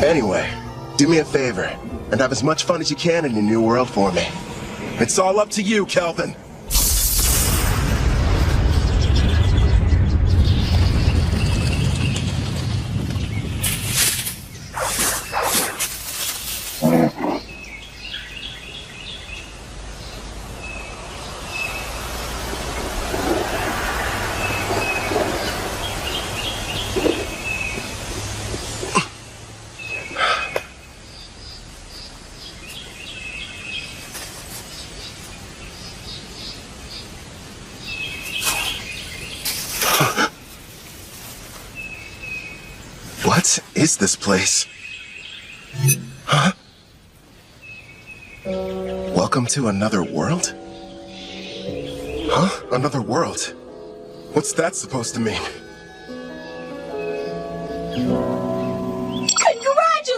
Anyway, do me a favor, and have as much fun as you can in your new world for me. It's all up to you, Kelvin. What is this place? Huh? Welcome to another world? Huh? Another world? What's that supposed to mean?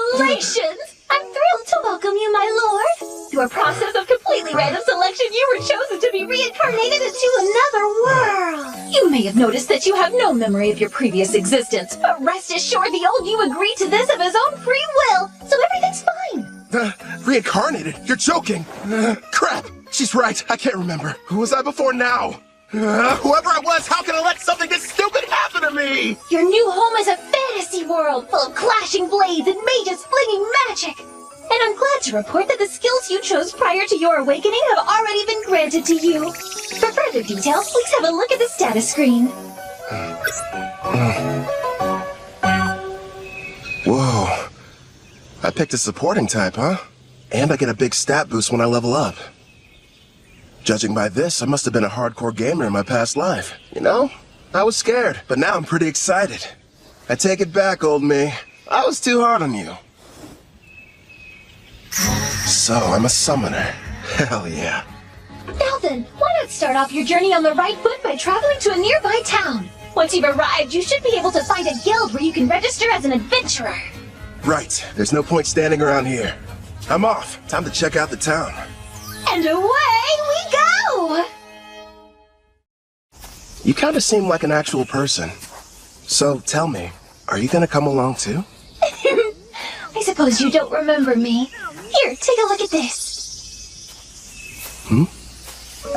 Congratulations! I'm thrilled to welcome you, my lord. Through a process of completely random selection, you were chosen to be reincarnated into another world. You may have noticed that you have no memory of your previous existence, but rest assured the old you agreed to this of his own free will, so everything's fine. Reincarnated? You're joking! Crap! She's right, I can't remember. Who was I before now? Whoever I was, how can I let something this stupid happen to me? Your new home is a fantasy world full of clashing blades and mages flinging magic. And I'm glad to report that the skills you chose prior to your awakening have already been granted to you. For further details, please have a look at the status screen. Whoa. I picked a supporting type, huh? And I get a big stat boost when I level up. Judging by this, I must have been a hardcore gamer in my past life. You know, I was scared, but now I'm pretty excited. I take it back, old me. I was too hard on you. So, I'm a summoner. Hell yeah. Now then, why not start off your journey on the right foot by traveling to a nearby town? Once you've arrived, you should be able to find a guild where you can register as an adventurer. Right. There's no point standing around here. I'm off. Time to check out the town. And away we go! You kind of seem like an actual person. So, tell me, are you gonna come along too? I suppose you don't remember me. Here, take a look at this.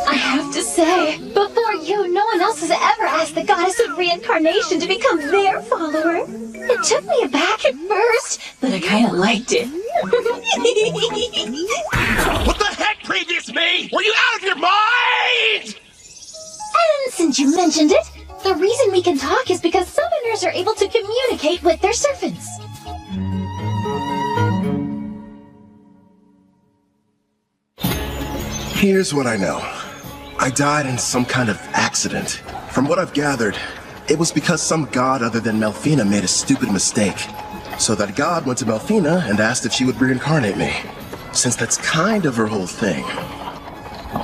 I have to say, before you, no one else has ever asked the goddess of reincarnation to become their follower. It took me aback at first, but I kind of liked it. What the heck, previous me? Were you out of your mind? And since you mentioned it, the reason we can talk is because summoners are able to communicate with their servants. Here's what I know. I died in some kind of accident. From what I've gathered, it was because some god other than Melfina made a stupid mistake. So that god went to Melfina and asked if she would reincarnate me, since that's kind of her whole thing.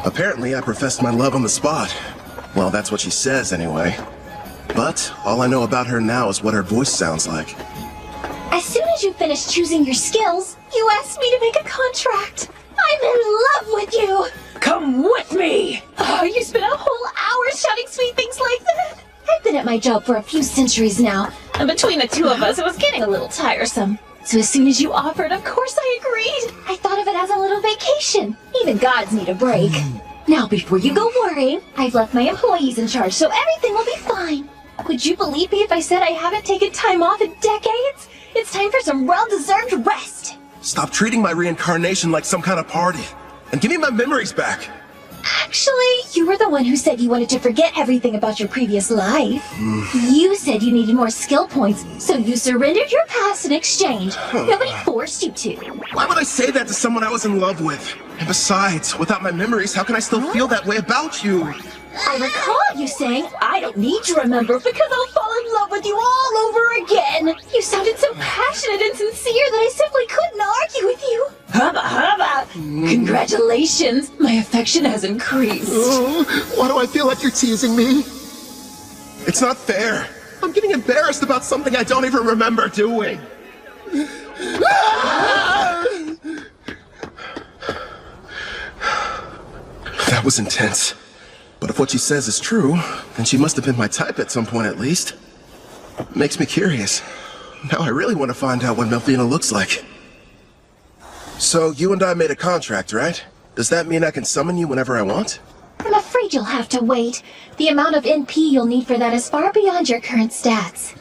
Apparently, I professed my love on the spot. Well, that's what she says anyway. But all I know about her now is what her voice sounds like. As soon as you finish choosing your skills, you asked me to make a contract. I'm in love with you! Come with me! Oh, you spent a whole hour shouting sweet things like that? I've been at my job for a few centuries now, and between the two of us, it was getting a little tiresome. So as soon as you offered, of course I agreed. I thought of it as a little vacation. Even gods need a break. Now, before you go worrying, I've left my employees in charge, so everything will be fine. Would you believe me if I said I haven't taken time off in decades? It's time for some well-deserved rest. Stop treating my reincarnation like some kind of party, and give me my memories back. Actually, you were the one who said you wanted to forget everything about your previous life. You said you needed more skill points, so you surrendered your past in exchange. Nobody forced you to. Why would I say that to someone I was in love with? And besides, without my memories, how can I still feel that way about you? I recall you saying, I don't need to remember because I'll fall in love with you all over again. You sounded so passionate and sincere that I simply couldn't argue with you. Hubba hubba! Congratulations, my affection has increased. Why do I feel like you're teasing me? It's not fair. I'm getting embarrassed about something I don't even remember doing. That was intense. But if what she says is true, then she must have been my type at some point at least. Makes me curious. Now I really want to find out what Melfina looks like. So, you and I made a contract, right? Does that mean I can summon you whenever I want? I'm afraid you'll have to wait. The amount of NP you'll need for that is far beyond your current stats.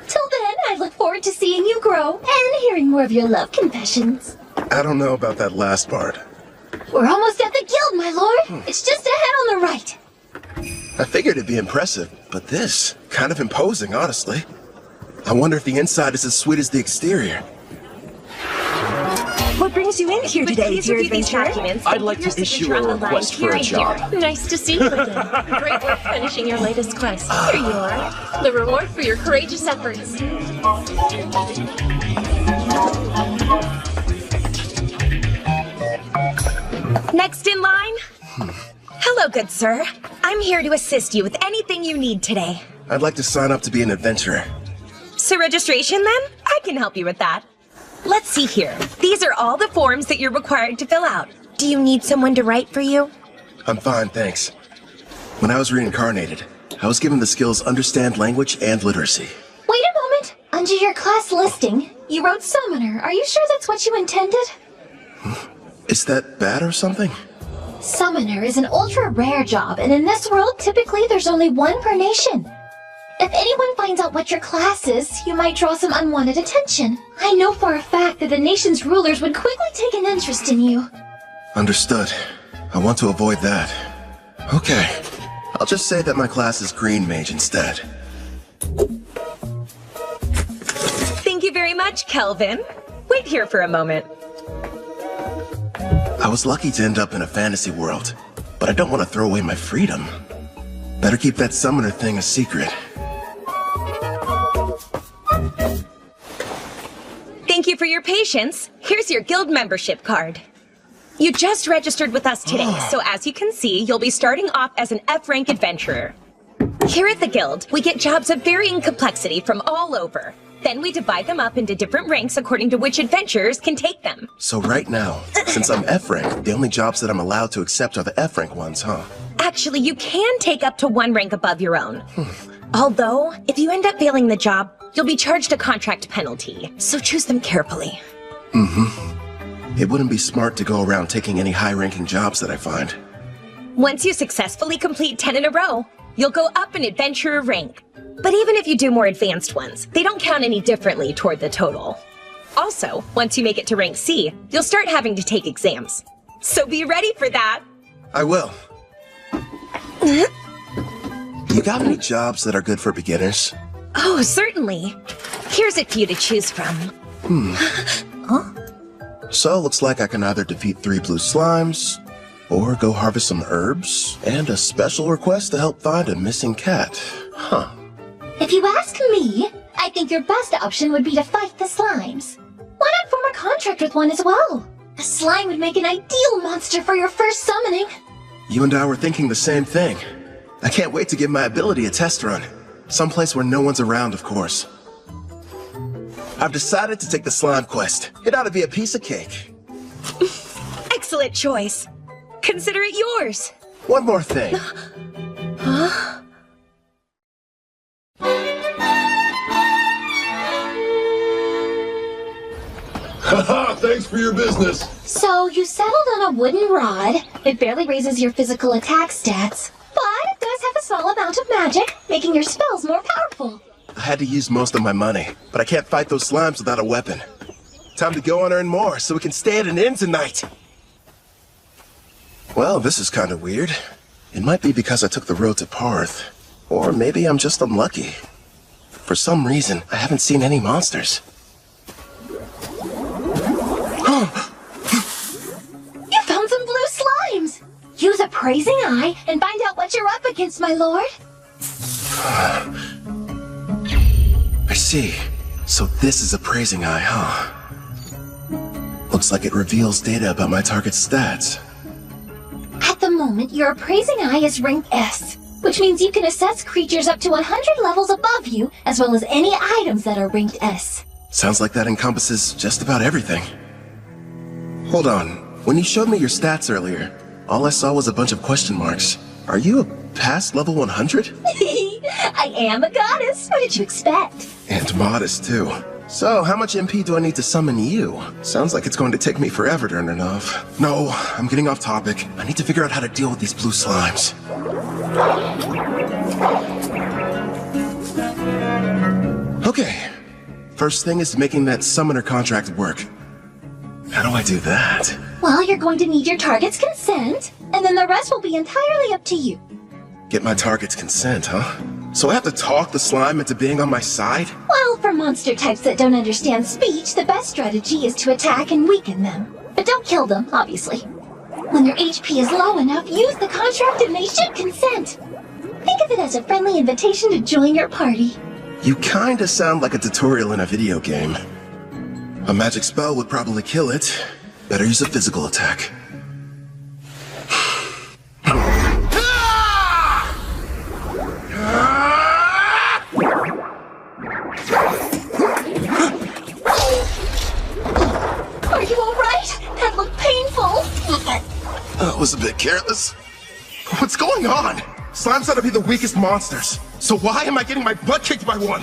Till then, I look forward to seeing you grow and hearing more of your love confessions. I don't know about that last part. We're almost at the guild, my lord. It's just ahead on the right. I figured it'd be impressive, but this, kind of imposing, honestly. I wonder if the inside is as sweet as the exterior. What brings you in here today, dear adventurer? I'd like to issue a request for a job. Nice to see you again. Great work finishing your latest quest. Here you are. The reward for your courageous efforts. Next in line? Hello, good sir. I'm here to assist you with anything you need today. I'd like to sign up to be an adventurer. So registration then? I can help you with that. Let's see here. These are all the forms that you're required to fill out. Do you need someone to write for you? I'm fine, thanks. When I was reincarnated, I was given the skills Understand Language and Literacy. Wait a moment. Under your class listing, you wrote Summoner. Are you sure that's what you intended? Is that bad or something? Summoner is an ultra-rare job, and in this world, typically there's only one per nation. If anyone finds out what your class is, you might draw some unwanted attention. I know for a fact that the nation's rulers would quickly take an interest in you. Understood. I want to avoid that. Okay. I'll just say that my class is Green Mage instead. Thank you very much, Kelvin. Wait here for a moment. I was lucky to end up in a fantasy world, but I don't want to throw away my freedom. Better keep that summoner thing a secret. Thank you for your patience. Here's your guild membership card. You just registered with us today, so as you can see, you'll be starting off as an F-rank adventurer. Here at the guild, we get jobs of varying complexity from all over. Then we divide them up into different ranks according to which adventurers can take them. So right now, since I'm F-rank, the only jobs that I'm allowed to accept are the F-rank ones, huh? Actually, you can take up to one rank above your own. Although, if you end up failing the job, you'll be charged a contract penalty, so choose them carefully. It wouldn't be smart to go around taking any high-ranking jobs that I find. Once you successfully complete 10 in a row, you'll go up an adventurer rank. But even if you do more advanced ones, they don't count any differently toward the total. Also, once you make it to rank C, you'll start having to take exams. So be ready for that! I will. You got any jobs that are good for beginners? Oh, certainly. Here's a few to choose from. So, looks like I can either defeat 3 blue slimes, or go harvest some herbs, and a special request to help find a missing cat. Huh. If you ask me, I think your best option would be to fight the slimes. Why not form a contract with one as well? A slime would make an ideal monster for your first summoning. You and I were thinking the same thing. I can't wait to give my ability a test run. Someplace where no one's around, of course. I've decided to take the slime quest. It ought to be a piece of cake. Excellent choice. Consider it yours. One more thing. Haha, thanks for your business. So, you settled on a wooden rod. It barely raises your physical attack stats, but it does have a small amount of magic, making your spells more powerful. I had to use most of my money, but I can't fight those slimes without a weapon. Time to go and earn more so we can stay at an inn tonight. Well, this is kind of weird. It might be because I took the road to Parth. Or maybe I'm just unlucky. For some reason, I haven't seen any monsters. You found some blue slimes! Use a praising eye and find out what you're up against, my lord. I see. So this is a praising eye, huh? Looks like it reveals data about my target's stats. At the moment, your appraising eye is rank S, which means you can assess creatures up to 100 levels above you, as well as any items that are ranked S. Sounds like that encompasses just about everything. Hold on. When you showed me your stats earlier, all I saw was a bunch of question marks. Are you past level 100? I am a goddess. What did you expect? And modest, too. So, how much MP do I need to summon you? Sounds like it's going to take me forever to earn enough. No, I'm getting off topic. I need to figure out how to deal with these blue slimes. Okay. First thing is making that summoner contract work. How do I do that? Well, you're going to need your target's consent, and then the rest will be entirely up to you. Get my target's consent, huh? So I have to talk the slime into being on my side? Well, for monster types that don't understand speech, the best strategy is to attack and weaken them. But don't kill them, obviously. When their HP is low enough, use the contract and they should consent. Think of it as a friendly invitation to join your party. You kinda sound like a tutorial in a video game. A magic spell would probably kill it. Better use a physical attack. Are you alright? That looked painful. That was a bit careless. What's going on? Slimes ought to be the weakest monsters. So why am I getting my butt kicked by one?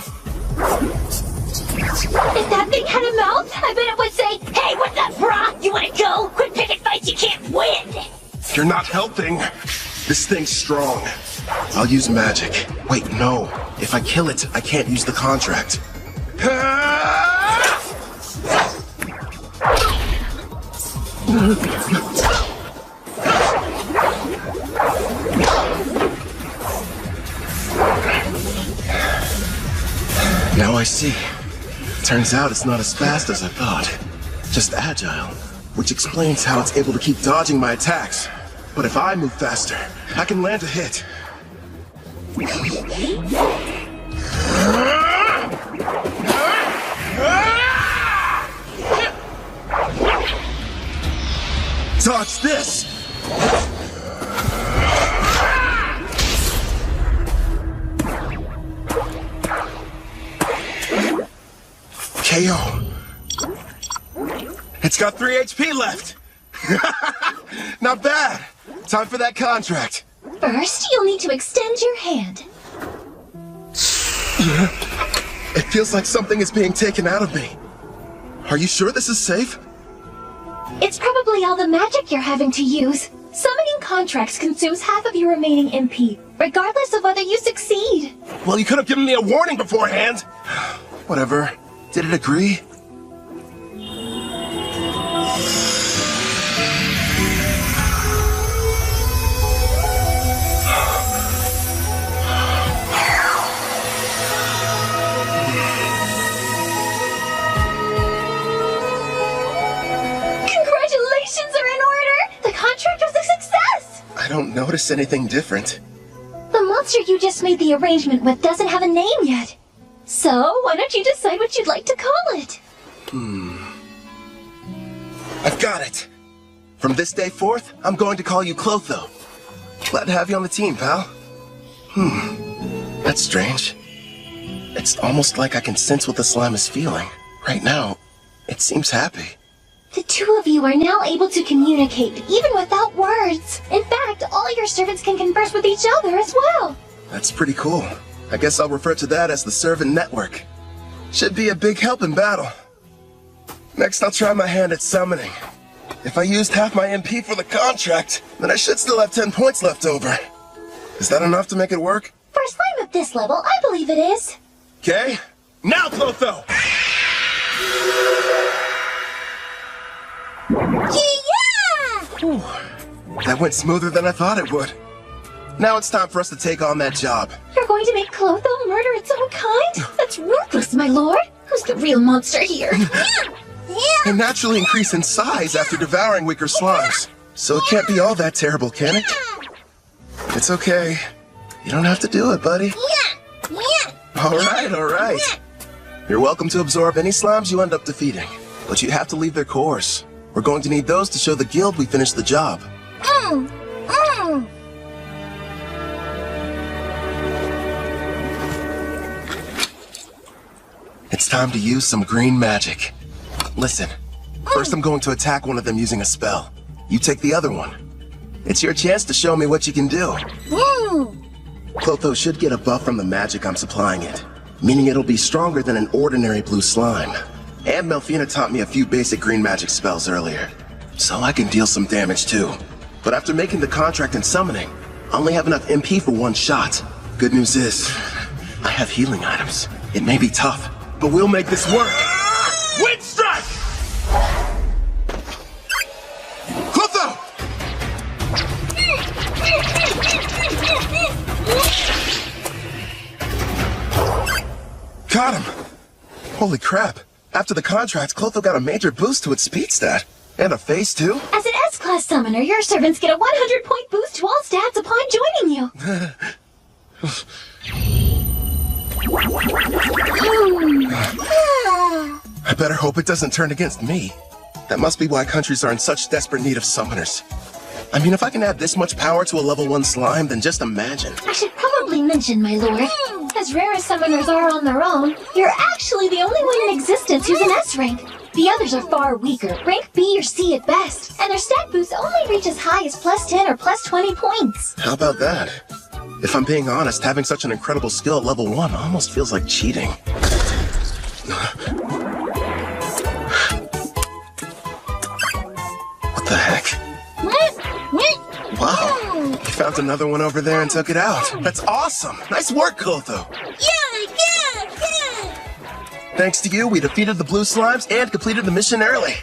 If that thing had a mouth, I bet it would say, "Hey, what's up, brah? You wanna go? Quit picking fights you can't win!" You're not helping. This thing's strong. I'll use magic. Wait, no. If I kill it, I can't use the contract. Now I see. Turns out it's not as fast as I thought. Just agile, which explains how it's able to keep dodging my attacks. But if I move faster, I can land a hit. Dodge this! KO. It's got 3 HP left. Not bad. Time for that contract. First, you'll need to extend your hand. It feels like something is being taken out of me. Are you sure this is safe? It's probably all the magic you're having to use. Summoning contracts consumes half of your remaining MP, regardless of whether you succeed. Well, you could have given me a warning beforehand. Whatever. Did it agree? Congratulations are in order! The contract was a success! I don't notice anything different. The monster you just made the arrangement with doesn't have a name yet. So, why don't you decide what you'd like to call it? I've got it. From this day forth, I'm going to call you Clotho. Glad to have you on the team, pal. That's strange. It's almost like I can sense what the slime is feeling. Right now, it seems happy. The two of you are now able to communicate, even without words. In fact, all your servants can converse with each other as well. That's pretty cool. I guess I'll refer to that as the servant network. Should be a big help in battle. Next, I'll try my hand at summoning. If I used half my MP for the contract, then I should still have 10 points left over. Is that enough to make it work? For a slime of this level, I believe it is. Okay. Now, Clotho! Yeah! That went smoother than I thought it would. Now it's time for us to take on that job. You're going to make Clotho murder its own kind? That's ruthless, my lord. Who's the real monster here? They naturally increase in size after devouring weaker slimes. So it can't be all that terrible, can it? It's okay. You don't have to do it, buddy. Alright. You're welcome to absorb any slimes you end up defeating. But you have to leave their course. We're going to need those to show the guild we finished the job. It's time to use some green magic. Listen, first I'm going to attack one of them using a spell. You take the other one. It's your chance to show me what you can do. Clotho should get a buff from the magic I'm supplying it, meaning it'll be stronger than an ordinary blue slime. And Melfina taught me a few basic green magic spells earlier, so I can deal some damage too. But after making the contract and summoning, I only have enough MP for one shot. Good news is, I have healing items. It may be tough, but we'll make this work. Wind strike! Clotho! Got him! Holy crap. After the contract, Clotho got a major boost to its speed stat. And a face, too. As an S-Class summoner, your servants get a 100-point boost to all stats upon joining you. I better hope it doesn't turn against me. That must be why countries are in such desperate need of summoners. I mean, if I can add this much power to a level 1 slime, then just imagine. I should probably mention, my lord, as rare as summoners are on their own, you're actually the only one in existence who's an S rank. The others are far weaker, rank B or C at best, and their stat boosts only reach as high as plus 10 or plus 20 points. How about that? If I'm being honest, having such an incredible skill at level 1 almost feels like cheating. What the heck? Wow, you found another one over there and took it out. That's awesome! Nice work, Clotho! Yeah! Thanks to you, we defeated the blue slimes and completed the mission early.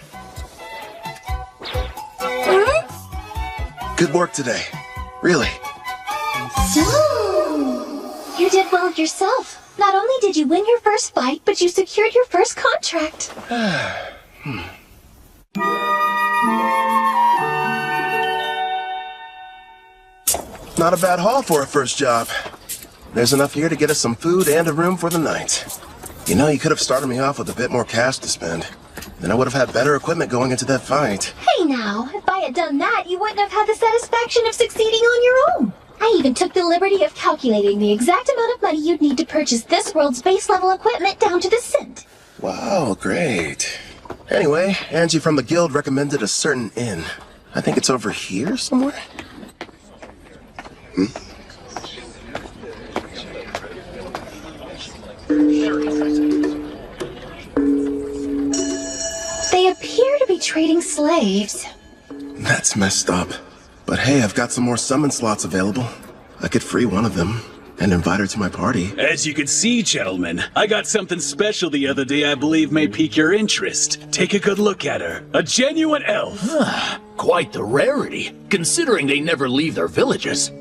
Good work today. Really. So, you did well yourself. Not only did you win your first fight, but you secured your first contract. Not a bad haul for a first job. There's enough here to get us some food and a room for the night. You know, you could have started me off with a bit more cash to spend. Then I would have had better equipment going into that fight. Hey now, if I had done that, you wouldn't have had the satisfaction of succeeding on your own. I even took the liberty of calculating the exact amount of money you'd need to purchase this world's base level equipment down to the cent. Wow, great. Anyway, Angie from the guild recommended a certain inn. I think it's over here somewhere? They appear to be trading slaves. That's messed up. But hey, I've got some more summon slots available. I could free one of them and invite her to my party. As you can see, gentlemen, I got something special the other day I believe may pique your interest. Take a good look at her. A genuine elf. Quite the rarity, considering they never leave their villages.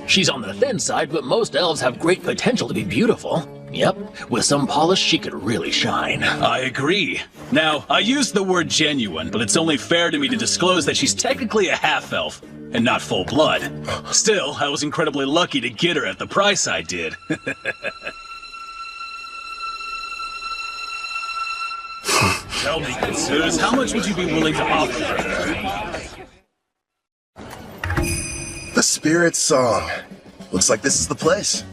She's on the thin side, but most elves have great potential to be beautiful. Yep, with some polish, she could really shine. I agree. Now, I used the word genuine, but it's only fair to me to disclose that she's technically a half-elf, and not full-blood. Still, I was incredibly lucky to get her at the price I did. Tell me, Sirs, how much would you be willing to offer her? The Spirit Song. Looks like this is the place.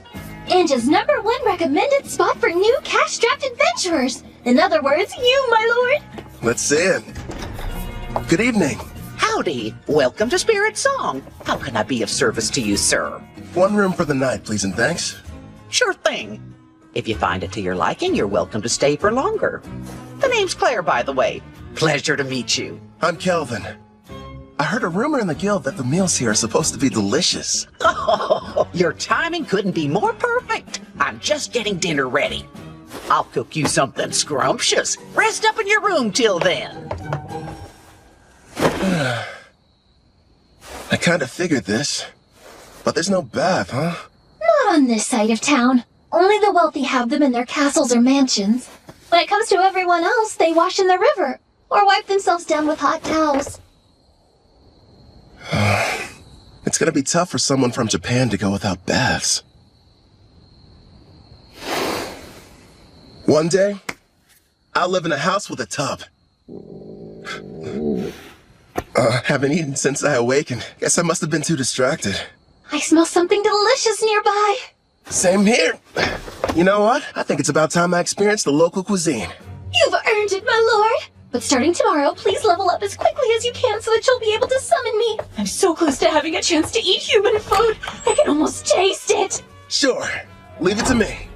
Anja's #1 recommended spot for new cash-strapped adventurers. In other words, you, my lord. Let's see it. Good evening. Howdy. Welcome to Spirit Song. How can I be of service to you, sir? One room for the night, please, and thanks. Sure thing. If you find it to your liking, you're welcome to stay for longer. The name's Claire, by the way. Pleasure to meet you. I'm Kelvin. I heard a rumor in the guild that the meals here are supposed to be delicious. Oh, your timing couldn't be more perfect. I'm just getting dinner ready. I'll cook you something scrumptious. Rest up in your room till then. I kind of figured this. But there's no bath, huh? Not on this side of town. Only the wealthy have them in their castles or mansions. When it comes to everyone else, they wash in the river or wipe themselves down with hot towels. It's gonna be tough for someone from Japan to go without baths. One day, I'll live in a house with a tub. Haven't eaten since I awakened. Guess I must have been too distracted. I smell something delicious nearby. Same here. You know what? I think it's about time I experienced the local cuisine. You've earned it, my lord. But starting tomorrow, please level up as quickly as you can so that you'll be able to summon me. I'm so close to having a chance to eat human food. I can almost taste it. Sure. Leave it to me.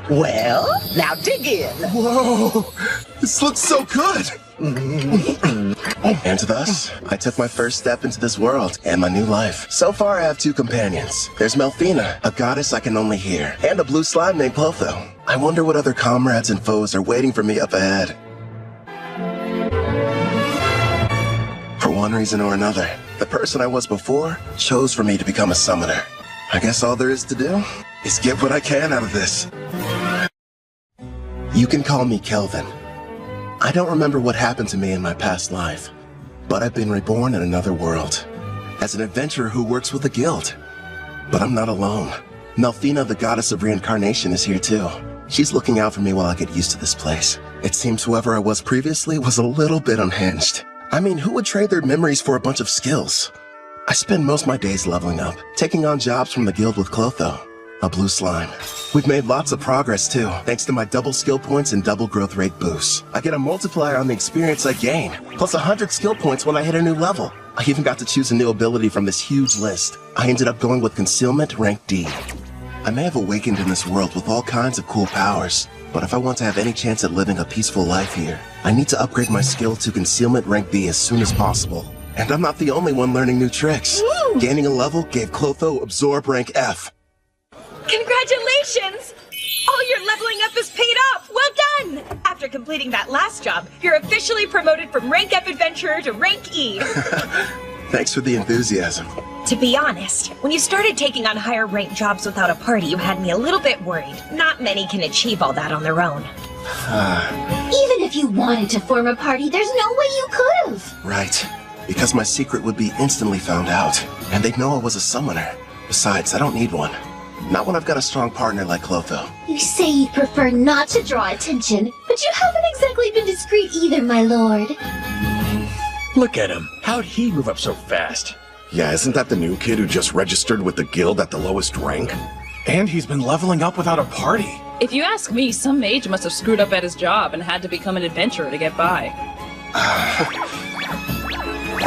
Well, now dig in. Whoa! This looks so good! And thus, I took my first step into this world and my new life. So far, I have 2 companions. There's Melfina, a goddess I can only hear, and a blue slime named Clotho. I wonder what other comrades and foes are waiting for me up ahead. For one reason or another, the person I was before chose for me to become a summoner. I guess all there is to do is get what I can out of this. You can call me Kelvin. I don't remember what happened to me in my past life, but I've been reborn in another world, as an adventurer who works with a guild. But I'm not alone. Melfina, the goddess of reincarnation, is here too. She's looking out for me while I get used to this place. It seems whoever I was previously was a little bit unhinged. I mean, who would trade their memories for a bunch of skills? I spend most of my days leveling up, taking on jobs from the guild with Clotho, a blue slime. We've made lots of progress too, thanks to my double skill points and double growth rate boosts. I get a multiplier on the experience I gain, plus 100 skill points when I hit a new level. I even got to choose a new ability from this huge list. I ended up going with Concealment rank D. I may have awakened in this world with all kinds of cool powers, but if I want to have any chance at living a peaceful life here, I need to upgrade my skill to Concealment rank B as soon as possible. And I'm not the only one learning new tricks. Gaining a level gave Clotho Absorb rank F. Congratulations! All your leveling up is paid off! Well done! After completing that last job, you're officially promoted from rank F adventurer to rank E. Thanks for the enthusiasm. To be honest, when you started taking on higher ranked jobs without a party, you had me a little bit worried. Not many can achieve all that on their own. Even if you wanted to form a party, there's no way you could've. Right. Because my secret would be instantly found out, and they'd know I was a summoner. Besides, I don't need one. Not when I've got a strong partner like Clotho. You say you'd prefer not to draw attention, but you haven't exactly been discreet either, my lord. Look at him. How'd he move up so fast? Yeah, isn't that the new kid who just registered with the guild at the lowest rank? And he's been leveling up without a party. If you ask me, some mage must have screwed up at his job and had to become an adventurer to get by.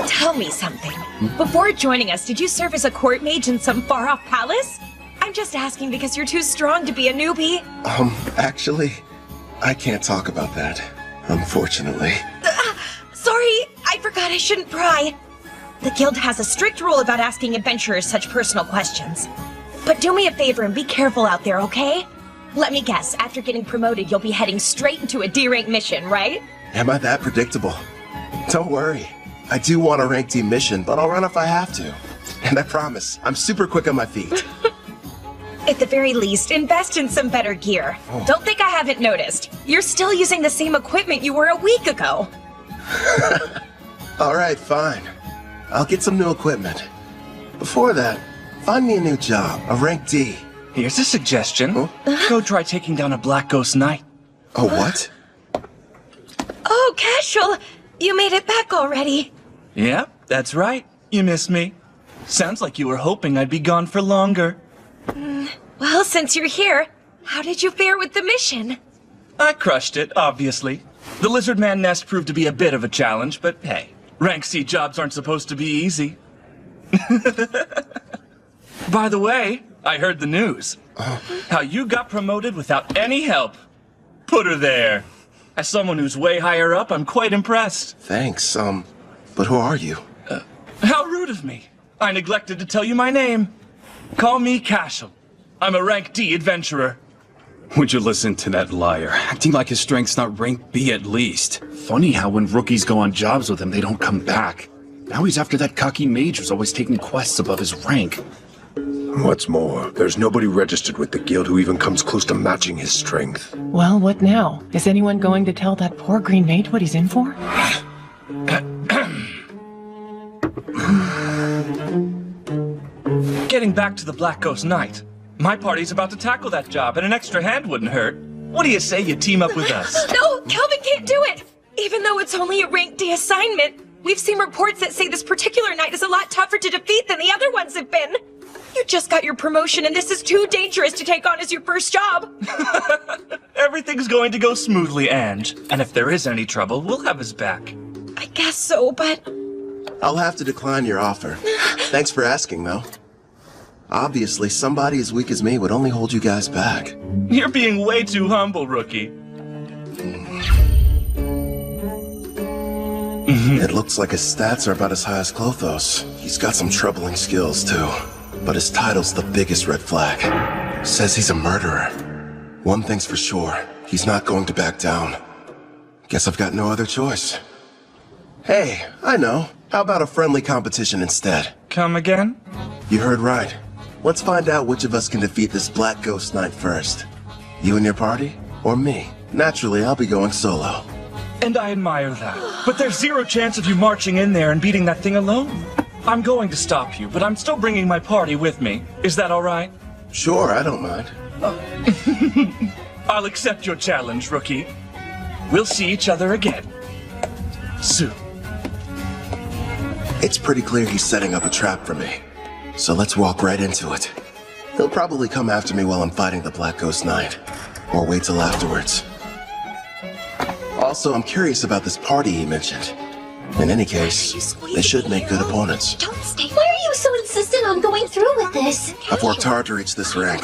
Tell me something. Before joining us, did you serve as a court mage in some far-off palace? I'm just asking because you're too strong to be a newbie. Actually, I can't talk about that, unfortunately. Sorry, I forgot I shouldn't pry. The guild has a strict rule about asking adventurers such personal questions. But do me a favor and be careful out there, okay? Let me guess, after getting promoted, you'll be heading straight into a D-rank mission, right? Am I that predictable? Don't worry. I do want a rank D mission, but I'll run if I have to. And I promise, I'm super quick on my feet. At the very least, invest in some better gear. Don't think I haven't noticed. You're still using the same equipment you were a week ago. Alright, fine. I'll get some new equipment. Before that, find me a new job, a rank D. Here's a suggestion. Go try taking down a Black Ghost Knight. Oh, what? Oh, Casual, you made it back already. Yeah, that's right. You missed me. Sounds like you were hoping I'd be gone for longer. Well, since you're here, how did you fare with the mission? I crushed it, obviously. The Lizard Man nest proved to be a bit of a challenge, but hey, rank C jobs aren't supposed to be easy. By the way, I heard the news. How you got promoted without any help. Put her there. As someone who's way higher up, I'm quite impressed. Thanks, but who are you? How rude of me. I neglected to tell you my name. Call me Cashel. I'm a rank D adventurer. Would you listen to that liar? Acting like his strength's not rank B at least. Funny how when rookies go on jobs with him, they don't come back. Now he's after that cocky mage who's always taking quests above his rank. What's more, there's nobody registered with the guild who even comes close to matching his strength. Well, what now? Is anyone going to tell that poor green mage what he's in for? Getting back to the Black Ghost Knight. My party's about to tackle that job, and an extra hand wouldn't hurt. What do you say you team up with us? No, Kelvin can't do it! Even though it's only a rank D assignment, we've seen reports that say this particular knight is a lot tougher to defeat than the other ones have been. You just got your promotion and this is too dangerous to take on as your first job. Everything's going to go smoothly, Ange. And if there is any trouble, we'll have his back. I guess so, but... I'll have to decline your offer. Thanks for asking, though. Obviously, somebody as weak as me would only hold you guys back. You're being way too humble, Rookie. It looks like his stats are about as high as Clothos. He's got some troubling skills, too. But his title's the biggest red flag. Says he's a murderer. One thing's for sure, he's not going to back down. Guess I've got no other choice. Hey, I know. How about a friendly competition instead? Come again? You heard right. Let's find out which of us can defeat this Black Ghost Knight first. You and your party? Or me? Naturally, I'll be going solo. And I admire that. But there's zero chance of you marching in there and beating that thing alone. I'm going to stop you, but I'm still bringing my party with me. Is that all right? Sure, I don't mind. I'll accept your challenge, Rookie. We'll see each other again. Soon. It's pretty clear he's setting up a trap for me. So let's walk right into it. He'll probably come after me while I'm fighting the Black Ghost Knight. Or wait till afterwards. Also, I'm curious about this party he mentioned. In any case, they should make good opponents. Don't stay. Why are you so insistent on going through with this? I've worked hard to reach this rank,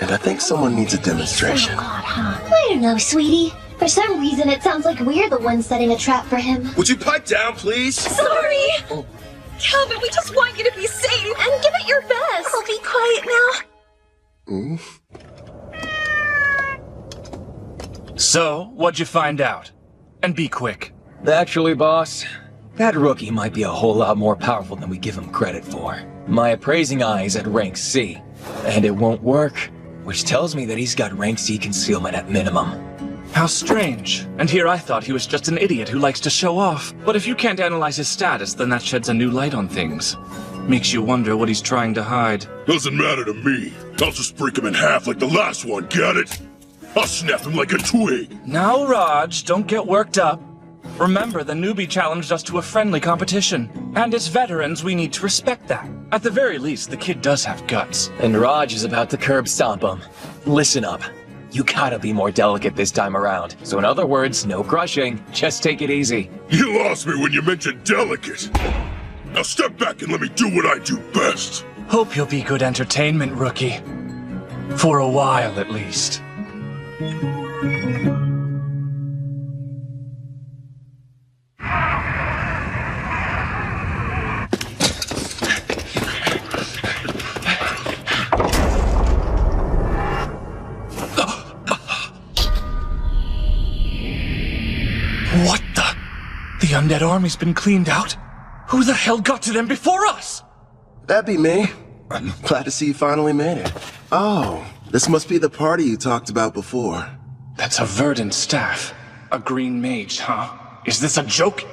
and I think someone needs a demonstration. I don't know, sweetie. For some reason, it sounds like we're the ones setting a trap for him. Would you pipe down, please? Sorry! Calvin, we just want you to be safe! And give it your best! I'll be quiet now. So, what'd you find out? And be quick. Actually, boss, that rookie might be a whole lot more powerful than we give him credit for. My appraising eye is at rank C, and it won't work, which tells me that he's got rank C concealment at minimum. How strange. And here I thought he was just an idiot who likes to show off. But if you can't analyze his status, then that sheds a new light on things. Makes you wonder what he's trying to hide. Doesn't matter to me. I'll just break him in half like the last one, get it? I'll snap him like a twig. Now, Raj, don't get worked up. Remember, the newbie challenged us to a friendly competition. And as veterans, we need to respect that. At the very least, the kid does have guts. And Raj is about to curb stomp him. Listen up. You gotta be more delicate this time around. So in other words, no crushing. Just take it easy. You lost me when you mentioned delicate. Now step back and let me do what I do best. Hope you'll be good entertainment, Rookie. For a while, at least. What the? The undead army's been cleaned out? Who the hell got to them before us? That'd be me. I'm glad to see you finally made it. Oh, this must be the party you talked about before. That's a verdant staff. A green mage, huh? Is this a joke?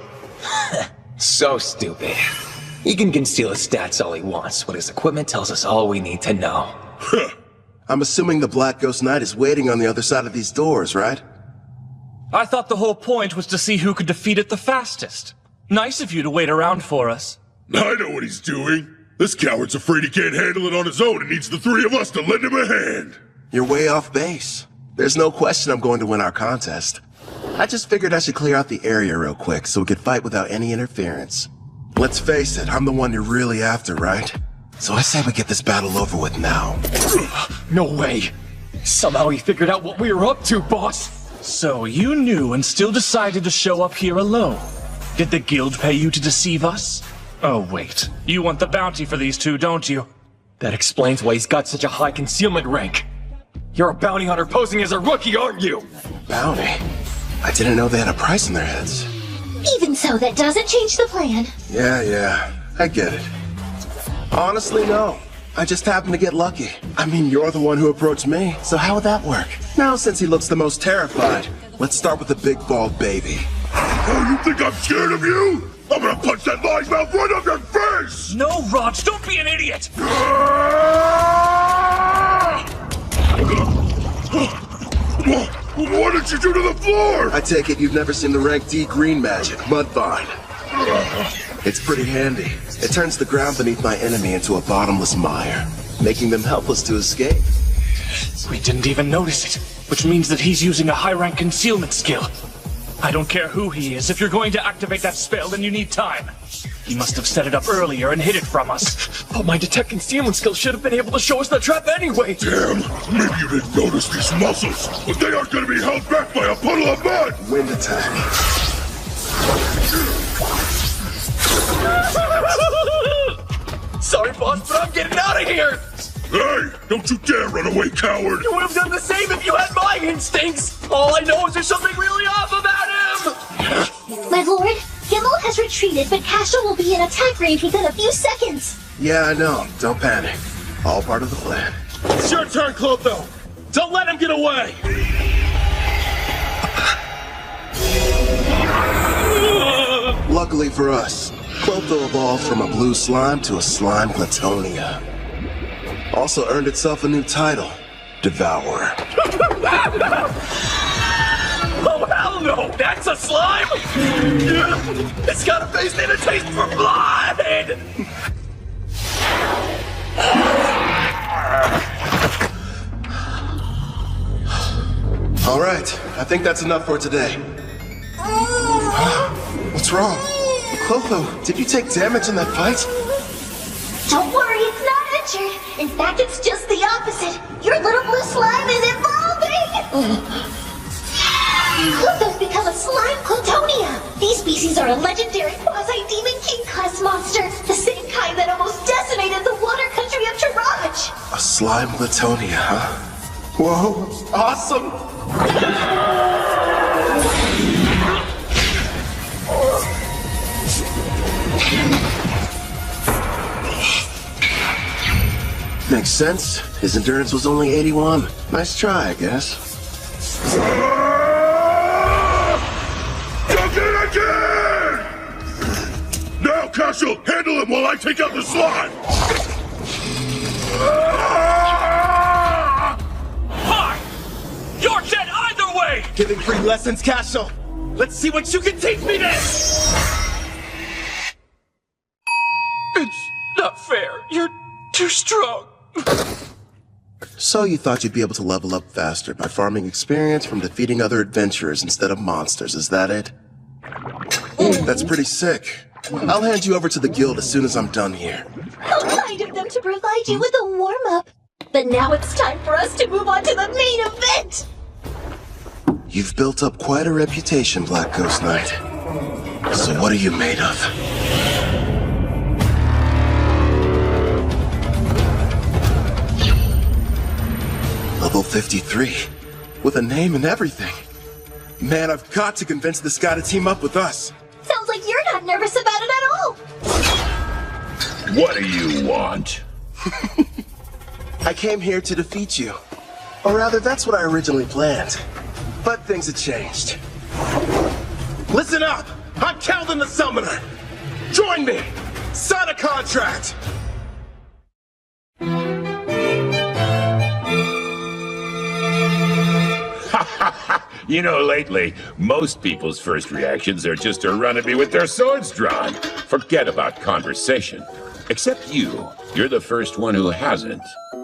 So stupid. He can conceal his stats all he wants, but his equipment tells us all we need to know. I'm assuming the Black Ghost Knight is waiting on the other side of these doors, right? I thought the whole point was to see who could defeat it the fastest. Nice of you to wait around for us. I know what he's doing. This coward's afraid he can't handle it on his own and needs the three of us to lend him a hand. You're way off base. There's no question I'm going to win our contest. I just figured I should clear out the area real quick so we could fight without any interference. Let's face it, I'm the one you're really after, right? So I say we get this battle over with now. No way! Somehow he figured out what we were up to, boss! So you knew and still decided to show up here alone. Did the guild pay you to deceive us? Oh wait, you want the bounty for these two, don't you? That explains why he's got such a high concealment rank. You're a bounty hunter posing as a rookie, aren't you? Bounty? I didn't know they had a price on their heads. Even so, that doesn't change the plan. Yeah, I get it. Honestly, no. I just happened to get lucky. I mean, you're the one who approached me, so how would that work? Now, since he looks the most terrified, let's start with the big bald baby. Oh, you think I'm scared of you? I'm gonna punch that lying mouth right off your face! No, Raj, don't be an idiot! What did you do to the floor? I take it you've never seen the rank D green magic, Mudvine. It's pretty handy. It turns the ground beneath my enemy into a bottomless mire. making them helpless to escape. We didn't even notice it, which means that he's using a high-rank concealment skill. I don't care who he is. If you're going to activate that spell, then you need time. He must have set it up earlier and hid it from us. But my detect concealment skill should have been able to show us the trap anyway. Damn, maybe you didn't notice these muscles, but they aren't going to be held back by a puddle of mud. Wind attack. Sorry, boss, but I'm getting out of here! Hey, don't you dare run away, coward! You would have done the same if you had my instincts! All I know is there's something really off about him! My lord, Gimel has retreated, but Cashel will be in attack range within a few seconds. Yeah, I know. Don't panic. All part of the plan. It's your turn, Clotho! Don't let him get away! Luckily for us, Clotho evolved from a blue slime to a slime Platonia. Also earned itself a new title, Devourer. Oh, hell no! That's a slime? It's got a face and a taste for blood! All right, I think that's enough for today. What's wrong? Clotho, did you take damage in that fight? Don't worry, it's not injured. In fact, it's just the opposite. Your little blue slime is evolving! Clotho's become a slime Plutonia. These species are a legendary quasi-demon king-class monster, the same kind that almost decimated the water country of Taraj. A slime Platonia, huh? Whoa, awesome! Makes sense. His endurance was only 81. Nice try, I guess. Duck it again! Now, Cashel, handle him while I take out the slime! Fine! You're dead either way! Giving free lessons, Cashel. Let's see what you can teach me then! It's not fair. You're too strong. So you thought you'd be able to level up faster by farming experience from defeating other adventurers instead of monsters, is that it? That's pretty sick. I'll hand you over to the guild as soon as I'm done here. How kind of them to provide you with a warm-up. But now it's time for us to move on to the main event! You've built up quite a reputation, Black Ghost Knight. So what are you made of? Level 53, with a name and everything. Man, I've got to convince this guy to team up with us. Sounds like you're not nervous about it at all. What do you want? I came here to defeat you. Or rather, that's what I originally planned. But things have changed. Listen up! I'm Calvin the Summoner! Join me! Sign a contract! You know, lately, most people's first reactions are just to run at me with their swords drawn. Forget about conversation. Except you. You're the first one who hasn't.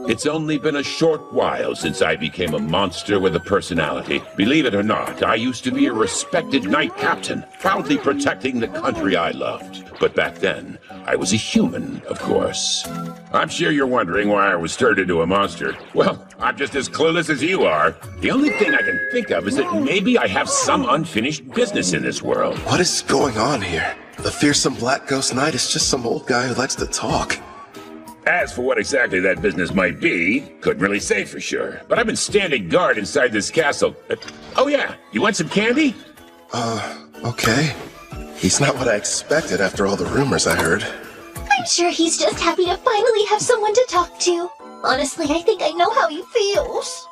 It's only been a short while since I became a monster with a personality. Believe it or not, I used to be a respected knight captain, proudly protecting the country I loved. But back then, I was a human, of course. I'm sure you're wondering why I was turned into a monster. Well, I'm just as clueless as you are. The only thing I can think of is that maybe I have some unfinished business in this world. What is going on here? The fearsome Black Ghost Knight is just some old guy who likes to talk. As for what exactly that business might be, couldn't really say for sure. But I've been standing guard inside this castle. Oh yeah, you want some candy? Okay. He's not what I expected after all the rumors I heard. I'm sure he's just happy to finally have someone to talk to. Honestly, I think I know how he feels.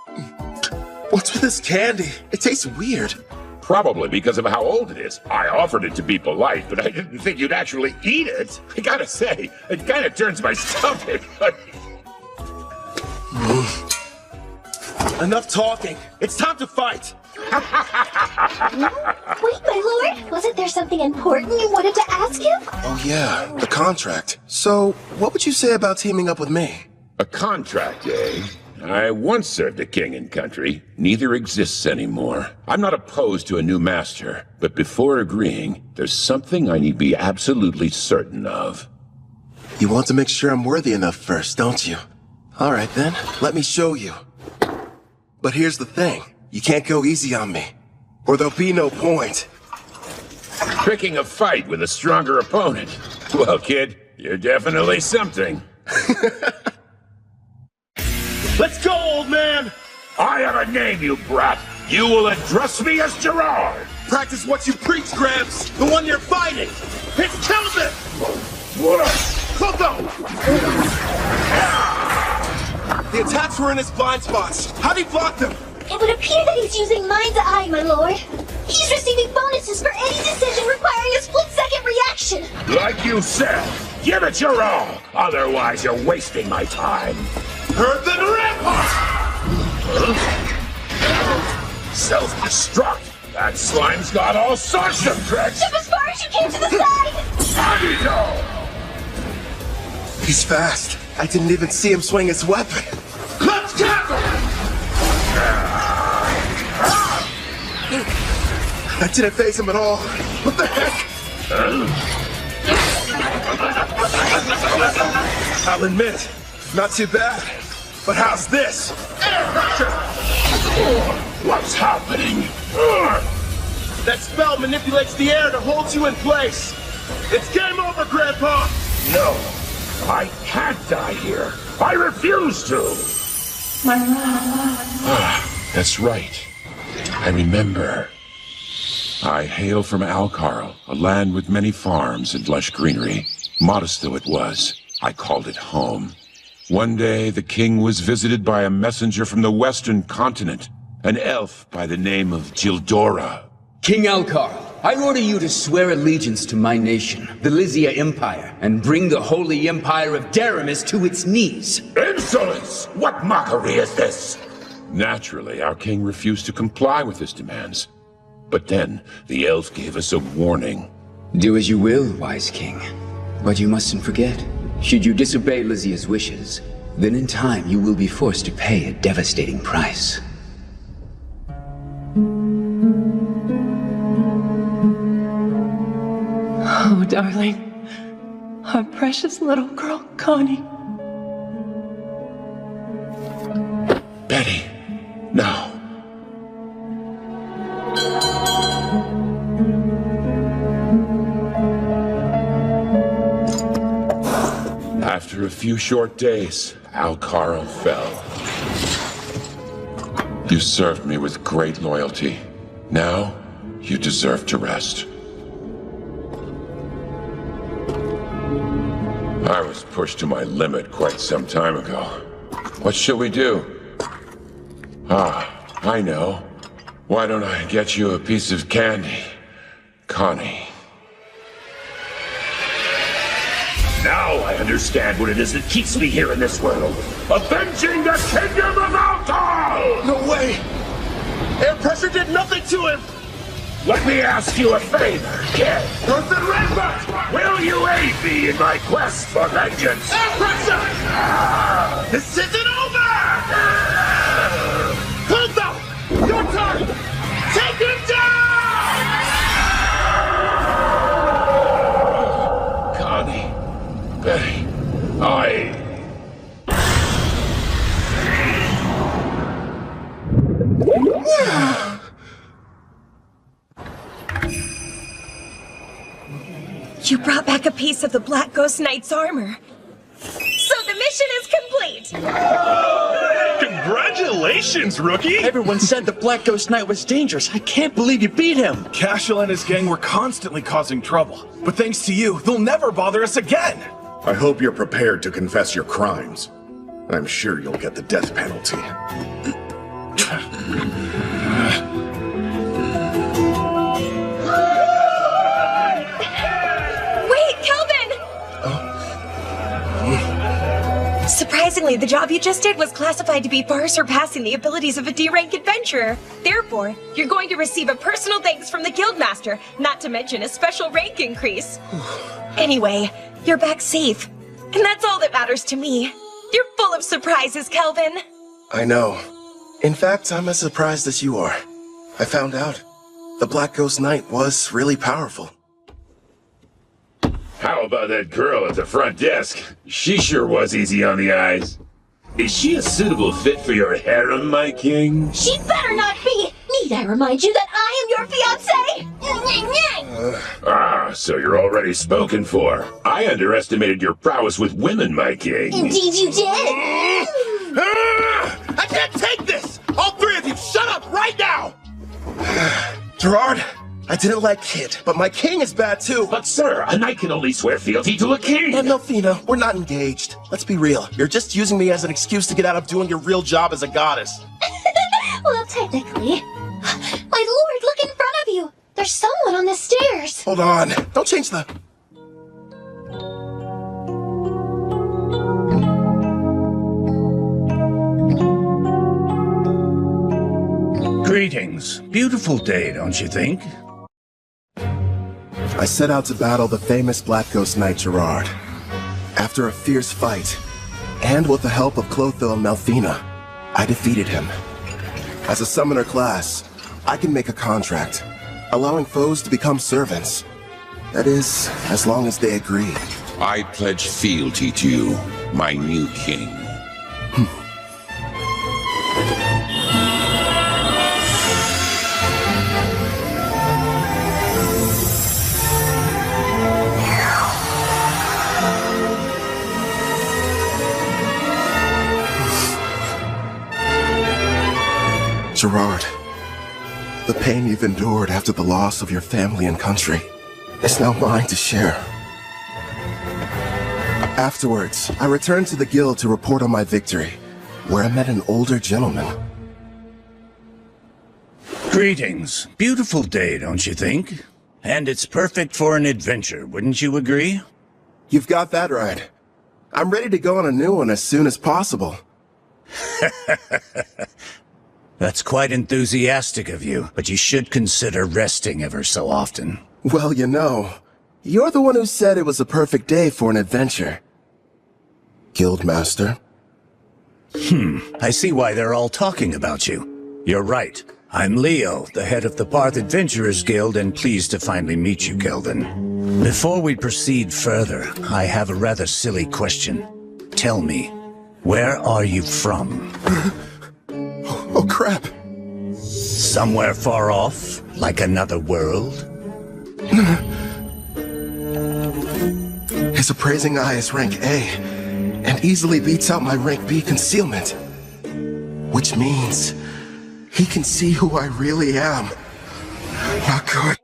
What's with this candy? It tastes weird. Probably because of how old it is. I offered it to be polite, but I didn't think you'd actually eat it. I gotta say, it kind of turns my stomach. Enough talking. It's time to fight. Wait, my lord, wasn't there something important you wanted to ask him? Oh yeah, the contract. So, what would you say about teaming up with me? A contract, eh? I once served a king and country. Neither exists anymore. I'm not opposed to a new master, but before agreeing, there's something I need be absolutely certain of. You want to make sure I'm worthy enough first, don't you? Alright then, let me show you. But here's the thing. You can't go easy on me, or there'll be no point. Picking a fight with a stronger opponent. Well, kid, you're definitely something. Let's go, old man! I have a name, you brat! You will address me as Gerard! Practice what you preach, Gramps! The one you're fighting! It's Kelvin! Clotho! The attacks were in his blind spots. How'd he block them? It would appear that he's using Mind's Eye, my lord. He's receiving bonuses for any decision requiring a split-second reaction. Like you said, give it your all! Otherwise, you're wasting my time. Earthen Rampart! Self-destruct! That slime's got all sorts of tricks! Jump as far as you can to the side! Agito! He's fast. I didn't even see him swing his weapon. Let's tackle! That didn't faze him at all. What the heck? I'll admit, not too bad. But how's this? Air pressure! What's happening? That spell manipulates the air to hold you in place. It's game over, Grandpa! No, I can't die here. I refuse to. My love. That's right. I remember. I hail from Alcarl, a land with many farms and lush greenery. Modest though it was, I called it home. One day, the king was visited by a messenger from the western continent, an elf by the name of Gildora. King Alcarl, I order you to swear allegiance to my nation, the Lysia Empire, and bring the holy empire of Daramis to its knees. Insolence! What mockery is this? Naturally, our king refused to comply with his demands. But then, the elf gave us a warning. Do as you will, wise king. But you mustn't forget, should you disobey Lysia's wishes, then in time you will be forced to pay a devastating price. Oh, darling. Our precious little girl, Connie. Betty, no. After a few short days, Alcarl fell. You served me with great loyalty. Now, you deserve to rest. I was pushed to my limit quite some time ago. What shall we do? Ah, I know. Why don't I get you a piece of candy, Connie? Now I understand what it is that keeps me here in this world. Avenging the kingdom of Alcarl! No way! Air pressure did nothing to him! Let me ask you a favor, kid. Earthen Rampart! Will you aid me in my quest for vengeance? Air pressure! This isn't over! Clotho! Your turn! Take him down! Connie. Betty. You brought back a piece of the Black Ghost Knight's armor. So the mission is complete! Congratulations, rookie! Everyone said the Black Ghost Knight was dangerous. I can't believe you beat him. Cashel and his gang were constantly causing trouble. But thanks to you, they'll never bother us again! I hope you're prepared to confess your crimes. I'm sure you'll get the death penalty. Wait, Kelvin! Surprisingly, the job you just did was classified to be far surpassing the abilities of a D-rank adventurer. Therefore, you're going to receive a personal thanks from the Guildmaster, not to mention a special rank increase. Anyway, you're back safe. And that's all that matters to me. You're full of surprises, Kelvin. I know. In fact, I'm as surprised as you are. I found out the Black Ghost Knight was really powerful. How about that girl at the front desk? She sure was easy on the eyes. Is she a suitable fit for your harem, my king? She better not be! Need I remind you that I am your fiancé? So you're already spoken for. I underestimated your prowess with women, my king. Indeed you did! I can't take this! All three of you, shut up right now! Gerard, I didn't like Kid, but my king is bad too. But sir, a knight can only swear fealty to a king. And Melfina, we're not engaged. Let's be real. You're just using me as an excuse to get out of doing your real job as a goddess. Well, technically. My lord, look in front of you! There's someone on the stairs! Hold on. Don't change the... Greetings. Beautiful day, don't you think? I set out to battle the famous Black Ghost Knight Gerard. After a fierce fight, and with the help of Clotho and Melfina, I defeated him. As a summoner class, I can make a contract, allowing foes to become servants. That is, as long as they agree. I pledge fealty to you, my new king. Gerard, the pain you've endured after the loss of your family and country is now mine to share. Afterwards, I returned to the guild to report on my victory, where I met an older gentleman. Greetings. Beautiful day, don't you think? And it's perfect for an adventure, wouldn't you agree? You've got that right. I'm ready to go on a new one as soon as possible. That's quite enthusiastic of you, but you should consider resting ever so often. Well, you know, you're the one who said it was a perfect day for an adventure. Guildmaster? I see why they're all talking about you. You're right. I'm Leo, the head of the Parth Adventurers Guild, and pleased to finally meet you, Kelvin. Before we proceed further, I have a rather silly question. Tell me, where are you from? Oh, crap. Somewhere far off? Like another world? His appraising eye is rank A, and easily beats out my rank B concealment. Which means he can see who I really am. Not good.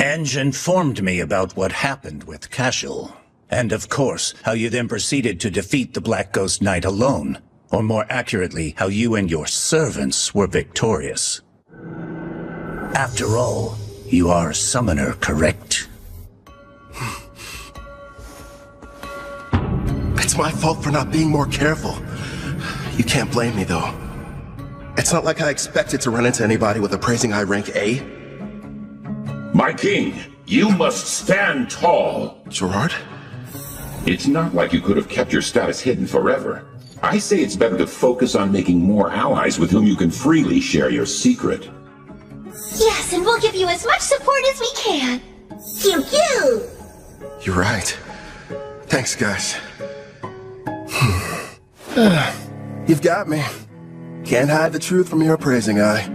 Ange informed me about what happened with Cashel. And of course, how you then proceeded to defeat the Black Ghost Knight alone. Or more accurately, how you and your servants were victorious. After all, you are a summoner, correct? It's my fault for not being more careful. You can't blame me, though. It's not like I expected to run into anybody with appraising eye rank A. My king, you must stand tall. Gerard? It's not like you could have kept your status hidden forever. I say it's better to focus on making more allies with whom you can freely share your secret. Yes, and we'll give you as much support as we can. Pew pew! You're right. Thanks, guys. You've got me. Can't hide the truth from your appraising eye.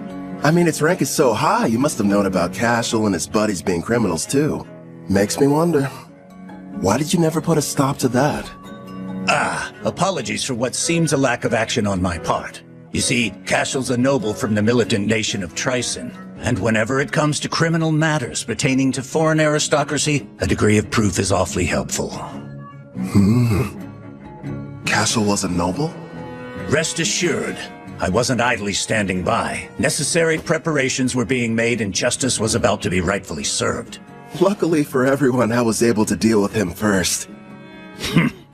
I mean, its rank is so high, you must have known about Cashel and his buddies being criminals, too. Makes me wonder. Why did you never put a stop to that? Apologies for what seems a lack of action on my part. You see, Cashel's a noble from the militant nation of Tryson, and whenever it comes to criminal matters pertaining to foreign aristocracy, a degree of proof is awfully helpful. Cashel was a noble? Rest assured, I wasn't idly standing by. Necessary preparations were being made and justice was about to be rightfully served. Luckily for everyone, I was able to deal with him first.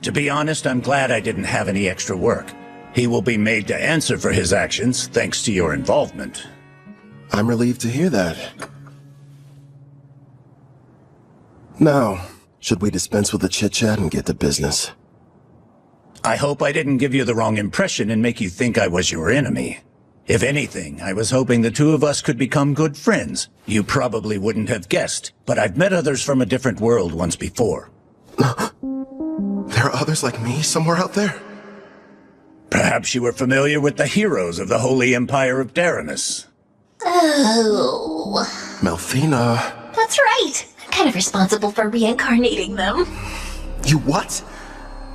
To be honest, I'm glad I didn't have any extra work. He will be made to answer for his actions, thanks to your involvement. I'm relieved to hear that. Now, Should we dispense with the chit-chat and get to business? I hope I didn't give you the wrong impression and make you think I was your enemy. If anything, I was hoping the two of us could become good friends. You probably wouldn't have guessed, but I've met others from a different world once before. There are others like me somewhere out there? Perhaps you were familiar with the heroes of the Holy Empire of Daramus. Oh. Melfina. That's right. I'm kind of responsible for reincarnating them. You what?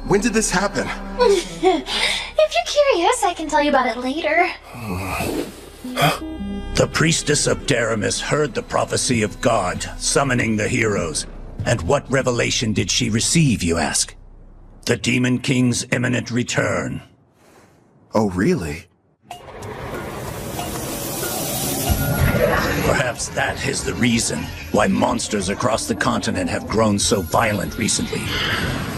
When did this happen? If you're curious, I can tell you about it later. The priestess of Daramus heard the prophecy of God, summoning the heroes. And what revelation did she receive, you ask? The Demon King's imminent return. Oh, really? Perhaps that is the reason why monsters across the continent have grown so violent recently.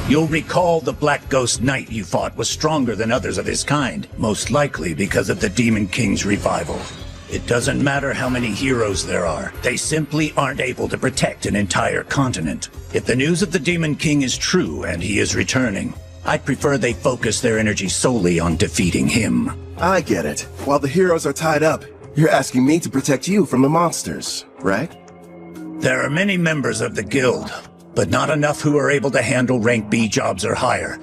You'll recall the Black Ghost Knight you fought was stronger than others of his kind, most likely because of the Demon King's revival. It doesn't matter how many heroes there are, they simply aren't able to protect an entire continent. If the news of the Demon King is true and he is returning, I'd prefer they focus their energy solely on defeating him. I get it. While the heroes are tied up, you're asking me to protect you from the monsters, right? There are many members of the guild, but not enough who are able to handle rank B jobs or higher.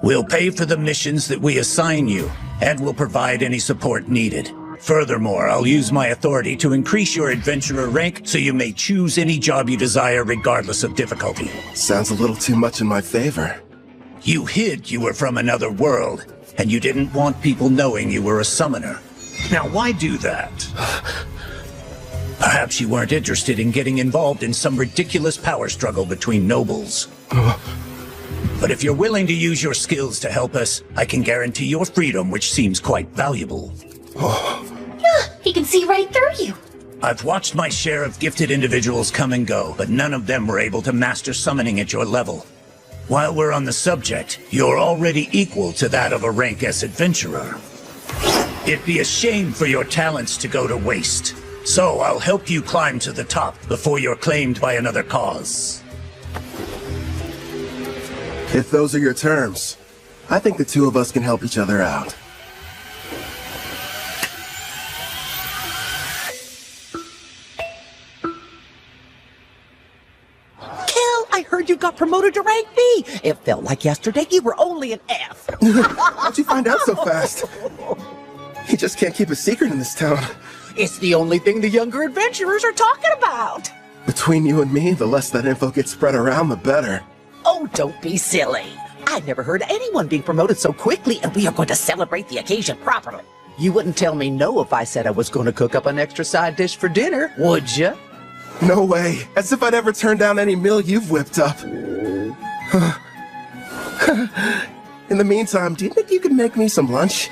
We'll pay for the missions that we assign you, and will provide any support needed. Furthermore, I'll use my authority to increase your adventurer rank so you may choose any job you desire regardless of difficulty. Sounds a little too much in my favor. You hid you were from another world, and you didn't want people knowing you were a summoner. Now why do that? Perhaps you weren't interested in getting involved in some ridiculous power struggle between nobles. But if you're willing to use your skills to help us, I can guarantee your freedom, which seems quite valuable. He can see right through you. I've watched my share of gifted individuals come and go, but none of them were able to master summoning at your level. While we're on the subject, you're already equal to that of a rank S adventurer. It'd be a shame for your talents to go to waste. So I'll help you climb to the top before you're claimed by another cause. If those are your terms, I think the two of us can help each other out. I heard you got promoted to rank B. It felt like yesterday you were only an F. How'd you find out so fast? You just can't keep a secret in this town. It's the only thing the younger adventurers are talking about. Between you and me, the less that info gets spread around, the better. Oh, don't be silly. I've never heard of anyone being promoted so quickly, and we are going to celebrate the occasion properly. You wouldn't tell me no if I said I was going to cook up an extra side dish for dinner, would you? No way. As if I'd ever turn down any meal you've whipped up. In the meantime, do you think you could make me some lunch?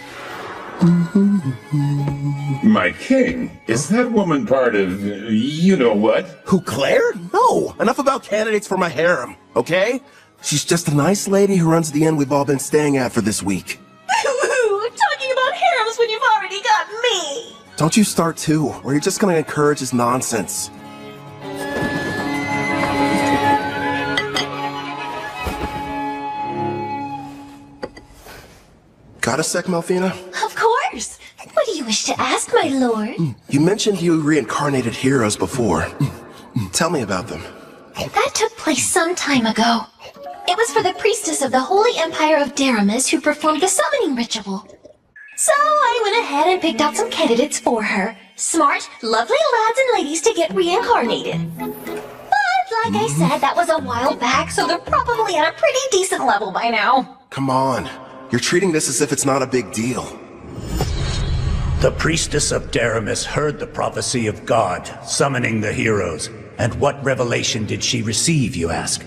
My king, is that woman part of you-know-what? Who, Claire? No. Enough about candidates for my harem, okay? She's just a nice lady who runs the inn we've all been staying at for this week. Talking about harems when you've already got me! Don't you start too, or you're just gonna encourage his nonsense. Got a sec, Melfina? Of course! What do you wish to ask, my lord? You mentioned you reincarnated heroes before. Tell me about them. That took place some time ago. It was for the priestess of the Holy Empire of Daramus who performed the summoning ritual. So I went ahead and picked out some candidates for her. Smart, lovely lads and ladies to get reincarnated. But like I said, that was a while back, so they're probably at a pretty decent level by now. Come on. You're treating this as if it's not a big deal. The priestess of Daramus heard the prophecy of God, summoning the heroes. And what revelation did she receive, you ask?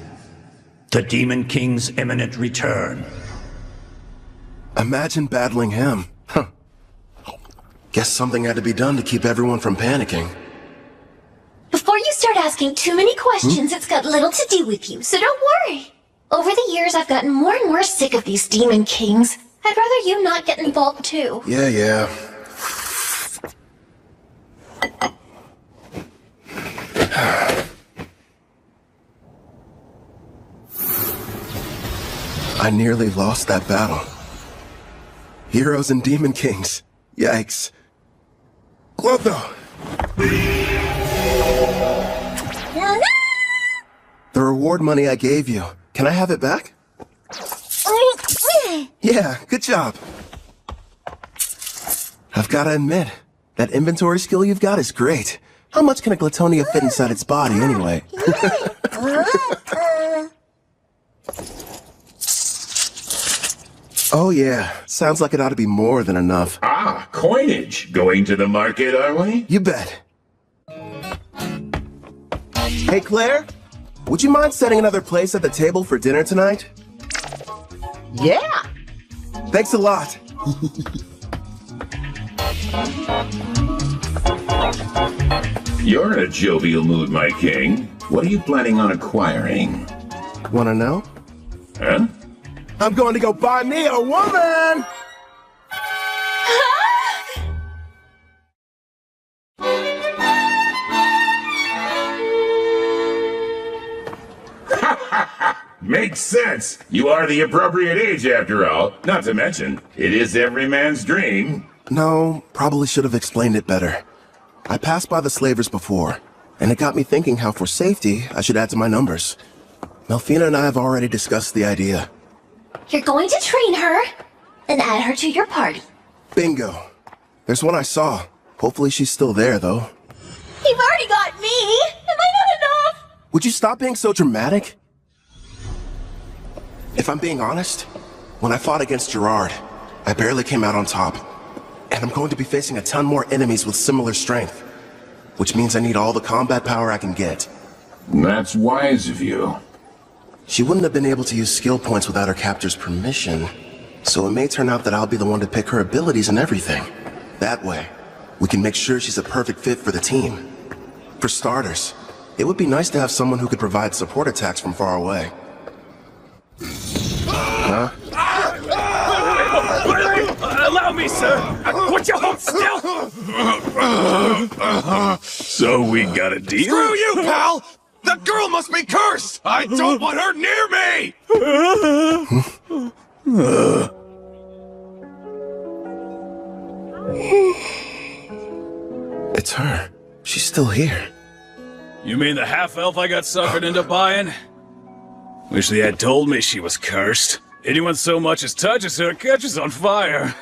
The Demon King's imminent return. Imagine battling him. Huh. Guess something had to be done to keep everyone from panicking. Before you start asking too many questions, it's got little to do with you, so don't worry. Over the years, I've gotten more and more sick of these Demon Kings. I'd rather you not get involved too. Yeah. I nearly lost that battle. Heroes and Demon Kings. Yikes. Clotho! The reward money I gave you. Can I have it back? Yeah, good job. I've gotta admit, that inventory skill you've got is great. How much can a Glatonia fit inside its body, anyway? Oh yeah, sounds like it ought to be more than enough. Ah, coinage. Going to the market, are we? You bet. Hey Claire, would you mind setting another place at the table for dinner tonight? Yeah! Thanks a lot. You're in a jovial mood, my king. What are you planning on acquiring? Wanna know? Huh? I'm going to go buy me a woman! Makes sense. You are the appropriate age after all. Not to mention, it is every man's dream. No, probably should have explained it better. I passed by the slavers before, and it got me thinking how for safety, I should add to my numbers. Melfina and I have already discussed the idea. You're going to train her and add her to your party. Bingo. There's one I saw. Hopefully she's still there, though. You've already got me! Am I not enough? Would you stop being so dramatic? If I'm being honest, when I fought against Gerard, I barely came out on top. And I'm going to be facing a ton more enemies with similar strength. Which means I need all the combat power I can get. That's wise of you. She wouldn't have been able to use skill points without her captor's permission. So it may turn out that I'll be the one to pick her abilities and everything. That way, we can make sure she's a perfect fit for the team. For starters, it would be nice to have someone who could provide support attacks from far away. Huh? Allow me, sir! Would you hold still? So we got a deal? Screw you, pal! That girl must be cursed! I don't want her near me! It's her. She's still here. You mean the half-elf I got suckered into buying? Wish they had told me she was cursed. Anyone so much as touches her catches on fire.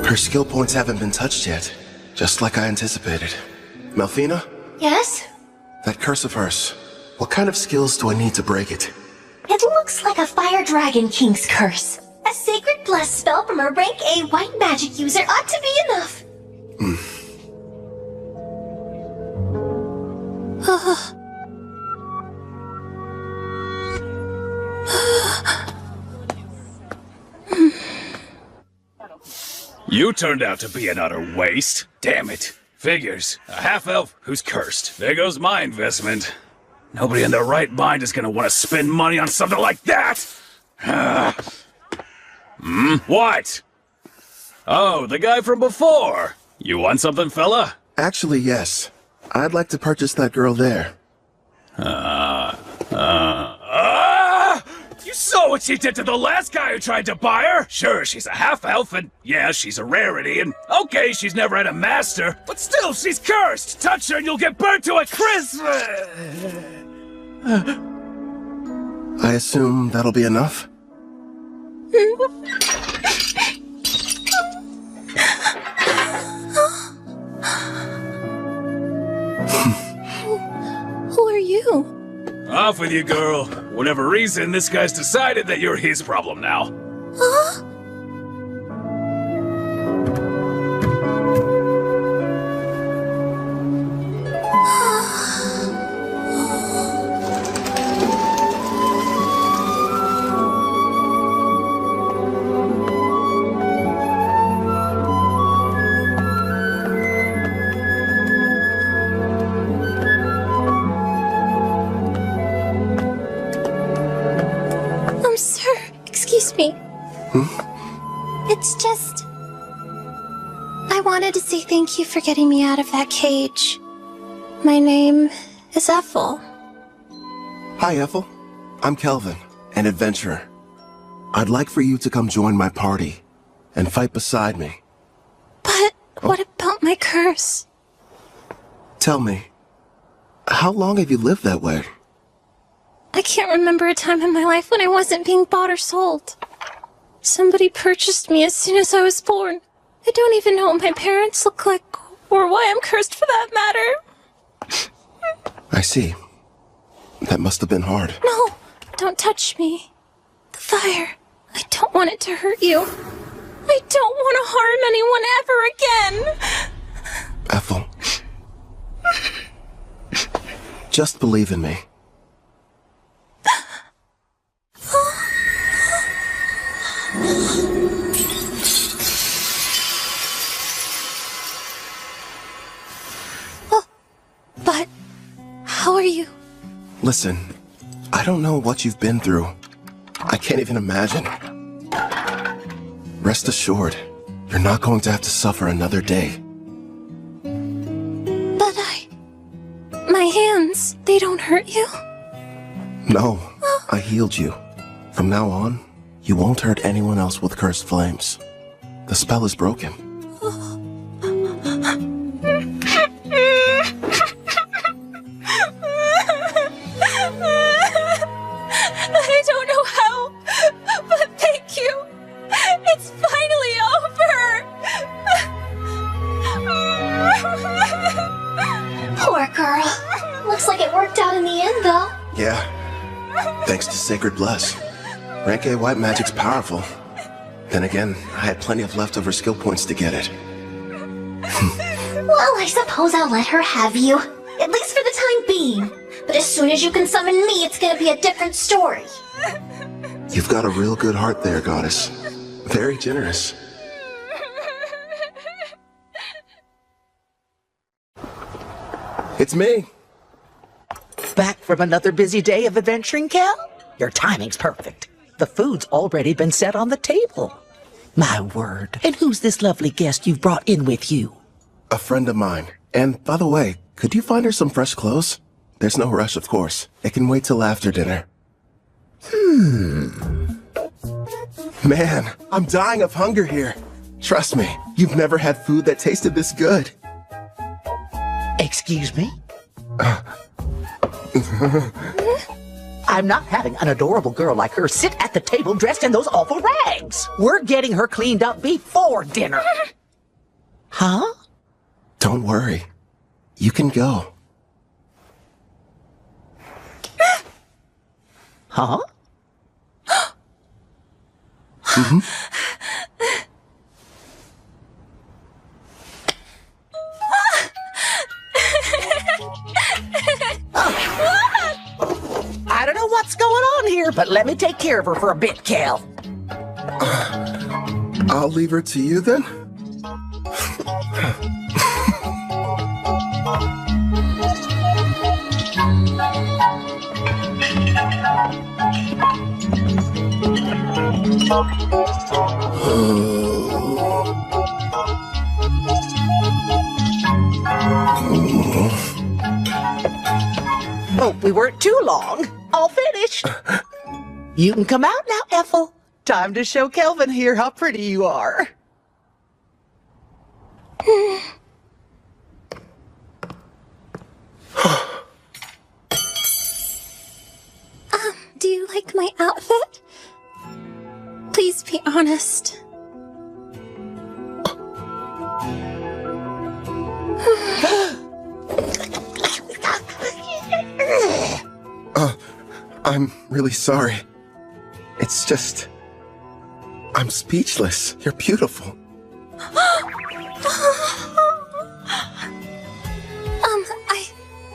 Her skill points haven't been touched yet, just like I anticipated. Melfina? Yes? That curse of hers. What kind of skills do I need to break it? It looks like a Fire Dragon King's curse. A sacred bless spell from a rank A white magic user ought to be enough. You turned out to be an utter waste. Damn it. Figures. A half-elf who's cursed. There goes my investment. Nobody in their right mind is gonna want to spend money on something like that! What? Oh, the guy from before. You want something, fella? Actually, yes. I'd like to purchase that girl there. You saw what she did to the last guy who tried to buy her? Sure, she's a half-elf, and yeah, she's a rarity, and okay, she's never had a master, but still, she's cursed! Touch her and you'll get burnt to a crisp! I assume that'll be enough? Who are you? Off with you, girl. Whatever reason, this guy's decided that you're his problem now. Huh? Sir, excuse me. It's just... I wanted to say thank you for getting me out of that cage. My name is Ethel. Hi, Ethel. I'm Kelvin, an adventurer. I'd like for you to come join my party and fight beside me. But what about my curse? Tell me, how long have you lived that way? I can't remember a time in my life when I wasn't being bought or sold. Somebody purchased me as soon as I was born. I don't even know what my parents look like, or why I'm cursed for that matter. I see. That must have been hard. No, don't touch me. The fire. I don't want it to hurt you. I don't want to harm anyone ever again. Ethel. Just believe in me. But how are you? Listen, I don't know what you've been through. I can't even imagine. Rest assured, you're not going to have to suffer another day. But my hands, they don't hurt you? No, I healed you. From now on, you won't hurt anyone else with cursed flames. The spell is broken. I don't know how, but thank you. It's finally over. Poor girl. Looks like it worked out in the end, though. Yeah, thanks to Sacred Bless. Rank A white magic's powerful. Then again, I had plenty of leftover skill points to get it. Well, I suppose I'll let her have you. At least for the time being. But as soon as you can summon me, it's gonna be a different story. You've got a real good heart there, Goddess. Very generous. It's me. Back from another busy day of adventuring, Kel? Your timing's perfect. The food's already been set on the table. My word. And who's this lovely guest you've brought in with you? A friend of mine. And by the way, could you find her some fresh clothes? There's no rush, of course. It can wait till after dinner. Man, I'm dying of hunger here. Trust me, you've never had food that tasted this good. Excuse me? I'm not having an adorable girl like her sit at the table dressed in those awful rags. We're getting her cleaned up before dinner. Huh? Don't worry. You can go. Huh? Mm-hmm. I don't know what's going on here, but let me take care of her for a bit, Kel. I'll leave her to you then. Hope we weren't too long. All finished. You can come out now, Ethel. Time to show Kelvin here how pretty you are. Do you like my outfit? Please be honest. I'm really sorry. It's just... I'm speechless. You're beautiful.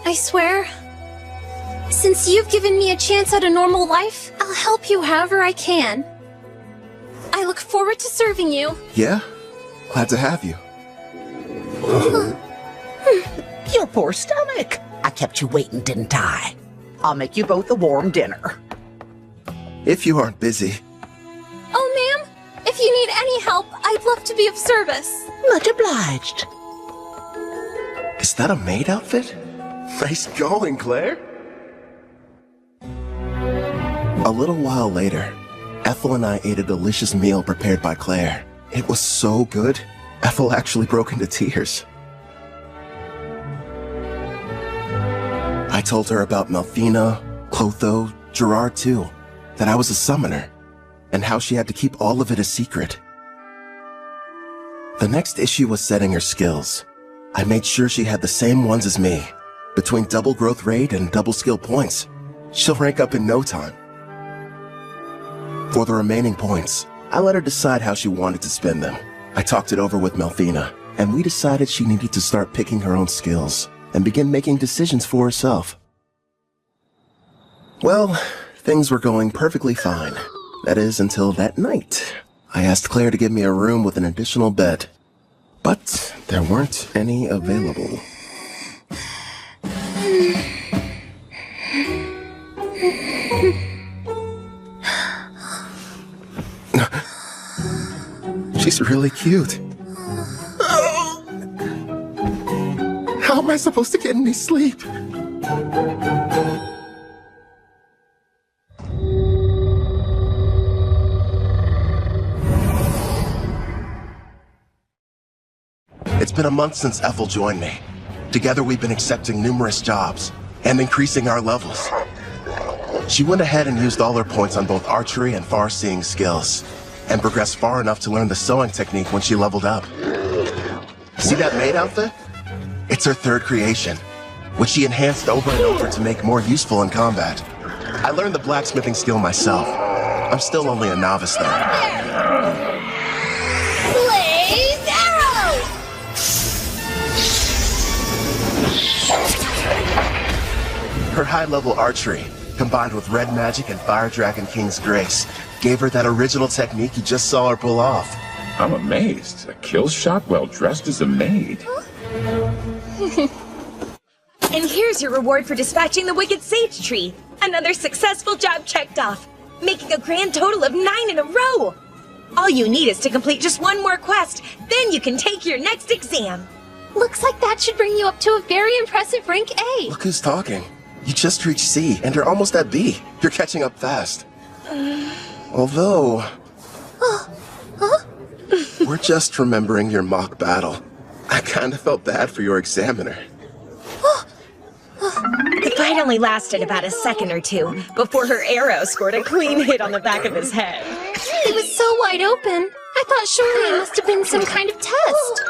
I swear, since you've given me a chance at a normal life, I'll help you however I can. I look forward to serving you. Yeah? Glad to have you. Your poor stomach. I kept you waiting, didn't I? I'll make you both a warm dinner. If you aren't busy. Oh, ma'am, if you need any help, I'd love to be of service. Much obliged. Is that a maid outfit? Nice going, Claire. A little while later, Ethel and I ate a delicious meal prepared by Claire. It was so good, Ethel actually broke into tears. I told her about Melfina, Clotho, Gerard too, that I was a summoner, and how she had to keep all of it a secret. The next issue was setting her skills. I made sure she had the same ones as me. Between double growth rate and double skill points, she'll rank up in no time. For the remaining points, I let her decide how she wanted to spend them. I talked it over with Melfina, and we decided she needed to start picking her own skills and begin making decisions for herself. Well, things were going perfectly fine. That is, until that night. I asked Claire to give me a room with an additional bed, but there weren't any available. She's really cute. How am I supposed to get any sleep? It's been a month since Ethel joined me. Together we've been accepting numerous jobs and increasing our levels. She went ahead and used all her points on both archery and far-seeing skills, and progressed far enough to learn the sewing technique when she leveled up. See that maid outfit? It's her third creation, which she enhanced over and over to make more useful in combat. I learned the blacksmithing skill myself. I'm still only a novice though. Blaze arrow! Her high-level archery, combined with red magic and Fire Dragon King's grace, gave her that original technique you just saw her pull off. I'm amazed. A kill shot well dressed as a maid. And here's your reward for dispatching the Wicked Sage Tree. Another successful job checked off, making a grand total of 9 in a row. All you need is to complete just one more quest, then you can take your next exam. Looks like that should bring you up to a very impressive rank A. Look who's talking. You just reached C, and you're almost at B. You're catching up fast. Although... We're just remembering your mock battle. I kinda felt bad for your examiner. The fight only lasted about a second or two before her arrow scored a clean hit on the back of his head. It was so wide open. I thought surely it must have been some kind of test.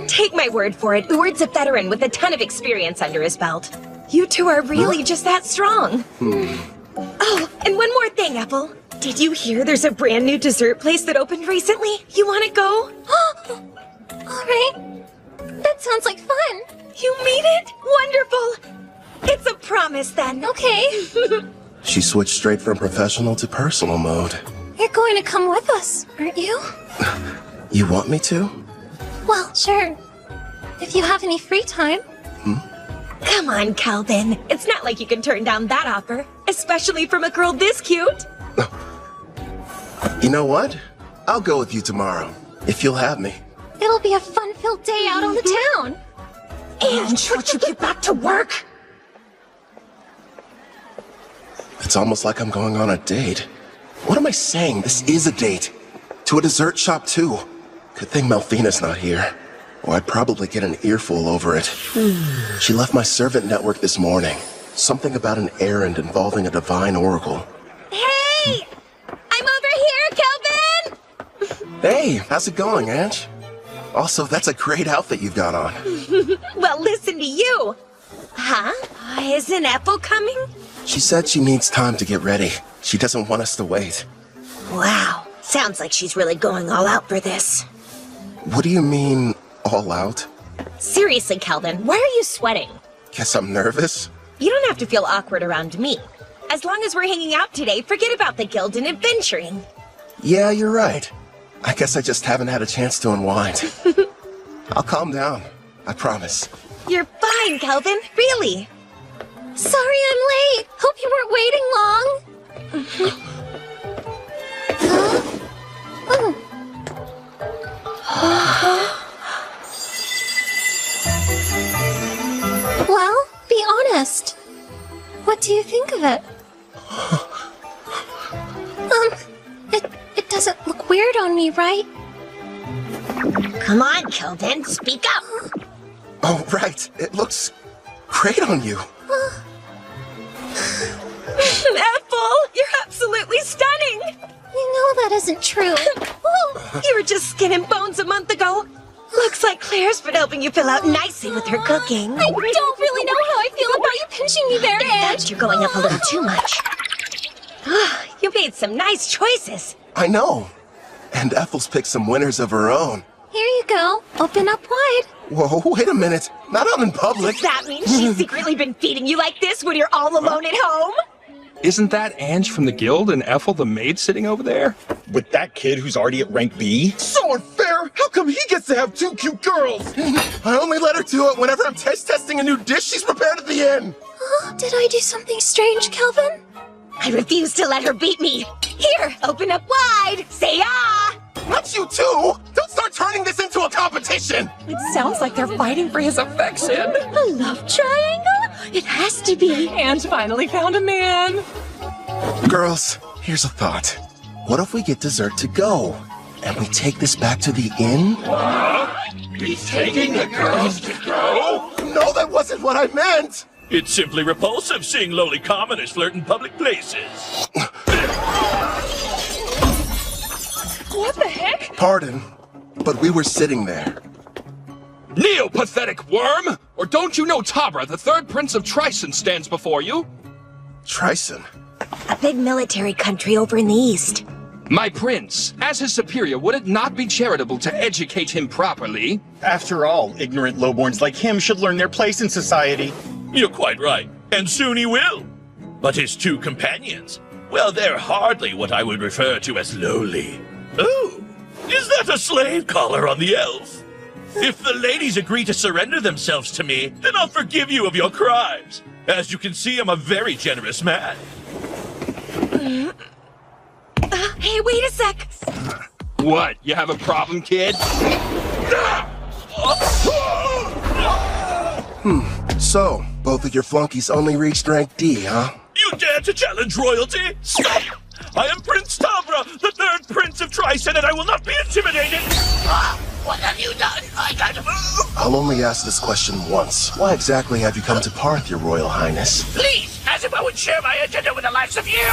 Take my word for it, Uward's a veteran with a ton of experience under his belt. You two are really just that strong. Oh, and one more thing, Ethel. Did you hear there's a brand new dessert place that opened recently? You want to go? Alright. That sounds like fun. You mean it? Wonderful. It's a promise then. Okay. She switched straight from professional to personal mode. You're going to come with us, aren't you? You want me to? Well, sure. If you have any free time. Come on, Calvin. It's not like you can turn down that offer, especially from a girl this cute. You know what? I'll go with you tomorrow, if you'll have me. It'll be a fun-filled day out on the town. And should you get back to work? It's almost like I'm going on a date. What am I saying? This is a date. To a dessert shop, too. Good thing Melfina's not here, or I'd probably get an earful over it. She left my servant network this morning. Something about an errand involving a divine oracle. Hey! I'm over here, Calvin! Hey, how's it going, Ange? Also, that's a great outfit you've got on. Well, listen to you. Huh? Isn't Ethel coming? She said she needs time to get ready. She doesn't want us to wait. Wow. Sounds like she's really going all out for this. What do you mean, all out? Seriously, Calvin, why are you sweating? Guess I'm nervous? You don't have to feel awkward around me. As long as we're hanging out today, forget about the guild and adventuring. Yeah, you're right. I guess I just haven't had a chance to unwind. I'll calm down. I promise. You're fine, Calvin. Really. Sorry I'm late. Hope you weren't waiting long. Well, the it. It doesn't look weird on me, right? Come on, Kelvin, speak up. Oh, right. It looks great on you. Ethel, you're absolutely stunning. You know that isn't true. You were just skin and bones a month ago. Looks like Claire's been helping you fill out nicely with her cooking. I don't really know how I feel about you pinching me there, Ange. You're going up a little too much. You made some nice choices. I know. And Ethel's picked some winners of her own. Here you go. Open up wide. Whoa, wait a minute. Not out in public. Does that mean she's secretly been feeding you like this when you're all alone at home? Isn't that Ange from the guild and Ethel the maid sitting over there? With that kid who's already at rank B? So unfair! How come he gets to have 2 cute girls? I only let her do it whenever I'm testing a new dish she's prepared at the inn. Did I do something strange, Kelvin? I refuse to let her beat me. Here, open up wide. Say ah! Not you too! Don't start turning this into a competition! It sounds like they're fighting for his affection. A love triangle? It has to be. Ange finally found a man. Girls, here's a thought. What if we get dessert to go? And we take this back to the inn? He's taking the girls to go? No, that wasn't what I meant! It's simply repulsive seeing lowly commoners flirt in public places. What the heck? Pardon, but we were sitting there. Neo-pathetic worm! Or don't you know Tabra, the third prince of Trison, stands before you? Trison? A big military country over in the east. My prince, as his superior, would it not be charitable to educate him properly? After all, ignorant lowborns like him should learn their place in society. You're quite right, and soon he will. But his 2 companions, well, they're hardly what I would refer to as lowly. Oh, is that a slave collar on the elf? If the ladies agree to surrender themselves to me, then I'll forgive you of your crimes. As you can see, I'm a very generous man. Hey, wait a sec. What, you have a problem, kid? So, both of your flunkies only reached rank D, huh? You dare to challenge royalty? Stop! I am Prince Tabra, the third prince of Trison, and I will not be intimidated! What have you done? I can't move! I'll only ask this question once. Why exactly have you come to Parth, your royal highness? Please, as if I would share my agenda with the likes of you!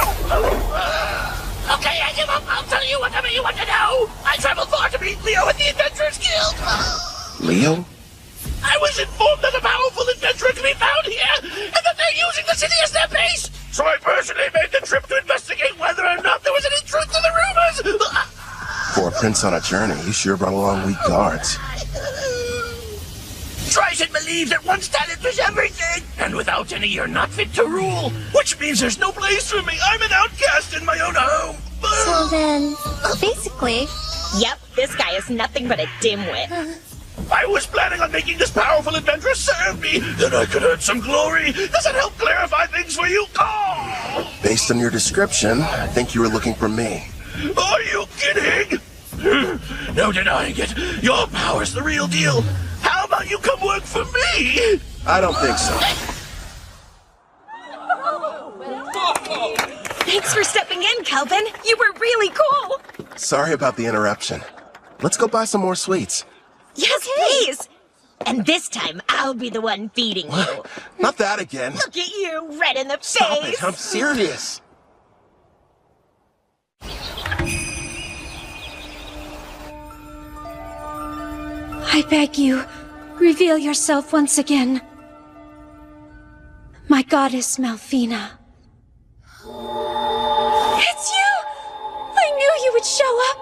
Okay, I give up. I'll tell you whatever you want to know. I traveled far to meet Leo at the Adventurers Guild. Leo? I was informed that a powerful adventurer can be found here, and that they're using the city as their base. So I personally made the trip to investigate whether or not there was any truth to the rumors. For a prince on a journey, you sure brought along weak guards. Trison believes that one's talent is everything, and without any, you're not fit to rule. Which means there's no place for me. I'm an outcast in my own home. So then, basically... Yep, this guy is nothing but a dimwit. I was planning on making this powerful adventurer serve me. Then I could earn some glory. Does it help clarify things for you? Oh! Based on your description, I think you were looking for me. Are you kidding? No denying it. Your power's the real deal. How about you come work for me? I don't think so. Thanks for stepping in, Kelvin. You were really cool. Sorry about the interruption. Let's go buy some more sweets. Yes, please. And this time, I'll be the one feeding you. Not that again. Look at you, red in the Stop face. it, I'm serious. I beg you, reveal yourself once again. My goddess Malfina. It's you! I knew you would show up!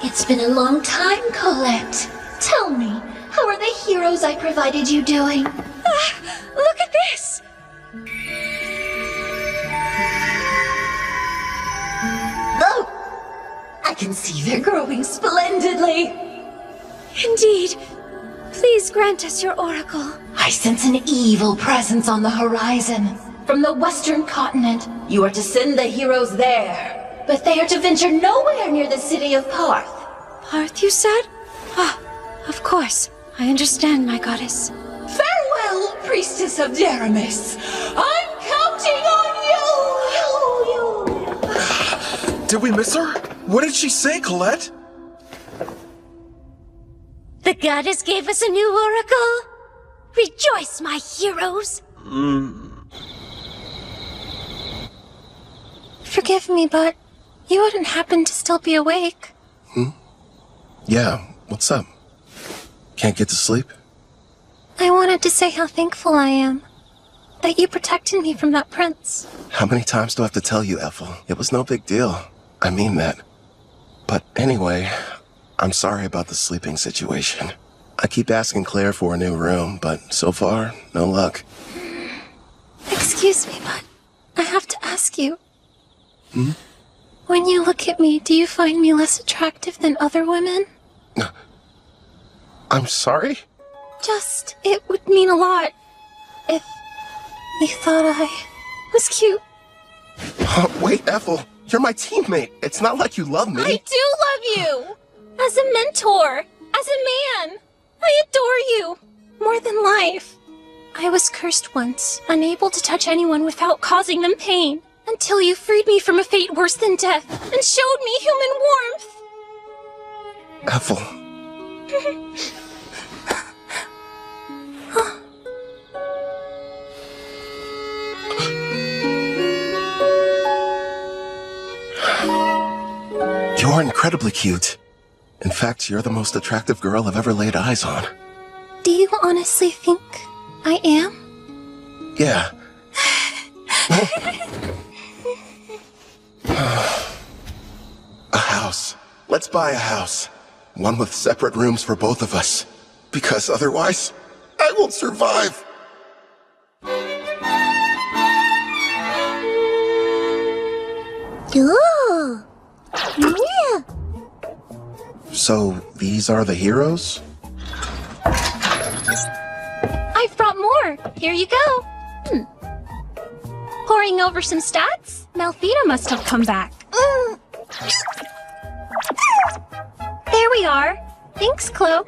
It's been a long time, Colette. Tell me, how are the heroes I provided you doing? Look at this! Oh! I can see they're growing splendidly. Indeed. Please grant us your oracle. I sense an evil presence on the horizon. From the western continent, you are to send the heroes there. But they are to venture nowhere near the city of Parth. Parth, you said? Ah, of course. I understand, my goddess. Farewell, priestess of Deramis. I'm counting on you! Did we miss her? What did she say, Colette? The goddess gave us a new oracle. Rejoice, my heroes. Forgive me, but you wouldn't happen to still be awake. Yeah, what's up? Can't get to sleep? I wanted to say how thankful I am that you protected me from that prince. How many times do I have to tell you, Ethel? It was no big deal. I mean that. But anyway, I'm sorry about the sleeping situation. I keep asking Claire for a new room, but so far, no luck. Excuse me, but I have to ask you. When you look at me, do you find me less attractive than other women? I'm sorry? Just, it would mean a lot if you thought I was cute. Wait, Ethel, you're my teammate. It's not like you love me. I do love you! As a mentor, as a man. I adore you, more than life. I was cursed once, unable to touch anyone without causing them pain, until you freed me from a fate worse than death and showed me human warmth. Ethel. You're incredibly cute. In fact, you're the most attractive girl I've ever laid eyes on. Do you honestly think I am? Yeah. A house. Let's buy a house. One with separate rooms for both of us. Because otherwise, I won't survive. Ooh. Yeah. So, these are the heroes? I've brought more. Here you go. Poring over some stats? Malfina must have come back. There we are. Thanks, Chloe.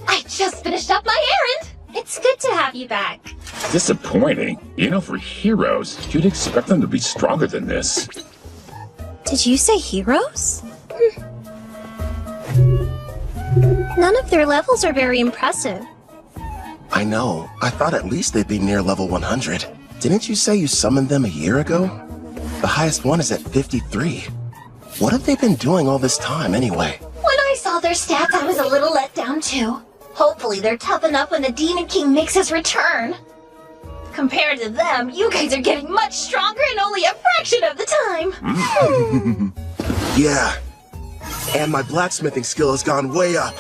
I just finished up my errand. It's good to have you back. Disappointing. You know, for heroes, you'd expect them to be stronger than this. Did you say heroes? None of their levels are very impressive. I know. I thought at least they'd be near level 100. Didn't you say you summoned them a year ago? The highest one is at 53. What have they been doing all this time, anyway? When I saw their stats, I was a little let down too. Hopefully they're tough enough when the Demon King makes his return. Compared to them, you guys are getting much stronger in only a fraction of the time. Yeah. And my blacksmithing skill has gone way up.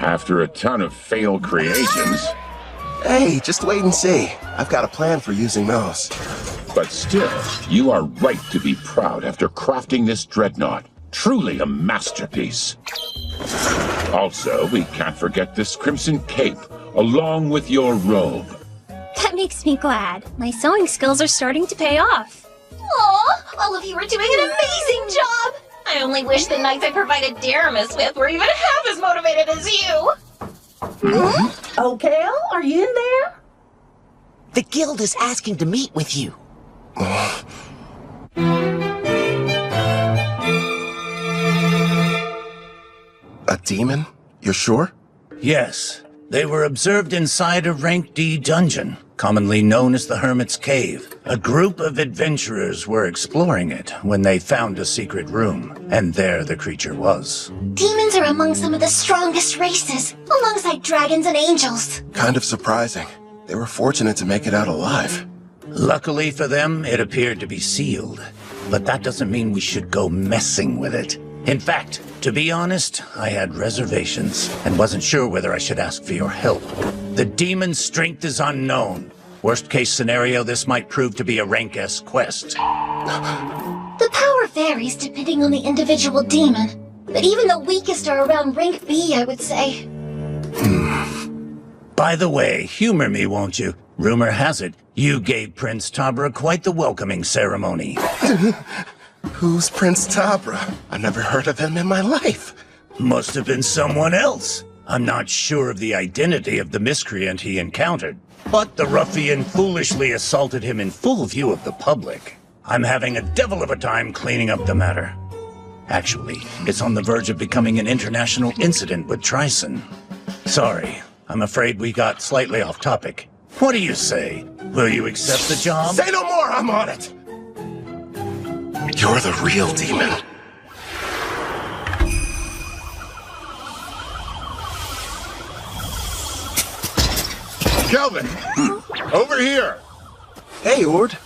After a ton of failed creations. Hey, just wait and see. I've got a plan for using those. But still, you are right to be proud after crafting this dreadnought. Truly a masterpiece. Also, we can't forget this crimson cape, along with your robe. That makes me glad. My sewing skills are starting to pay off. Aw, all of you are doing an amazing job! I only wish the knights I provided Daramus with were even half as motivated as you! Oh, Cal, are you in there? The guild is asking to meet with you. A demon? You're sure? Yes. They were observed inside a Rank D dungeon, commonly known as the Hermit's Cave. A group of adventurers were exploring it when they found a secret room, and there the creature was. Demons are among some of the strongest races, alongside dragons and angels. Kind of surprising. They were fortunate to make it out alive. Luckily for them, it appeared to be sealed. But that doesn't mean we should go messing with it. In fact, to be honest, I had reservations and wasn't sure whether I should ask for your help. The demon's strength is unknown. Worst case scenario, this might prove to be a Rank S quest. The power varies depending on the individual demon, but even the weakest are around rank B, I would say. By the way, humor me, won't you? Rumor has it, you gave Prince Tabra quite the welcoming ceremony. Who's Prince Tabra? I've never heard of him in my life. Must have been someone else. I'm not sure of the identity of the miscreant he encountered, but the ruffian foolishly assaulted him in full view of the public. I'm having a devil of a time cleaning up the matter. Actually, it's on the verge of becoming an international incident with Trison. Sorry, I'm afraid we got slightly off topic. What do you say? Will you accept the job? Say no more, I'm on it! You're the real demon. Kelvin! Over here! Hey, Ord.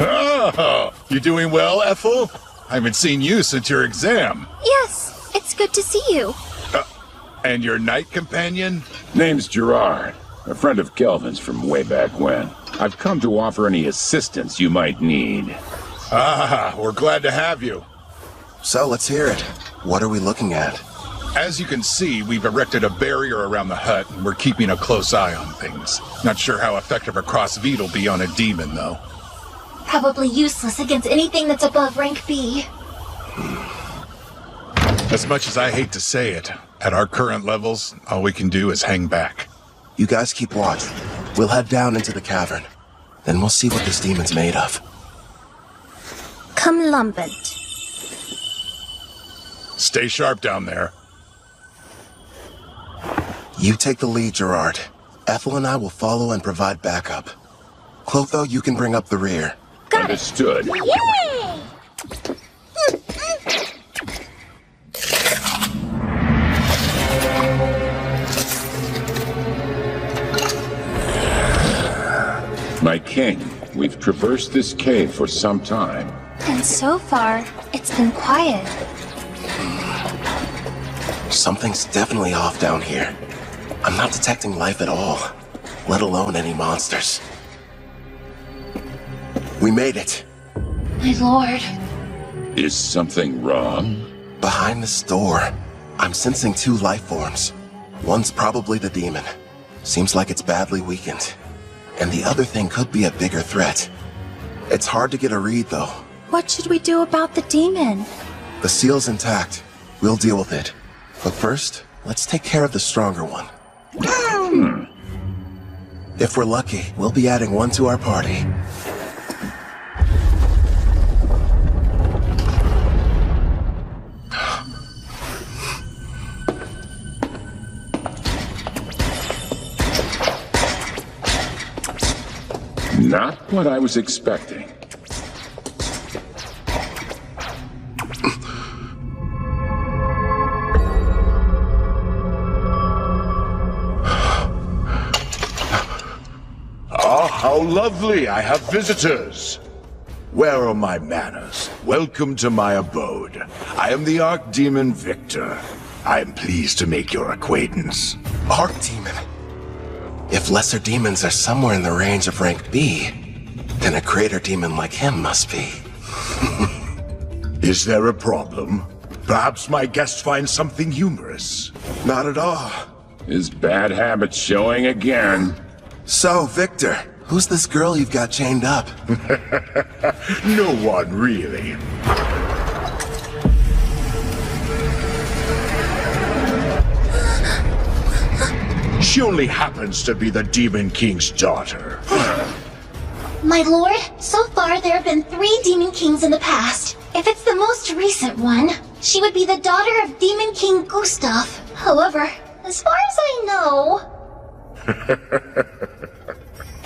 Oh, you doing well, Ethel? I haven't seen you since your exam. Yes, it's good to see you. And your knight companion? Name's Gerard, a friend of Kelvin's from way back when. I've come to offer any assistance you might need. Ah, we're glad to have you. So, let's hear it. What are we looking at? As you can see, we've erected a barrier around the hut, and we're keeping a close eye on things. Not sure how effective a cross-bead will be on a demon, though. Probably useless against anything that's above rank B. As much as I hate to say it, at our current levels, all we can do is hang back. You guys keep watch. We'll head down into the cavern. Then we'll see what this demon's made of. Come lambent. Stay sharp down there. You take the lead, Gerard. Ethel and I will follow and provide backup. Clotho, you can bring up the rear. Understood. Yay! My king, we've traversed this cave for some time. And so far, it's been quiet. Something's definitely off down here. I'm not detecting life at all, let alone any monsters. We made it. My lord. Is something wrong? Behind this door, I'm sensing two life forms. One's probably the demon. Seems like it's badly weakened. And the other thing could be a bigger threat. It's hard to get a read, though. What should we do about the demon? The seal's intact. We'll deal with it. But first, let's take care of the stronger one. If we're lucky, we'll be adding one to our party. Not what I was expecting. Ah, how lovely! I have visitors! Where are my manners? Welcome to my abode. I am the Archdemon Victor. I am pleased to make your acquaintance. Archdemon? If lesser demons are somewhere in the range of rank B, then a greater demon like him must be. Is there a problem? Perhaps my guest finds something humorous. Not at all. His bad habits showing again. So, Victor, who's this girl you've got chained up? No one, really. She only happens to be the Demon King's daughter. My lord, so far there have been 3 Demon Kings in the past. If it's the most recent one, she would be the daughter of Demon King Gustav. However, as far as I know...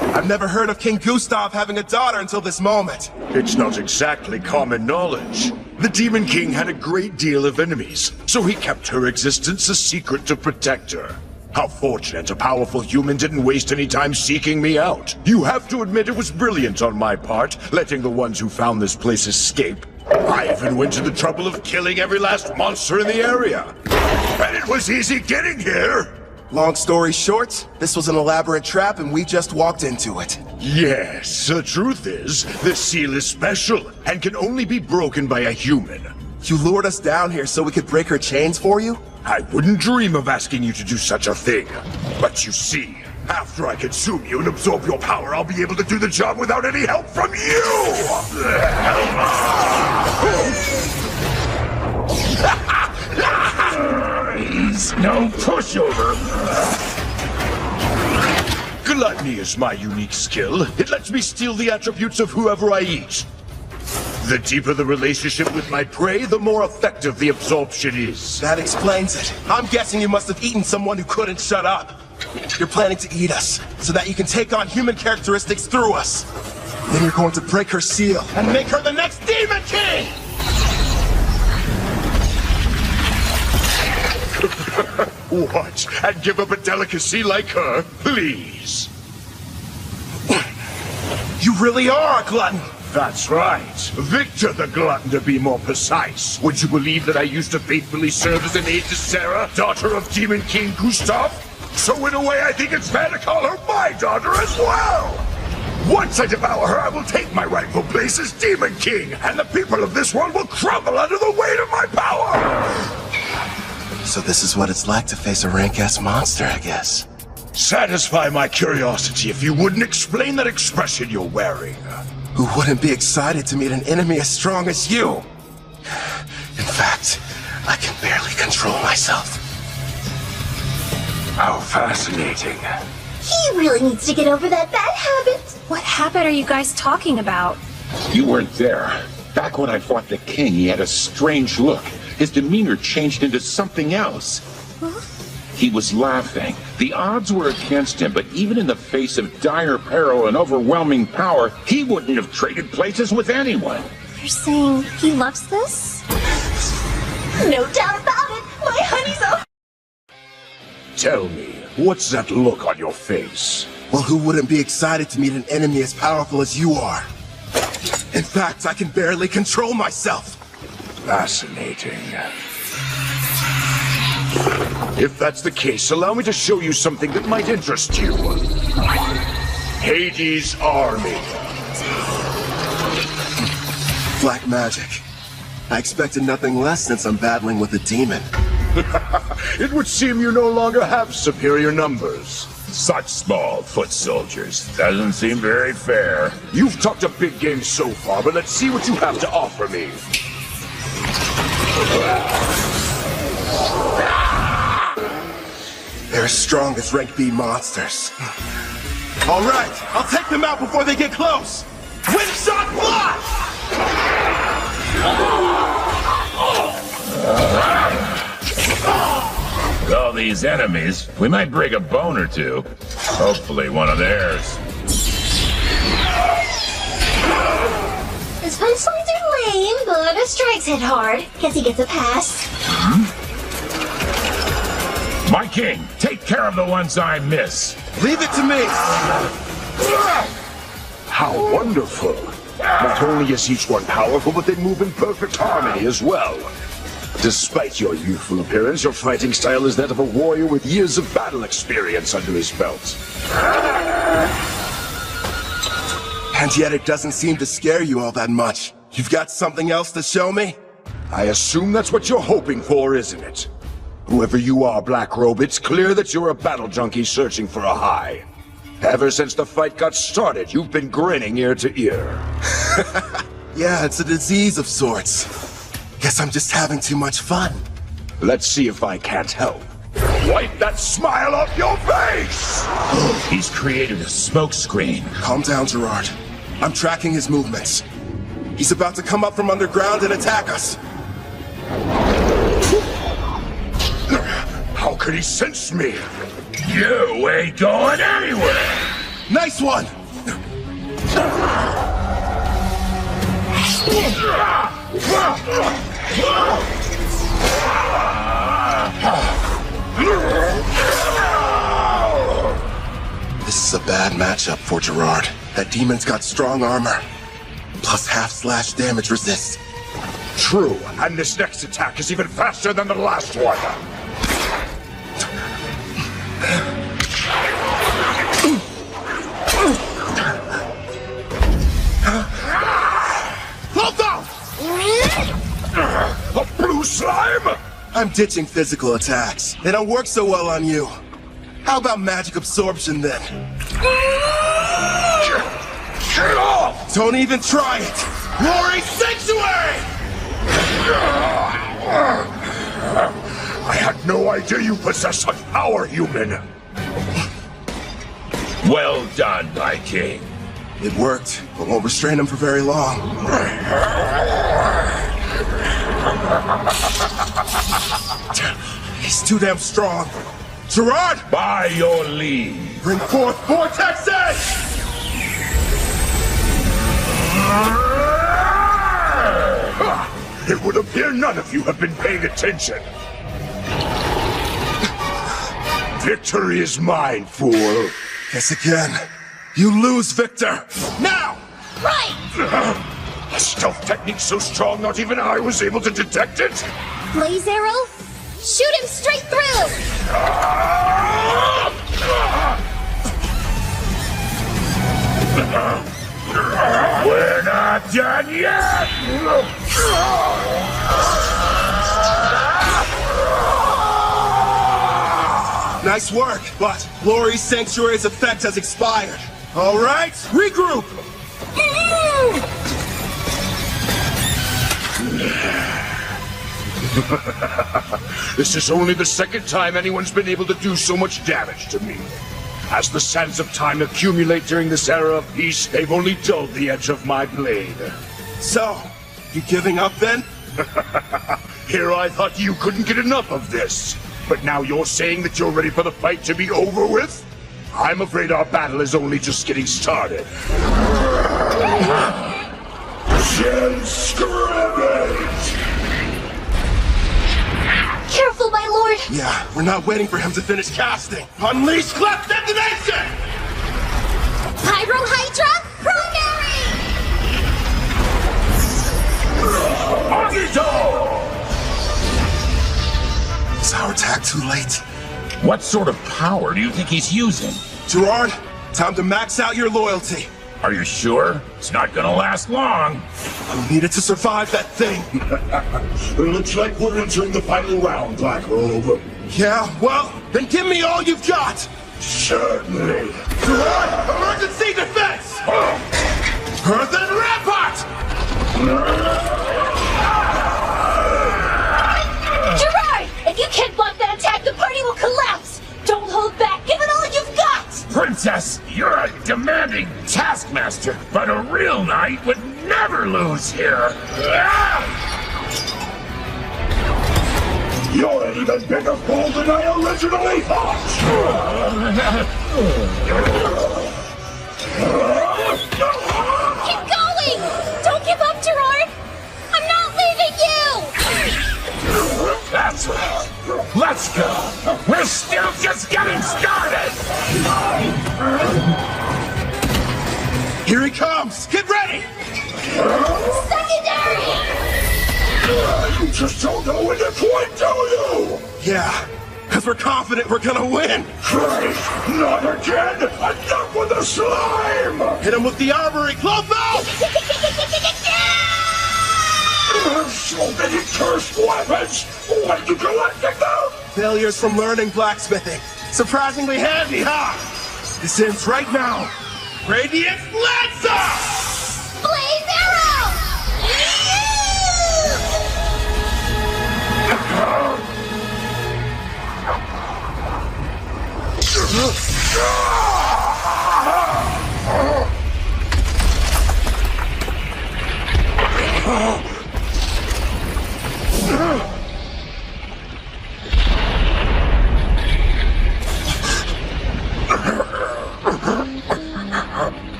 I've never heard of King Gustav having a daughter until this moment. It's not exactly common knowledge. The Demon King had a great deal of enemies, so he kept her existence a secret to protect her. How fortunate a powerful human didn't waste any time seeking me out. You have to admit it was brilliant on my part, letting the ones who found this place escape. I even went to the trouble of killing every last monster in the area. And it was easy getting here. Long story short, this was an elaborate trap and we just walked into it. Yes, the truth is, this seal is special and can only be broken by a human. You lured us down here so we could break her chains for you? I wouldn't dream of asking you to do such a thing. But you see, after I consume you and absorb your power, I'll be able to do the job without any help from you! He's no pushover. Gluttony is my unique skill. It lets me steal the attributes of whoever I eat. The deeper the relationship with my prey, the more effective the absorption is. That explains it. I'm guessing you must have eaten someone who couldn't shut up. You're planning to eat us, so that you can take on human characteristics through us. Then you're going to break her seal and make her the next Demon King! What? And give up a delicacy like her? Please. You really are a glutton! That's right. Victor the Glutton, to be more precise. Would you believe that I used to faithfully serve as an aide to Sarah, daughter of Demon King Gustav? So in a way, I think it's fair to call her my daughter as well! Once I devour her, I will take my rightful place as Demon King, and the people of this world will crumble under the weight of my power! So this is what it's like to face a rank-ass monster, I guess. Satisfy my curiosity if you wouldn't explain that expression you're wearing. Who wouldn't be excited to meet an enemy as strong as you? In fact, I can barely control myself. How fascinating. He really needs to get over that bad habit. What habit are you guys talking about? You weren't there. Back when I fought the king, he had a strange look. His demeanor changed into something else. Huh? He was laughing. The odds were against him, but even in the face of dire peril and overwhelming power, he wouldn't have traded places with anyone. You're saying he loves this? No doubt about it. My honey's a... Tell me, what's that look on your face? Well, who wouldn't be excited to meet an enemy as powerful as you are? In fact, I can barely control myself. Fascinating. If that's the case, allow me to show you something that might interest you. Hades' army. Black magic. I expected nothing less since I'm battling with a demon. It would seem you no longer have superior numbers. Such small foot soldiers. Doesn't seem very fair. You've talked a big game so far, but let's see what you have to offer me. They're as strong as rank B monsters. All right, I'll take them out before they get close. Windshot block! With all these enemies, we might break a bone or two. Hopefully one of theirs. His punchlines are lame, but his strikes hit hard. Guess he gets a pass. My king, take care of the ones I miss. Leave it to me! How wonderful! Not only is each one powerful, but they move in perfect harmony as well. Despite your youthful appearance, your fighting style is that of a warrior with years of battle experience under his belt. And yet it doesn't seem to scare you all that much. You've got something else to show me? I assume that's what you're hoping for, isn't it? Whoever you are, Black Robe, it's clear that you're a battle junkie searching for a high. Ever since the fight got started, you've been grinning ear to ear. Yeah, it's a disease of sorts. Guess I'm just having too much fun. Let's see if I can't help. Wipe that smile off your face! He's created a smoke screen. Calm down, Gerard. I'm tracking his movements. He's about to come up from underground and attack us. How could he sense me? You ain't going anywhere! Nice one! This is a bad matchup for Gerard. That demon's got strong armor, plus half-slash damage resist. True, and this next attack is even faster than the last one. Hold on! A blue slime? I'm ditching physical attacks. They don't work so well on you. How about magic absorption then? Get off! Don't even try it! Glory Sanctuary! I had no idea you possess such power, human. Well done, my king. It worked, but won't restrain him for very long. He's too damn strong. Gerard! By your leave. Bring forth vortexes! It would appear none of you have been paying attention. Victory is mine, fool. Guess again. You lose, Victor! Now! Right! A stealth technique so strong not even I was able to detect it? Blaze arrow? Shoot him straight through! We're not done yet! Nice work, but Glory's Sanctuary's effect has expired. All right, regroup! This is only the second time anyone's been able to do so much damage to me. As the sands of time accumulate during this era of peace, they've only dulled the edge of my blade. So, you giving up then? Here I thought you couldn't get enough of this. But now you're saying that you're ready for the fight to be over with? I'm afraid our battle is only just getting started. Gen scrimmage! Careful, my lord! Yeah, we're not waiting for him to finish casting. Unleash Clef Detonation! Pyro Hydra, primary! Agito! Is our attack too late? What sort of power do you think he's using? Gerard, time to max out your loyalty. Are you sure? It's not gonna last long. I needed to survive that thing. Looks like we're entering the final round, Black Robe. Yeah, well, then give me all you've got. Certainly. Gerard, emergency defense! Earthen Rampart! Gerard! If you can't block that attack, the party will collapse! Don't hold back! Give it all you've got! Princess, you're a demanding taskmaster, but a real knight would never lose here. You're an even bigger fool than I originally thought! Keep going! Don't give up, Gerard! I'm not leaving you! That's right. Let's go. We're still just getting started. Here he comes! Get ready! Secondary! You just don't know when to point, do you? Yeah, because we're confident we're gonna win! Christ, not again! Enough with the slime! Hit him with the armory, Clotho! So many cursed weapons! When did you let them out? Failures from learning blacksmithing. Surprisingly handy, huh? This ends right now. Radiant Lancer! Blaze arrow!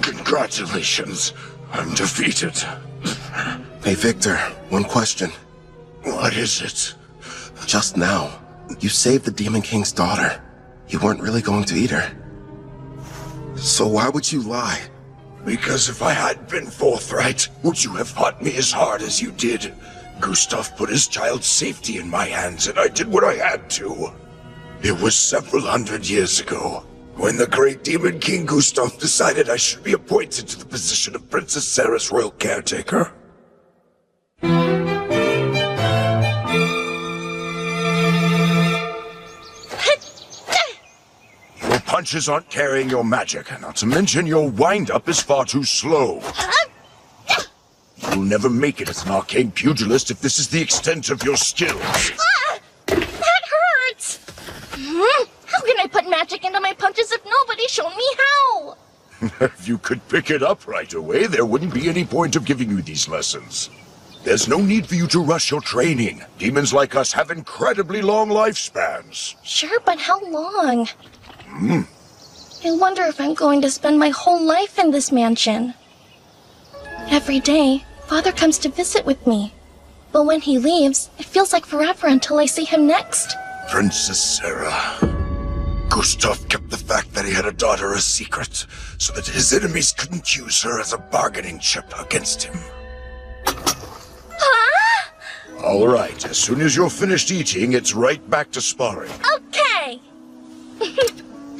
Congratulations. I'm defeated. Hey, Victor, one question. What is it? Just now, you saved the Demon King's daughter. You weren't really going to eat her. So why would you lie? Because if I had been forthright, would you have fought me as hard as you did? Gustav put his child's safety in my hands, and I did what I had to. It was several hundred years ago, when the great Demon King Gustav decided I should be appointed to the position of Princess Sarah's royal caretaker. Your punches aren't carrying your magic, not to mention your wind-up is far too slow. you'll never make it as an arcane pugilist if this is the extent of your skills. Ah! That hurts! How can I put magic into my punches if nobody's shown me how? If you could pick it up right away, there wouldn't be any point of giving you these lessons. There's no need for you to rush your training. Demons like us have incredibly long lifespans. Sure, but how long? I wonder if I'm going to spend my whole life in this mansion. Every day, Father comes to visit with me. But when he leaves, it feels like forever until I see him next. Princess Sarah. Gustav kept the fact that he had a daughter a secret, so that his enemies couldn't use her as a bargaining chip against him. Huh? All right, as soon as you're finished eating, it's right back to sparring. Okay!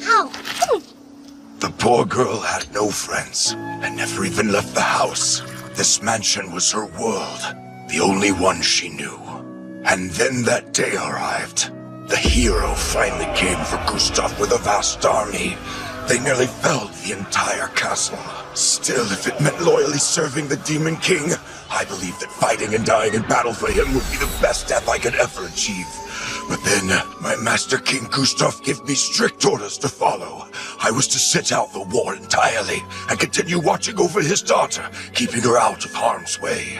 Ow! The poor girl had no friends, and never even left the house. This mansion was her world, the only one she knew. And then that day arrived. The hero finally came for Gustav with a vast army. They nearly felled the entire castle. Still, if it meant loyally serving the Demon King, I believe that fighting and dying in battle for him would be the best death I could ever achieve. But then, my Master King Gustav gave me strict orders to follow. I was to sit out the war entirely, and continue watching over his daughter, keeping her out of harm's way.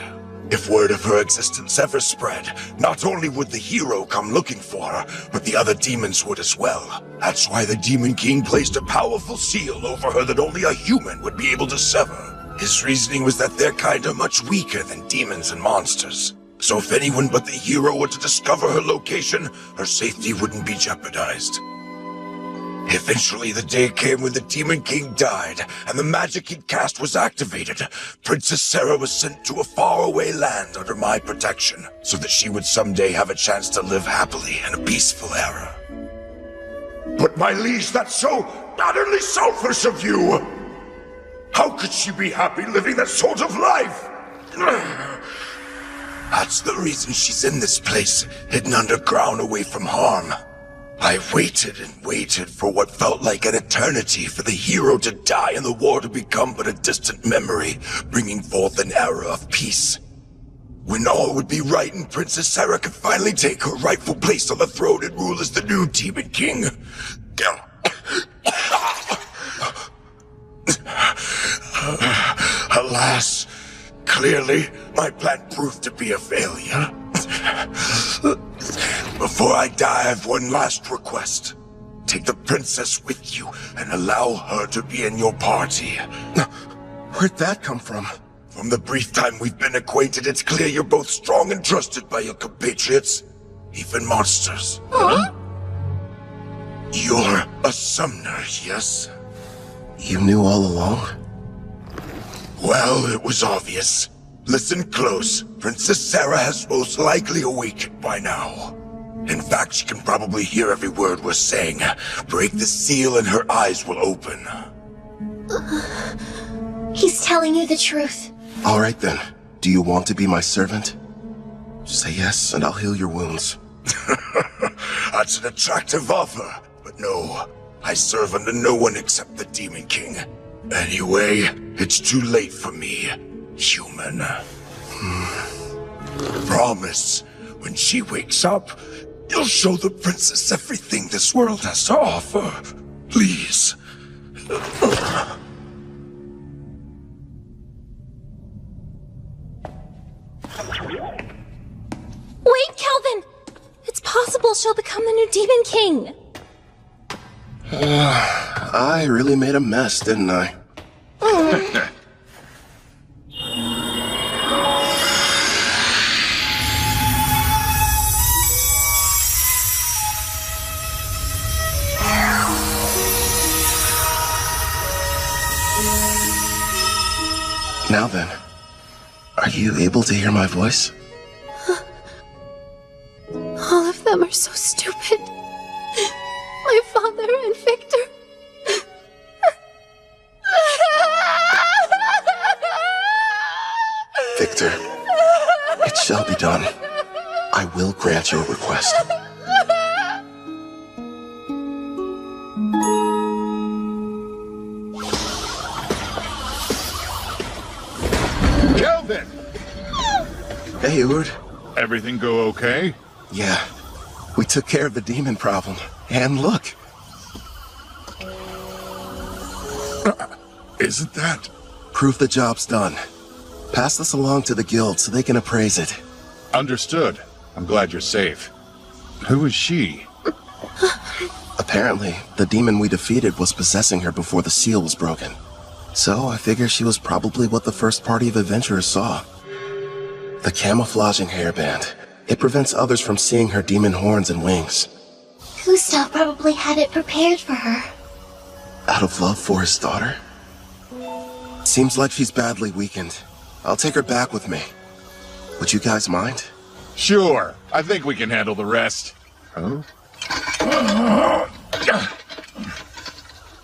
If word of her existence ever spread, not only would the hero come looking for her, but the other demons would as well. That's why the Demon King placed a powerful seal over her that only a human would be able to sever. His reasoning was that their kind are much weaker than demons and monsters. So if anyone but the hero were to discover her location, her safety wouldn't be jeopardized. Eventually, the day came when the Demon King died, and the magic he'd cast was activated. Princess Sarah was sent to a faraway land under my protection, so that she would someday have a chance to live happily in a peaceful era. But my liege, that's so utterly selfish of you! How could she be happy living that sort of life? That's the reason she's in this place, hidden underground away from harm. I waited and waited for what felt like an eternity for the hero to die and the war to become but a distant memory, bringing forth an era of peace. When all would be right and Princess Sarah could finally take her rightful place on the throne and rule as the new Demon King. Alas, clearly my plan proved to be a failure. Before I die, I have one last request. Take the princess with you and allow her to be in your party. Where'd that come from? From the brief time we've been acquainted, it's clear you're both strong and trusted by your compatriots, even monsters. Huh? You're a summoner, yes? You knew all along? Well, it was obvious. Listen close. Princess Sarah has most likely awakened by now. In fact, she can probably hear every word we're saying. Break the seal and her eyes will open. He's telling you the truth. All right then. Do you want to be my servant? Say yes, and I'll heal your wounds. That's an attractive offer, but no. I serve under no one except the Demon King. Anyway, it's too late for me, human. Promise, when she wakes up, you'll show the princess everything this world has to offer. Please. Wait, Kelvin! It's possible she'll become the new Demon King! I really made a mess, didn't I? Now then, are you able to hear my voice? All of them are so stupid. My father and Victor. Victor, it shall be done. I will grant your request. Kelvin! Hey, Ord. Everything go okay? Yeah. We took care of the demon problem. And look. Isn't that? Proof the job's done. Pass this along to the guild so they can appraise it. Understood. I'm glad you're safe. Who is she? Apparently, the demon we defeated was possessing her before the seal was broken. So I figure she was probably what the first party of adventurers saw. The camouflaging hairband. It prevents others from seeing her demon horns and wings. Gustav probably had it prepared for her. Out of love for his daughter? Seems like she's badly weakened. I'll take her back with me. Would you guys mind? Sure. I think we can handle the rest. Oh?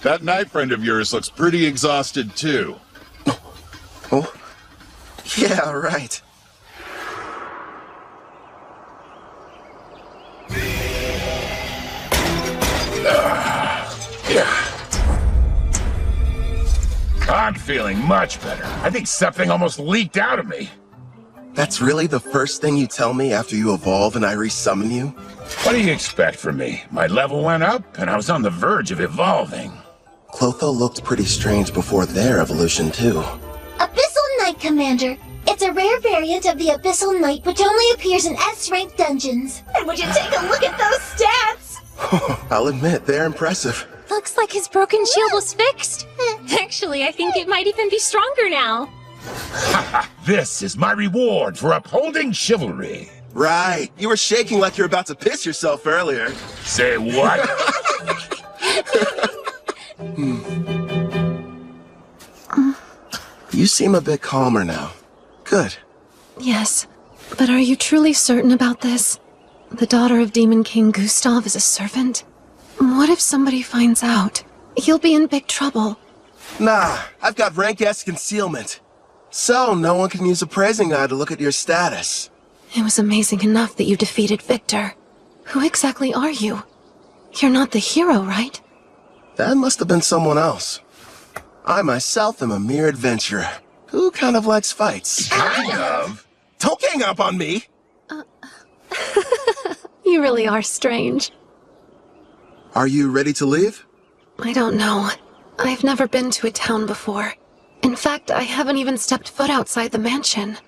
That knight friend of yours looks pretty exhausted, too. Oh? Yeah, right. I'm feeling much better. I think something almost leaked out of me. That's really the first thing you tell me after you evolve and I resummon you? What do you expect from me? My level went up, and I was on the verge of evolving. Clotho looked pretty strange before their evolution, too. Abyssal Knight, Commander. It's a rare variant of the Abyssal Knight which only appears in S-rank dungeons. And would you take a look at those stats? I'll admit, they're impressive. Looks like his broken shield was fixed. Actually, I think it might even be stronger now. This is my reward for upholding chivalry. Right. You were shaking like you're about to piss yourself earlier. Say what? You seem a bit calmer now. Good. Yes, but are you truly certain about this? The daughter of Demon King Gustav is a servant? What if somebody finds out? You'll be in big trouble. Nah, I've got rank S concealment. So no one can use a praising eye to look at your status. It was amazing enough that you defeated Victor. Who exactly are you? You're not the hero, right? That must have been someone else. I myself am a mere adventurer who kind of likes fights. Kind of? Don't gang up on me! You really are strange. Are you ready to leave? I don't know. I've never been to a town before. In fact, I haven't even stepped foot outside the mansion.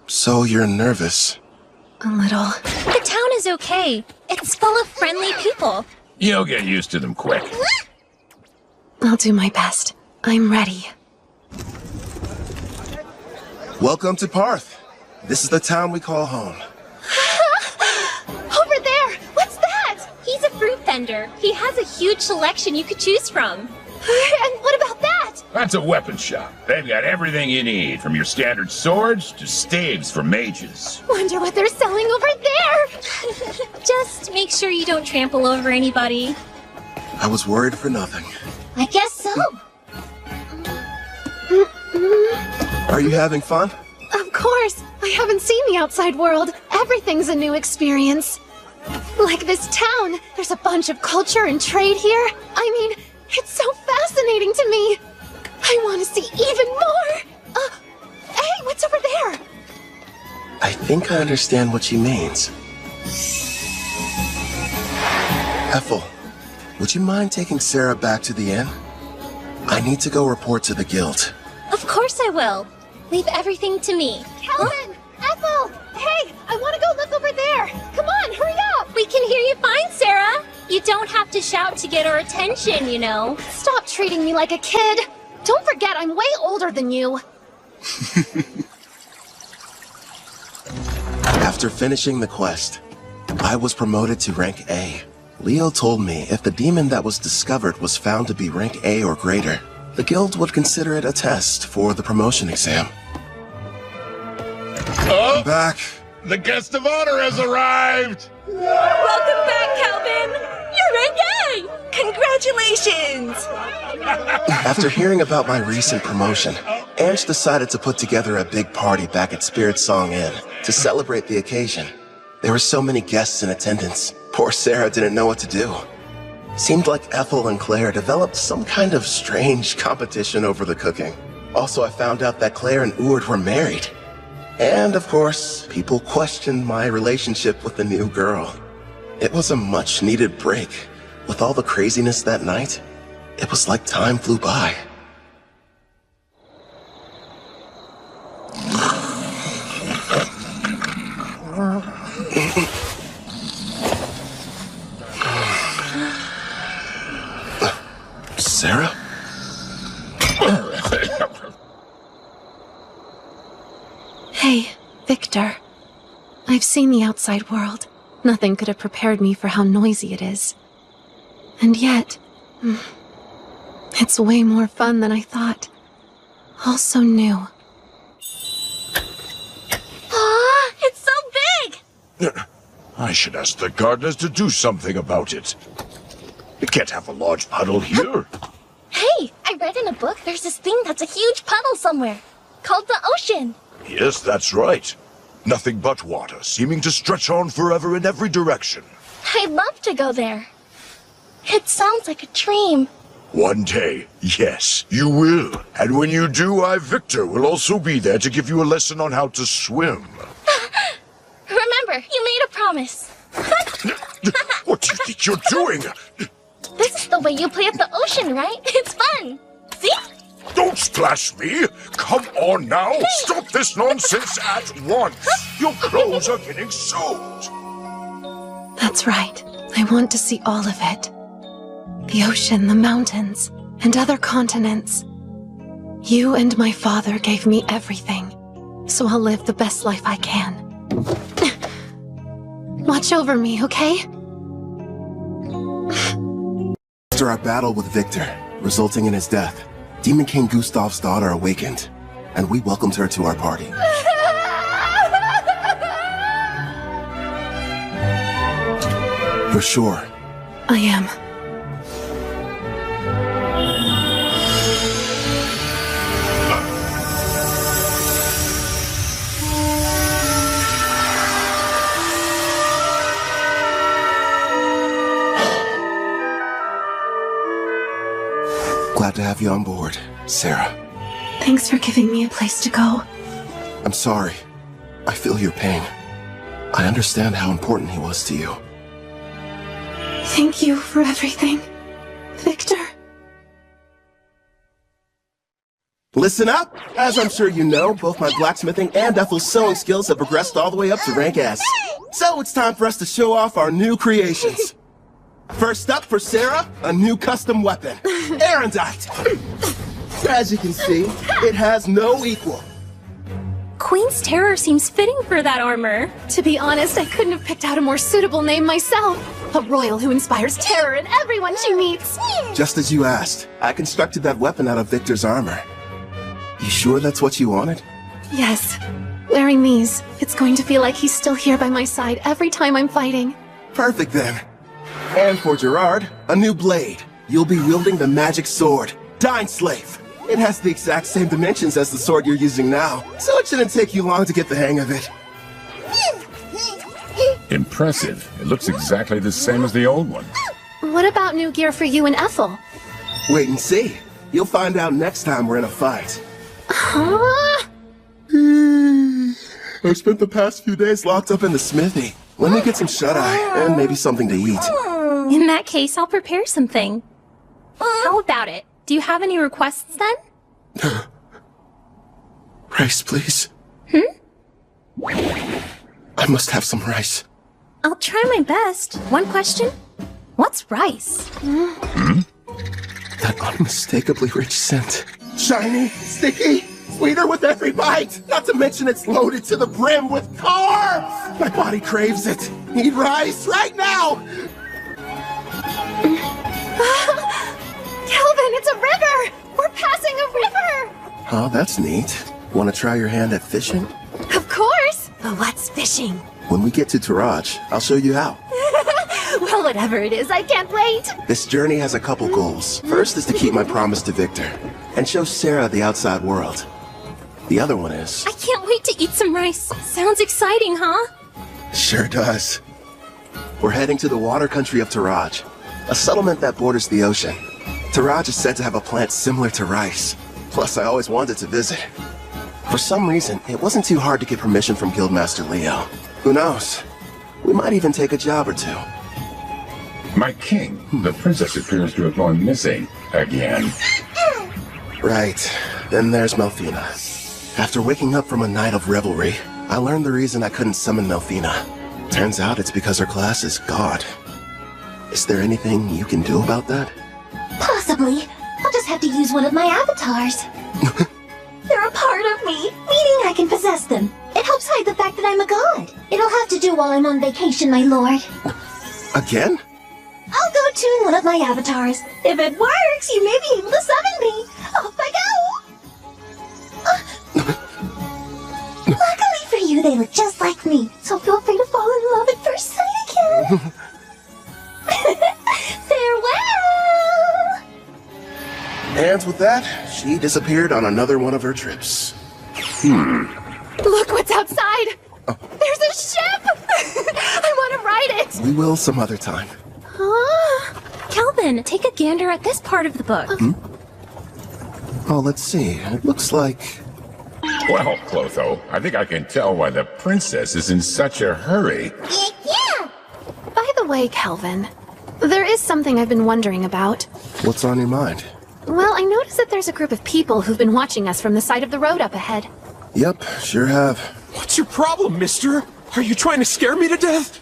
So you're nervous. A little. The town is okay. It's full of friendly people. You'll get used to them quick. I'll do my best. I'm ready. Welcome to Parth. This is the town we call home. Over there! What's that? He's a fruit vendor. He has a huge selection you could choose from. And what about that? That's a weapon shop. They've got everything you need, from your standard swords to staves for mages. Wonder what they're selling over there! Just make sure you don't trample over anybody. I was worried for nothing. I guess so. Are you having fun? Of course! I haven't seen the outside world. Everything's a new experience. Like this town. There's a bunch of culture and trade here. I mean, it's so fascinating to me. I want to see even more. Hey, what's over there? I think I understand what she means. Ethel, would you mind taking Sarah back to the inn? I need to go report to the guild. Of course I will. Leave everything to me. Calvin! Ethel! Hey, I want to go look over there. Come on, hurry up! We can hear you fine, Sarah. You don't have to shout to get our attention, you know. Stop treating me like a kid. Don't forget, I'm way older than you. After finishing the quest, I was promoted to rank A. Leo told me if the demon that was discovered was found to be rank A or greater, the guild would consider it a test for the promotion exam. Oh! I'm back. The guest of honor has arrived! Welcome back, Calvin! You're rank A! Congratulations! After hearing about my recent promotion, Ange decided to put together a big party back at Spirit Song Inn to celebrate the occasion. There were so many guests in attendance, poor Sarah didn't know what to do. Seemed like Ethel and Claire developed some kind of strange competition over the cooking. Also, I found out that Claire and Ord were married. And of course, people questioned my relationship with the new girl. It was a much-needed break. With all the craziness that night, it was like time flew by. Sarah? Hey, Victor. I've seen the outside world. Nothing could have prepared me for how noisy it is. And yet, it's way more fun than I thought. All so new. Aw, it's so big! I should ask the gardeners to do something about it. We can't have a large puddle here. Hey, I read in a book there's this thing that's a huge puddle somewhere, called the ocean. Yes, that's right. Nothing but water, seeming to stretch on forever in every direction. I'd love to go there. It sounds like a dream. One day, yes, you will. And when you do, I, Victor, will also be there to give you a lesson on how to swim. Remember, you made a promise. What do you think you're doing? This is the way you play at the ocean, right? It's fun. See? Don't splash me! Come on now! Stop this nonsense at once! Your clothes are getting soaked! That's right. I want to see all of it. The ocean, the mountains, and other continents. You and my father gave me everything, so I'll live the best life I can. Watch over me, okay? After our battle with Victor, resulting in his death, Demon King Gustav's daughter awakened, and we welcomed her to our party. You're sure? I am. Glad to have you on board, Sarah. Thanks for giving me a place to go. I'm sorry. I feel your pain. I understand how important he was to you. Thank you for everything, Victor. Listen up! As I'm sure you know, both my blacksmithing and Ethel's sewing skills have progressed all the way up to rank S. So it's time for us to show off our new creations. First up for Sarah, a new custom weapon, Erendite. As you can see, it has no equal. Queen's Terror seems fitting for that armor. To be honest, I couldn't have picked out a more suitable name myself. A royal who inspires terror in everyone she meets. Just as you asked, I constructed that weapon out of Victor's armor. You sure that's what you wanted? Yes. Wearing these, it's going to feel like he's still here by my side every time I'm fighting. Perfect then. And for Gerard, a new blade. You'll be wielding the magic sword, Dine Slave. It has the exact same dimensions as the sword you're using now, so it shouldn't take you long to get the hang of it. Impressive. It looks exactly the same as the old one. What about new gear for you and Ethel? Wait and see. You'll find out next time we're in a fight. Huh? I spent the past few days locked up in the smithy. Let me get some shut-eye, and maybe something to eat. In that case, I'll prepare something. How about it? Do you have any requests then? Rice, please. I must have some rice. I'll try my best. One question? What's rice? That unmistakably rich scent. Shiny, sticky, sweeter with every bite. Not to mention it's loaded to the brim with carbs. My body craves it. Need rice right now. Kelvin, it's a river! We're passing a river! Oh, that's neat. Want to try your hand at fishing? Of course! But what's fishing? When we get to Taraj, I'll show you how. Well, whatever it is, I can't wait! This journey has a couple goals. First is to keep my promise to Victor, and show Sarah the outside world. The other one is... I can't wait to eat some rice. Sounds exciting, huh? Sure does. We're heading to the water country of Taraj, a settlement that borders the ocean. Taraj is said to have a plant similar to rice. Plus, I always wanted to visit. For some reason, it wasn't too hard to get permission from Guildmaster Leo. Who knows? We might even take a job or two. My king, the princess appears to have gone missing again. Right. Then there's Melfina. After waking up from a night of revelry, I learned the reason I couldn't summon Melfina. Turns out it's because her class is God. Is there anything you can do about that? Possibly. I'll just have to use one of my avatars. They're a part of me, meaning I can possess them. It helps hide the fact that I'm a god. It'll have to do while I'm on vacation, my lord. Again? I'll go tune one of my avatars. If it works, you may be able to summon me. Off I go! Luckily for you, they look just like me, so feel free to fall in love at first sight again. Farewell! And with that, she disappeared on another one of her trips. Look what's outside! There's a ship! I want to ride it! We will some other time. Kelvin, take a gander at this part of the book. Oh, let's see. It looks like... Well, Clotho, I think I can tell why the princess is in such a hurry. Yeah! By the way, Kelvin, there is something I've been wondering about. What's on your mind? Well, I noticed that there's a group of people who've been watching us from the side of the road up ahead. Yep, sure have. What's your problem, mister? Are you trying to scare me to death?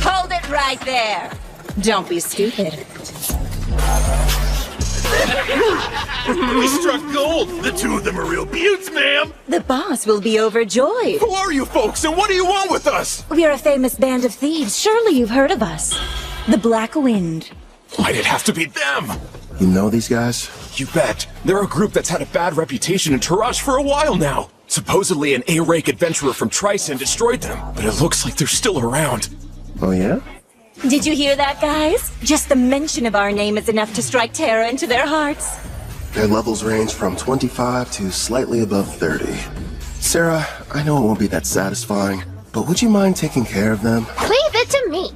Hold it right there. Don't be stupid. We struck gold! The two of them are real beauts, ma'am! The boss will be overjoyed. Who are you folks, and what do you want with us? We're a famous band of thieves. Surely you've heard of us. The Black Wind. Why'd it have to be them? You know these guys? You bet. They're a group that's had a bad reputation in Taraj for a while now. Supposedly an A-rank adventurer from Tryson destroyed them, but it looks like they're still around. Oh yeah? Did you hear that, guys? Just the mention of our name is enough to strike terror into their hearts. Their levels range from 25 to slightly above 30. Sarah, I know it won't be that satisfying, but would you mind taking care of them? Leave it to me!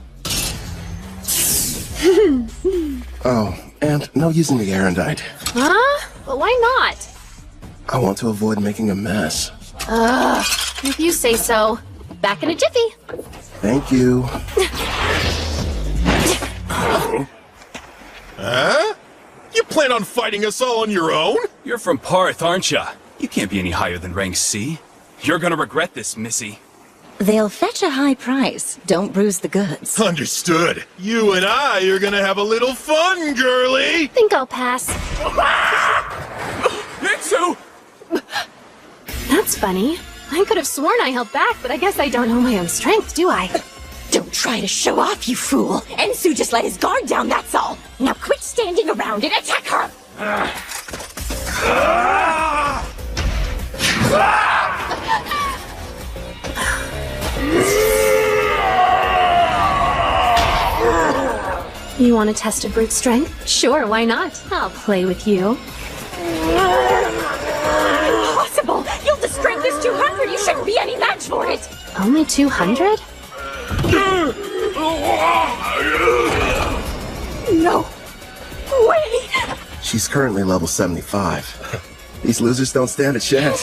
Oh, and no using the erendite. Huh? But why not? I want to avoid making a mess. If you say so. Back in a jiffy. Thank you. Huh? You plan on fighting us all on your own? You're from Parth, aren't ya? You can't be any higher than rank C. You're gonna regret this, Missy. They'll fetch a high price. Don't bruise the goods. Understood. You and I are gonna have a little fun, girly! Think I'll pass. Itsu! That's funny. I could have sworn I held back, but I guess I don't know my own strength, do I? Don't try to show off, you fool! Ensu just let his guard down, that's all! Now quit standing around and attack her! You want to test a brute strength? Sure, why not? I'll play with you. Impossible! Gilda's strength is 200! You shouldn't be any match for it! Only 200? No way! She's currently level 75. These losers don't stand a chance.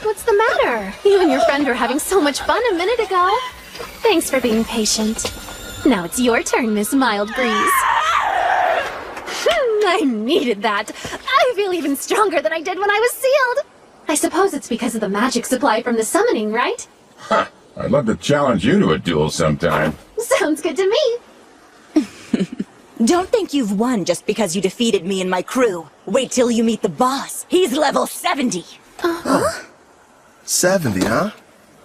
What's the matter? You and your friend were having so much fun a minute ago. Thanks for being patient. Now it's your turn, Miss Mild Breeze. I needed that. I feel even stronger than I did when I was sealed. I suppose it's because of the magic supply from the summoning, right? Huh. I'd love to challenge you to a duel sometime. Sounds good to me. Don't think you've won just because you defeated me and my crew. Wait till you meet the boss. He's level 70. 70, huh?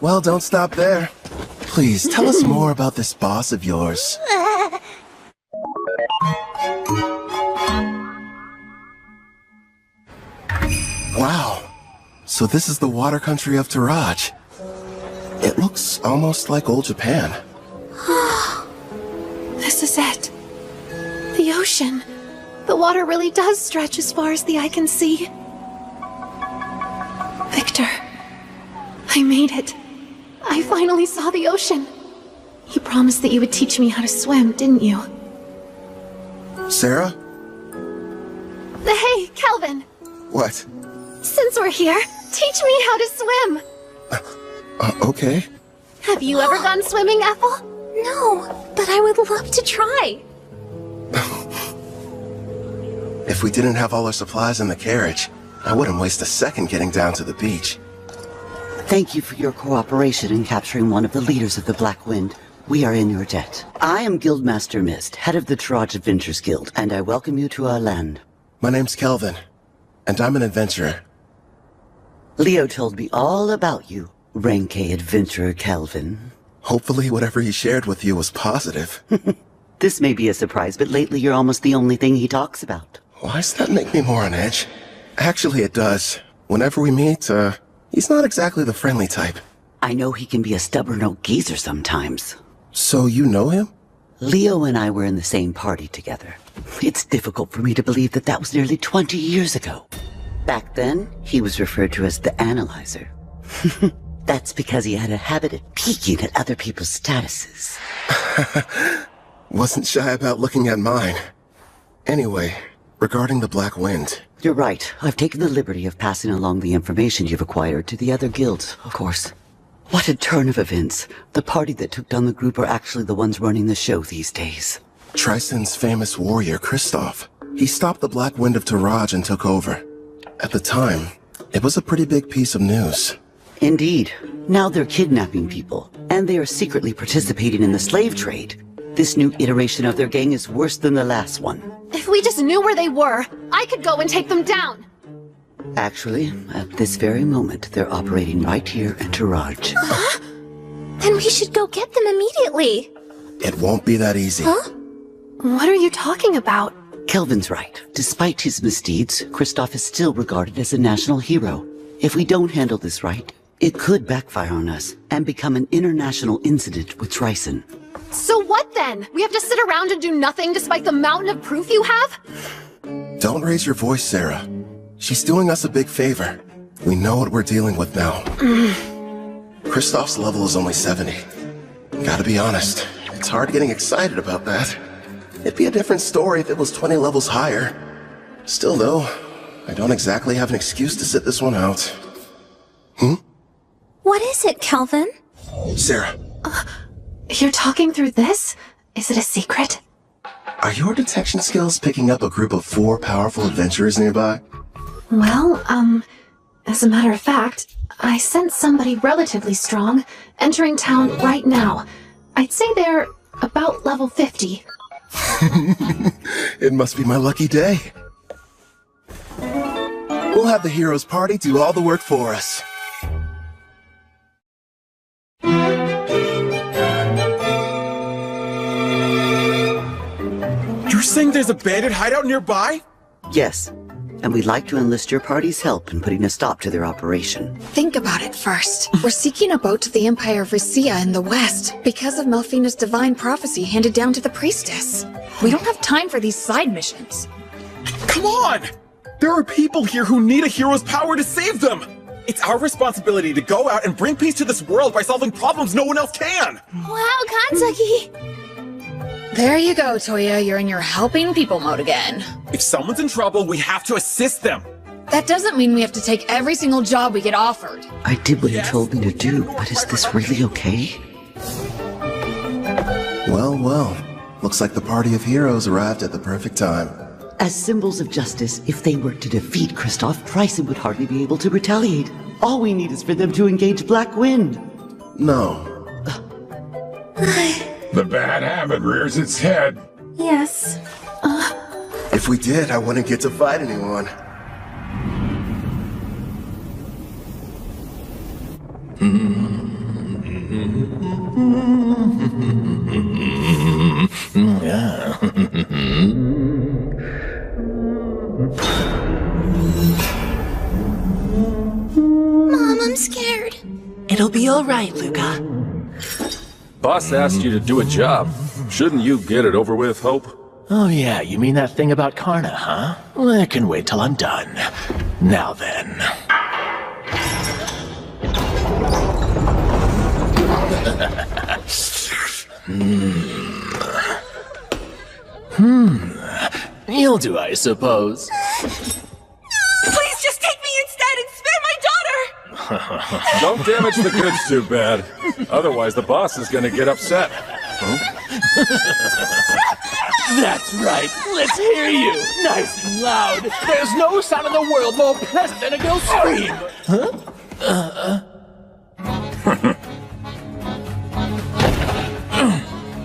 Well, don't stop there. Please, tell us more about this boss of yours. Wow. So this is the water country of Taraj. It looks almost like old Japan. This is it. The ocean. The water really does stretch as far as the eye can see. Victor, I made it. I finally saw the ocean. You promised that you would teach me how to swim, didn't you? Sarah, Hey, Kelvin. What? Since we're here, teach me how to swim. Okay. Have you ever gone swimming, Ethel? No, but I would love to try. If we didn't have all our supplies in the carriage, I wouldn't waste a second getting down to the beach. Thank you for your cooperation in capturing one of the leaders of the Black Wind. We are in your debt. I am Guildmaster Mist, head of the Taraj Adventures Guild, and I welcome you to our land. My name's Kelvin, and I'm an adventurer. Leo told me all about you, Reincarnation adventurer Kelvin. Hopefully whatever he shared with you was positive. This may be a surprise, but lately you're almost the only thing he talks about. Why does that make me more on edge? Actually, it does. Whenever we meet, he's not exactly the friendly type. I know he can be a stubborn old geezer sometimes. So you know him? Leo and I were in the same party together. It's difficult for me to believe that that was nearly 20 years ago. Back then, he was referred to as the Analyzer. That's because he had a habit of peeking at other people's statuses. Wasn't shy about looking at mine. Anyway, regarding the Black Wind. You're right. I've taken the liberty of passing along the information you've acquired to the other guilds, of course. What a turn of events. The party that took down the group are actually the ones running the show these days. Trison's famous warrior, Kristoff. He stopped the Black Wind of Taraj and took over. At the time, it was a pretty big piece of news. Indeed. Now they're kidnapping people, and they are secretly participating in the slave trade. This new iteration of their gang is worse than the last one. If we just knew where they were, I could go and take them down. Actually, at this very moment, they're operating right here in Taraj. Then we should go get them immediately. It won't be that easy. Huh? What are you talking about? Kelvin's right. Despite his misdeeds, Kristoff is still regarded as a national hero. If we don't handle this right, it could backfire on us and become an international incident with Trison. So what then? We have to sit around and do nothing despite the mountain of proof you have? Don't raise your voice, Sarah. She's doing us a big favor. We know what we're dealing with now. Kristoff's level is only 70. Gotta be honest, it's hard getting excited about that. It'd be a different story if it was 20 levels higher. Still though, I don't exactly have an excuse to sit this one out. What is it, Kelvin? Sarah. You're talking through this? Is it a secret? Are your detection skills picking up a group of 4 powerful adventurers nearby? Well, as a matter of fact, I sense somebody relatively strong entering town right now. I'd say they're about level 50. It must be my lucky day. We'll have the heroes party do all the work for us. You're saying there's a bandit hideout nearby? Yes, and we'd like to enlist your party's help in putting a stop to their operation. Think about it first. We're seeking a boat to the Empire of Risia in the west because of Melfina's divine prophecy handed down to the priestess. We don't have time for these side missions. Come on! There are people here who need a hero's power to save them! It's our responsibility to go out and bring peace to this world by solving problems no one else can! Wow, Kanzaki! There you go, Toya. You're in your helping people mode again. If someone's in trouble, we have to assist them! That doesn't mean we have to take every single job we get offered. I did what he told me to do, but is this really okay? Well, well. Looks like the party of heroes arrived at the perfect time. As symbols of justice, if they were to defeat Kristoff, Trison would hardly be able to retaliate. All we need is for them to engage Black Wind. No. The bad habit rears its head. Yes. If we did, I wouldn't get to fight anyone. Yeah. Mom, I'm scared. It'll be all right, Luca. Boss asked you to do a job. Shouldn't you get it over with, Hope? Oh yeah, you mean that thing about Karna, huh? Well, I can wait till I'm done. Now then. You'll do, I suppose. Don't damage the goods too bad. Otherwise, the boss is gonna get upset. That's right. Let's hear you. Nice and loud. There's no sound in the world more pleasant than a girl's scream.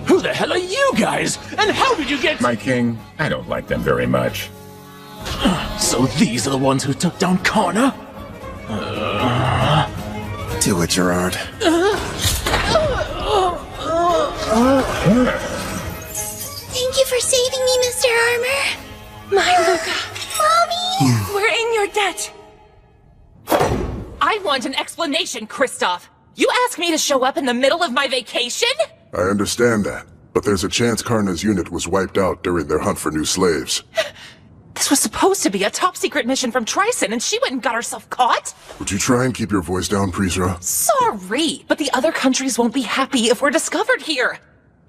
Who the hell are you guys? And how did you get... My king, I don't like them very much. So these are the ones who took down Connor? Do it, Gerard. Thank you for saving me, Mr. Armor. My Luca. Mommy! We're in your debt. I want an explanation, Kristoff. You asked me to show up in the middle of my vacation? I understand that, but there's a chance Karna's unit was wiped out during their hunt for new slaves. This was supposed to be a top-secret mission from Tryson, and she went and got herself caught? Would you try and keep your voice down, Prisra? Sorry, but the other countries won't be happy if we're discovered here.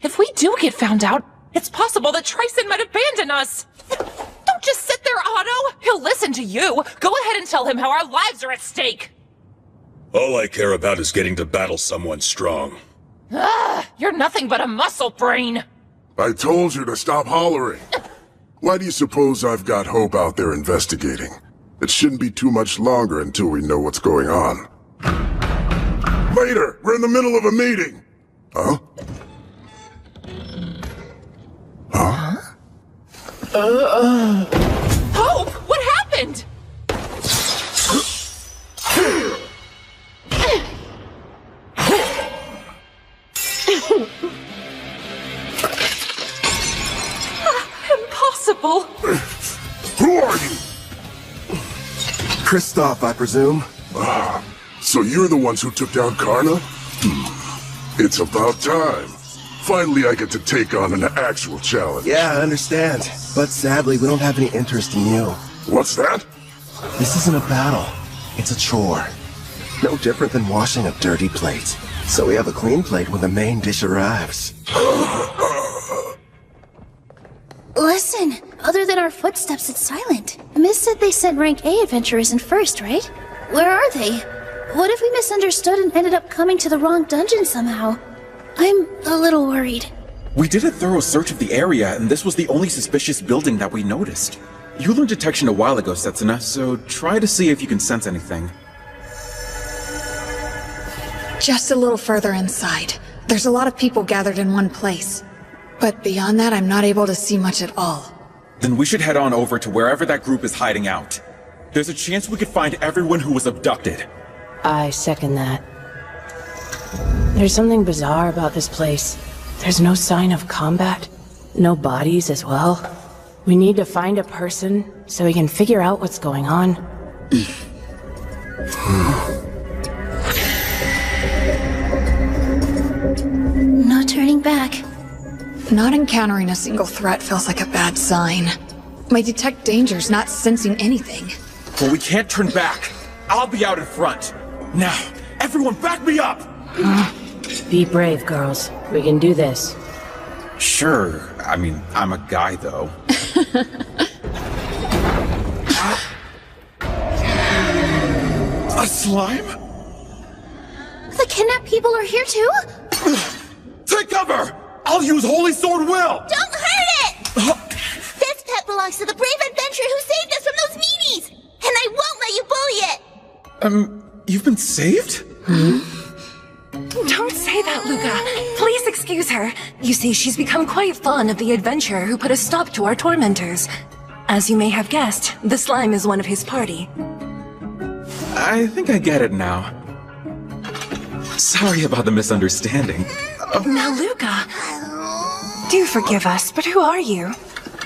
If we do get found out, it's possible that Tryson might abandon us. Don't just sit there, Otto. He'll listen to you. Go ahead and tell him how our lives are at stake. All I care about is getting to battle someone strong. You're nothing but a muscle brain. I told you to stop hollering. Why do you suppose I've got Hope out there investigating? It shouldn't be too much longer until we know what's going on. Later! We're in the middle of a meeting! Huh? Huh? Hope! What happened? Impossible! Who are you? Kristoff, I presume. So you're the ones who took down Karna? It's about time. Finally, I get to take on an actual challenge. Yeah, I understand. But sadly, we don't have any interest in you. What's that? This isn't a battle. It's a chore. No different than washing a dirty plate. So we have a clean plate when the main dish arrives. Listen, other than our footsteps, it's silent. Miss said they sent rank A adventurers in first, right? Where are they? What if we misunderstood and ended up coming to the wrong dungeon somehow? I'm a little worried. We did a thorough search of the area, and this was the only suspicious building that we noticed. You learned detection a while ago, Setsuna, so try to see if you can sense anything. Just a little further inside. There's a lot of people gathered in one place. But beyond that, I'm not able to see much at all. Then we should head on over to wherever that group is hiding out. There's a chance we could find everyone who was abducted. I second that. There's something bizarre about this place. There's no sign of combat. No bodies as well. We need to find a person so we can figure out what's going on. No turning back. Not encountering a single threat feels like a bad sign. My detect danger's not sensing anything. But we can't turn back. I'll be out in front. Now, everyone back me up! Be brave, girls. We can do this. Sure. I mean, I'm a guy, though. A slime? The kidnapped people are here too? Take cover! I'll use Holy Sword Will! Don't hurt it! This pet belongs to the brave adventurer who saved us from those meanies! And I won't let you bully it! You've been saved? Don't say that, Luca. Please excuse her. You see, she's become quite fond of the adventurer who put a stop to our tormentors. As you may have guessed, the slime is one of his party. I think I get it now. Sorry about the misunderstanding. Now, Luca, do forgive us, but who are you?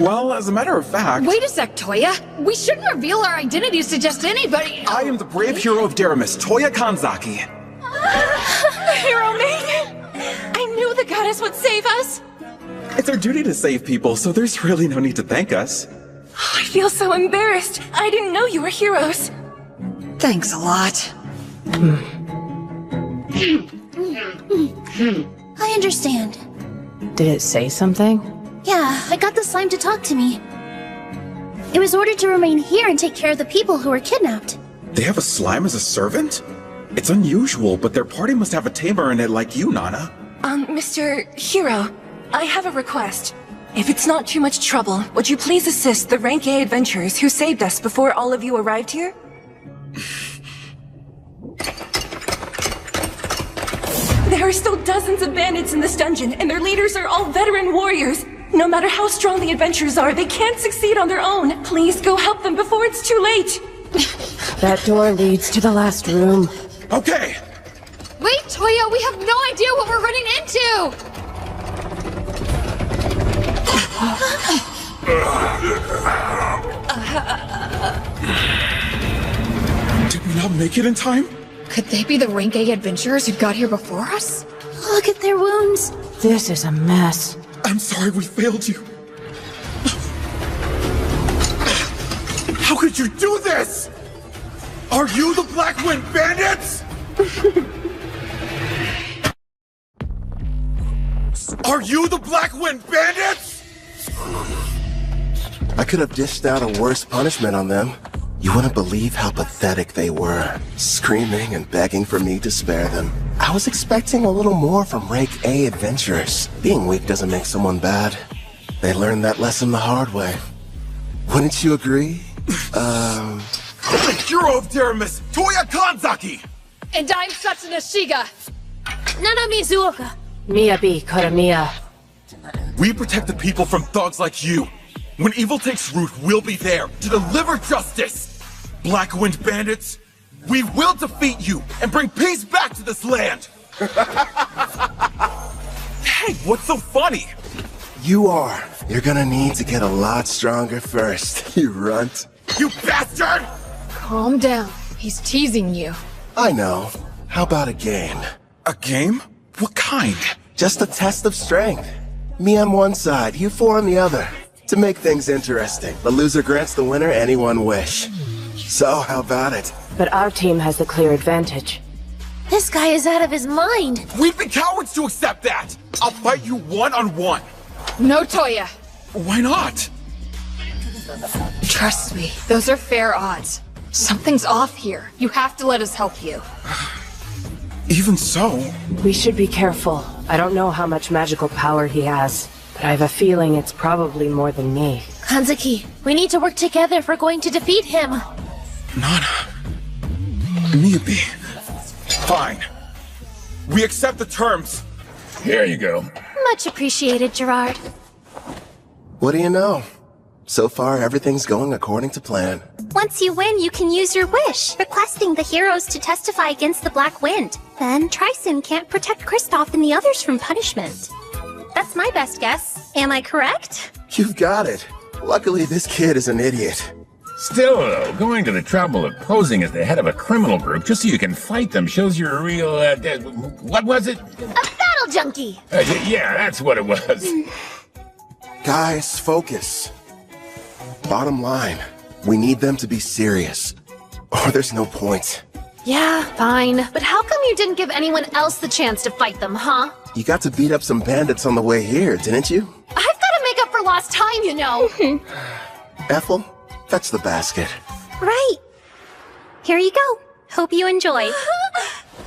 Well, as a matter of fact... Wait a sec, Toya. We shouldn't reveal our identities to just anybody. I am the brave hero of Deramis, Toya Kanzaki. Hero maiden! I knew the goddess would save us! It's our duty to save people, so there's really no need to thank us. I feel so embarrassed. I didn't know you were heroes. Thanks a lot. I understand. Did it say something? Yeah, I got the slime to talk to me. It was ordered to remain here and take care of the people who were kidnapped. They have a slime as a servant? It's unusual, but their party must have a tamer in it like you, Nana. Mr. Hero, I have a request. If it's not too much trouble, would you please assist the Rank A adventurers who saved us before all of you arrived here? There are still dozens of bandits in this dungeon, and their leaders are all veteran warriors. No matter how strong the adventurers are, they can't succeed on their own. Please go help them before it's too late. That door leads to the last room. Okay! Wait, Toya, we have no idea what we're running into! Did we not make it in time? Could they be the Rank A adventurers who got here before us? Look at their wounds. This is a mess. I'm sorry we failed you. How could you do this? Are you the Blackwind Bandits? Are you the Blackwind Bandits? I could have dished out a worse punishment on them. You wouldn't believe how pathetic they were, screaming and begging for me to spare them. I was expecting a little more from Rank A adventurers. Being weak doesn't make someone bad. They learned that lesson the hard way. Wouldn't you agree? The hero of Deramis, Toya Kanzaki! And I'm Satsuna Shiga. Nana Mizuoka. Miyabi Koramiya. We protect the people from thugs like you. When evil takes root, we'll be there to deliver justice. Blackwind Bandits, we will defeat you and bring peace back to this land. Hey, what's so funny? You are. You're gonna need to get a lot stronger first, you runt. You bastard! Calm down. He's teasing you. I know. How about a game? A game? What kind? Just a test of strength. Me on one side, you four on the other. To make things interesting, the loser grants the winner any one wish. So, how about it? But our team has the clear advantage. This guy is out of his mind. We'd be cowards to accept that! I'll fight you one-on-one. No, Toya. Why not? Trust me, those are fair odds. Something's off here. You have to let us help you. Even so... We should be careful. I don't know how much magical power he has, but I have a feeling it's probably more than me. Kanzaki, we need to work together if we're going to defeat him. Nana. Miyabi. Fine. We accept the terms. Here you go. Much appreciated, Gerard. What do you know? So far, everything's going according to plan. Once you win, you can use your wish, requesting the heroes to testify against the Black Wind. Then Tryson can't protect Kristoff and the others from punishment. That's my best guess. Am I correct? You've got it. Luckily, this kid is an idiot. Still, though, going to the trouble of posing as the head of a criminal group just so you can fight them shows you're a real, what was it? A battle junkie! Yeah, that's what it was. Guys, focus. Bottom line, we need them to be serious, or there's no point. Yeah, fine. But how come you didn't give anyone else the chance to fight them, huh? You got to beat up some bandits on the way here, didn't you? I've got to make up for lost time, you know. Ethel, fetch the basket. Right. Here you go. Hope you enjoy.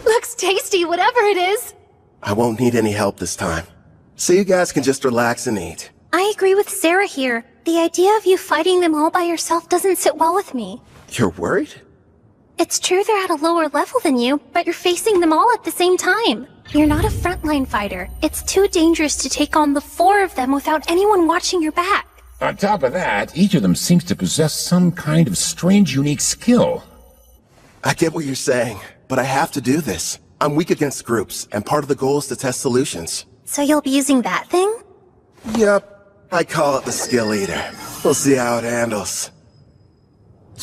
Looks tasty, whatever it is. I won't need any help this time, so you guys can just relax and eat. I agree with Sarah here. The idea of you fighting them all by yourself doesn't sit well with me. You're worried? It's true they're at a lower level than you, but you're facing them all at the same time. You're not a frontline fighter. It's too dangerous to take on the 4 of them without anyone watching your back. On top of that, each of them seems to possess some kind of strange, unique skill. I get what you're saying, but I have to do this. I'm weak against groups, and part of the goal is to test solutions. So you'll be using that thing? Yep. I call it the skill eater. We'll see how it handles.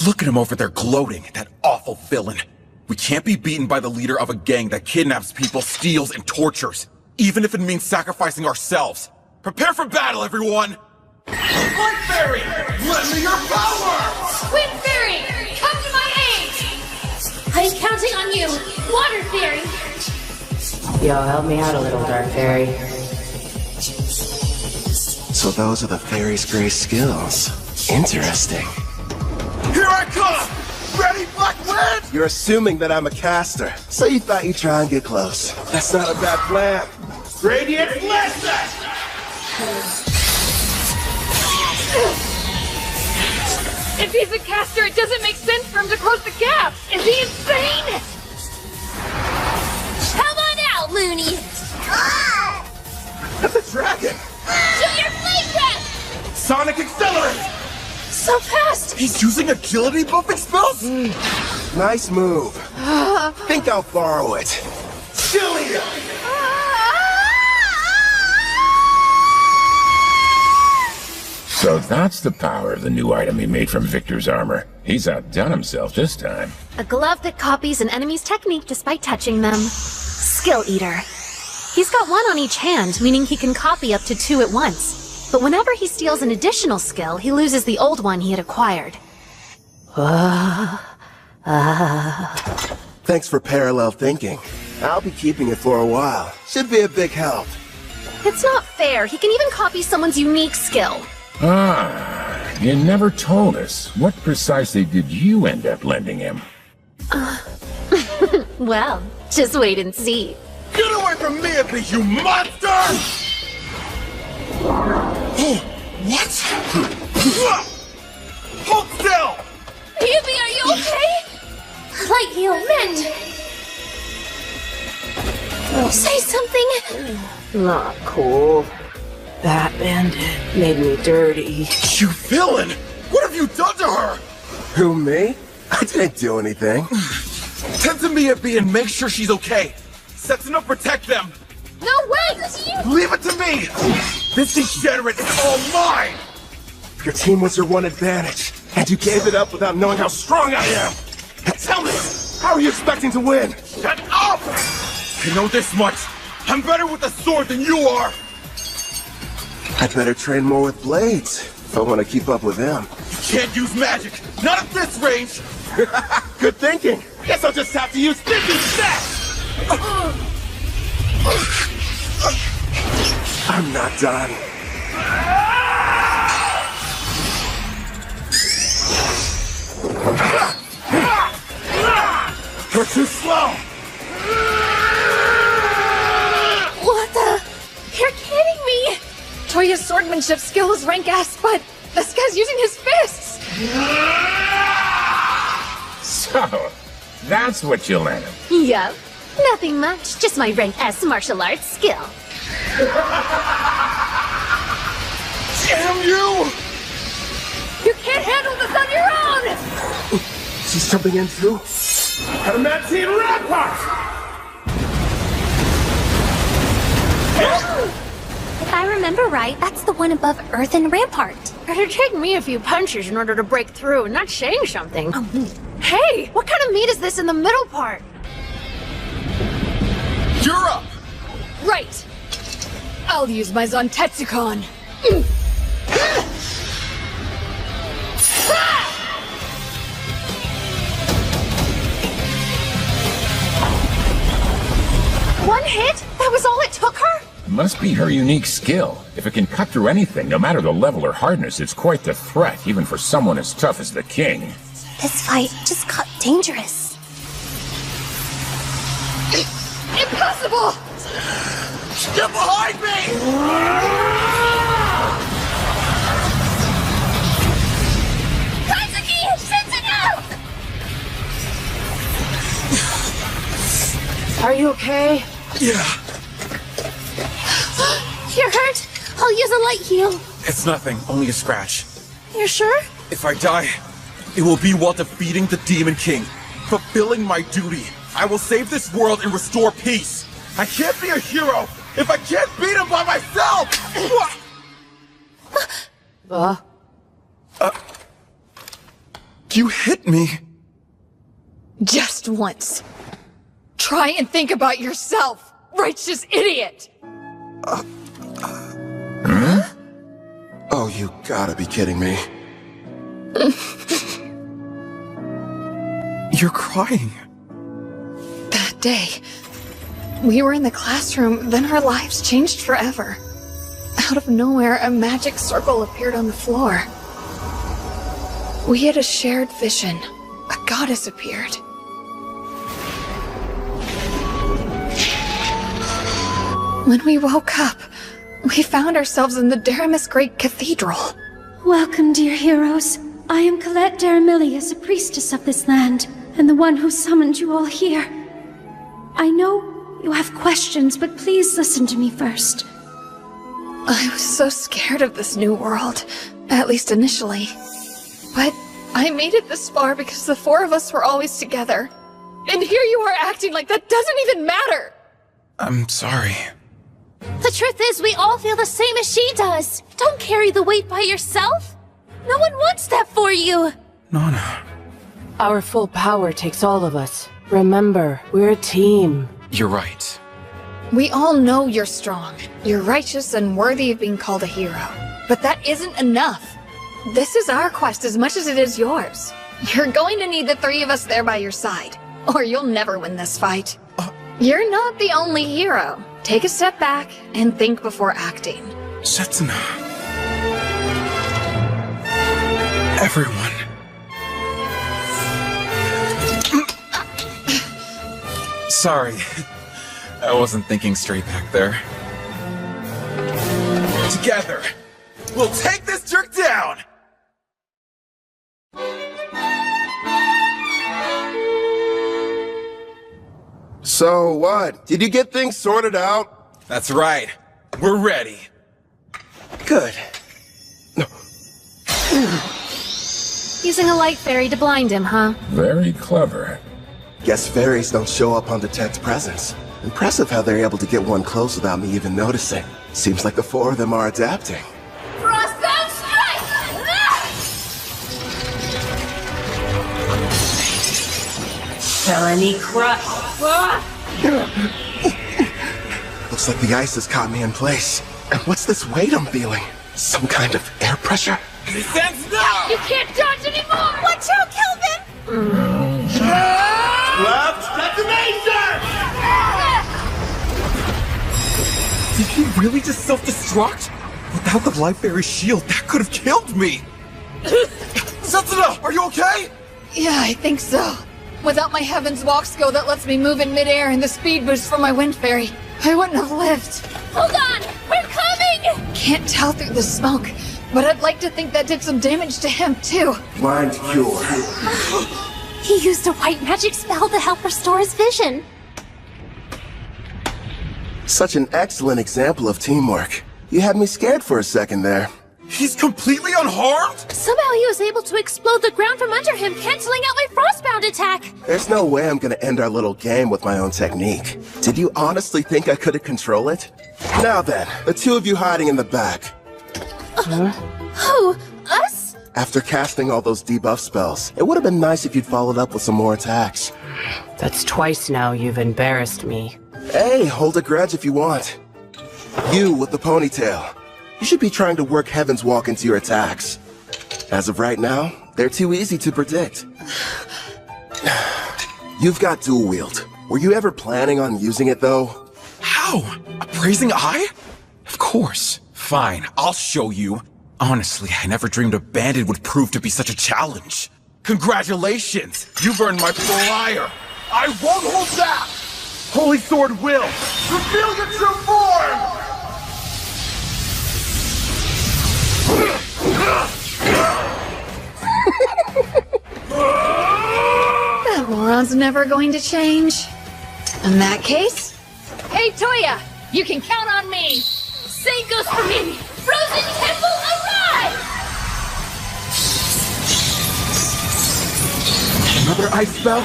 Look at him over there gloating, that awful villain. We can't be beaten by the leader of a gang that kidnaps people, steals, and tortures, even if it means sacrificing ourselves. Prepare for battle, everyone! Light Fairy! Lend me your power! Wind Fairy! Come to my aid! I'm counting on you! Water Fairy! Yo, help me out a little, Dark Fairy. So those are the fairy's great skills. Interesting. Here I come! Ready, Black Wind! You're assuming that I'm a caster, so you thought you'd try and get close. That's not a bad plan. Radiant Listen! If he's a caster, it doesn't make sense for him to close the gap! Is he insane? Come on out, loony! That's a dragon! Shoot your flame breath! Sonic Accelerate! So fast! He's using agility buffing spells? Nice move. Think I'll borrow it. Cheerleader! So that's the power of the new item he made from Victor's armor. He's outdone himself this time. A glove that copies an enemy's technique just by touching them. Skill Eater. He's got one on each hand, meaning he can copy up to 2 at once. But whenever he steals an additional skill, he loses the old one he had acquired. Thanks for parallel thinking. I'll be keeping it for a while. Should be a big help. It's not fair. He can even copy someone's unique skill. Ah, you never told us. What precisely did you end up lending him? Well, just wait and see. Get away from me, you monster! What? Hold still! Yubi, are you okay? Light heal, mend! Say something! Not cool. That bandit made me dirty. You villain! What have you done to her? Who, me? I didn't do anything. Tend to Miyabi and make sure she's okay. Setsun up protect them. No way! Leave it to me! This degenerate is all mine! Your team was your one advantage, and you gave it up without knowing how strong I am! Tell me, how are you expecting to win? Shut up! I know this much. I'm better with the sword than you are! I'd better train more with blades, if I want to keep up with them. You can't use magic! Not at this range! Good thinking! Guess I'll just have to use this instead! I'm not done. You're too slow! What the? You're kidding me! Toya's swordmanship skill is rank S, but this guy's using his fists! So, that's what you lent him. Yup. Nothing much, just my rank S martial arts skill. Damn you! You can't handle this on your own! She's jumping in too? Adamantine Rampart! If I remember right, that's the one above Earth and Rampart. It'd take me a few punches in order to break through, and that's saying something. Hey! What kind of meat is this in the middle part? You're up! Right! I'll use my Zantetsucon. One hit? That was all it took her? Must be her unique skill. If it can cut through anything, no matter the level or hardness, it's quite the threat, even for someone as tough as the king. This fight just got dangerous. Impossible! Get behind me! Katsuki! Setsuno! Are you okay? Yeah. You're hurt? I'll use a light heal. It's nothing, only a scratch. You're sure? If I die, it will be while defeating the Demon King, fulfilling my duty. I will save this world and restore peace. I can't be a hero if I can't beat him by myself! You hit me. Just once. Try and think about yourself, righteous idiot! Oh, you gotta be kidding me. You're crying. That day, we were in the classroom, then our lives changed forever. Out of nowhere, a magic circle appeared on the floor. We had a shared vision. A goddess appeared. When we woke up, we found ourselves in the Daramis Great Cathedral. Welcome, dear heroes. I am Colette Daramilius, a priestess of this land, and the one who summoned you all here. I know you have questions, but please listen to me first. I was so scared of this new world, at least initially. But I made it this far because the four of us were always together. And here you are acting like that doesn't even matter! I'm sorry. The truth is, we all feel the same as she does. Don't carry the weight by yourself. No one wants that for you. Nana. Our full power takes all of us. Remember, we're a team. You're right. We all know you're strong. You're righteous and worthy of being called a hero. But that isn't enough. This is our quest as much as it is yours. You're going to need the three of us there by your side, or you'll never win this fight. You're not the only hero. Take a step back and think before acting. Setsuna. Everyone. Sorry. I wasn't thinking straight back there. Together, we'll take this jerk down! So what? Did you get things sorted out? That's right. We're ready. Good. Using a light fairy to blind him, huh? Very clever. Guess fairies don't show up on detect presence. Impressive how they're able to get one close without me even noticing. Seems like the four of them are adapting. Frostbound strike! Felony crush. Looks like the ice has caught me in place. And what's this weight I'm feeling? Some kind of air pressure? Descends now! You can't dodge anymore! Watch out, Kelvin! Left detonation! Did he really just self-destruct? Without the Life Fairy shield, that could have killed me! Setsuna, are you okay? Yeah, I think so. Without my Heaven's Walk skill that lets me move in midair and the speed boost from my Wind Fairy, I wouldn't have lived. Hold on! We're coming! Can't tell through the smoke, but I'd like to think that did some damage to him, too. Blind cure. He used a white magic spell to help restore his vision. Such an excellent example of teamwork. You had me scared for a second there. He's completely unharmed? Somehow he was able to explode the ground from under him, canceling out my frostbound attack. There's no way I'm gonna end our little game with my own technique. Did you honestly think I couldn't control it? Now then, the two of you hiding in the back. Who? Us? After casting all those debuff spells, it would have been nice if you'd followed up with some more attacks. That's twice now you've embarrassed me. Hey, hold a grudge if you want. You with the ponytail. You should be trying to work Heaven's Walk into your attacks. As of right now, they're too easy to predict. You've got dual wield. Were you ever planning on using it, though? How? A praising eye? Of course. Fine, I'll show you. Honestly, I never dreamed a bandit would prove to be such a challenge. Congratulations! You've earned my fire! I won't hold back! Holy Sword will! Reveal your true form! That moron's never going to change. In that case, hey Toya, you can count on me. Same goes for me! Frozen Temple arrive! Another ice spell?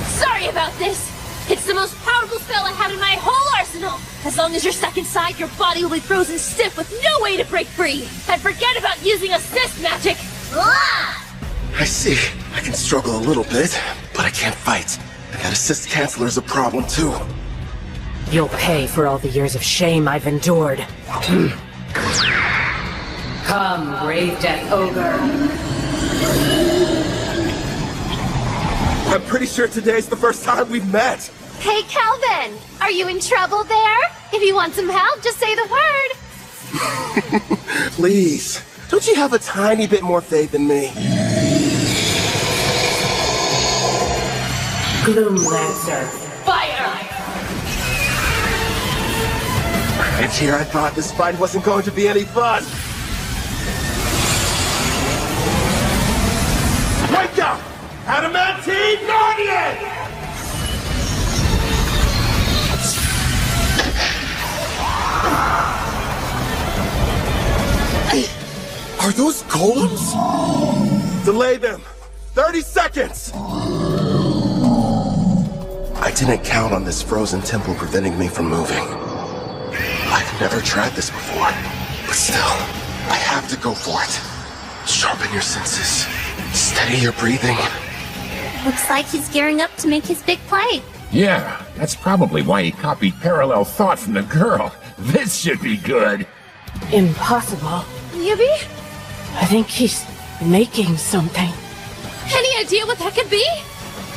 Sorry about this! It's the most powerful spell I have in my whole arsenal! As long as you're stuck inside, your body will be frozen stiff with no way to break free! And forget about using assist magic! I see. I can struggle a little bit, but I can't fight. That assist canceller is a problem, too. You'll pay for all the years of shame I've endured. Come, Grave Death Ogre. I'm pretty sure today's the first time we've met. Hey, Calvin! Are you in trouble there? If you want some help, just say the word! Please, don't you have a tiny bit more faith in me? Gloom Lancer. Fire! Here I thought this fight wasn't going to be any fun. Wake up! Adamantine Guardian! Are those golems? Delay them! 30 seconds! I didn't count on this frozen temple preventing me from moving. I've never tried this before, but still, I have to go for it. Sharpen your senses. Steady your breathing. Looks like he's gearing up to make his big play. Yeah, that's probably why he copied parallel thought from the girl. This should be good. Impossible. Yubi? I think he's making something. Any idea what that could be?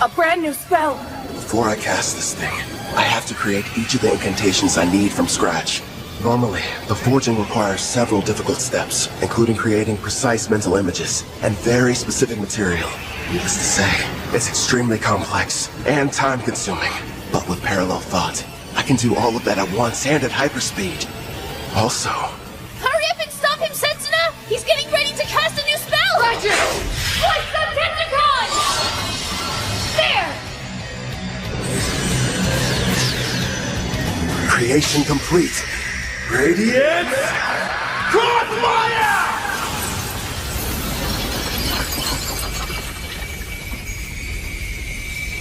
A brand new spell. Before I cast this thing, I have to create each of the incantations I need from scratch. Normally, the forging requires several difficult steps, including creating precise mental images and very specific material. Needless to say, it's extremely complex and time-consuming. But with parallel thought, I can do all of that at once and at hyperspeed. Also, Hurry up and stop him, Setsuna! He's getting ready to cast a new spell! Roger! Voice of Tentacon! There! creation complete. Radiance! Crossfire!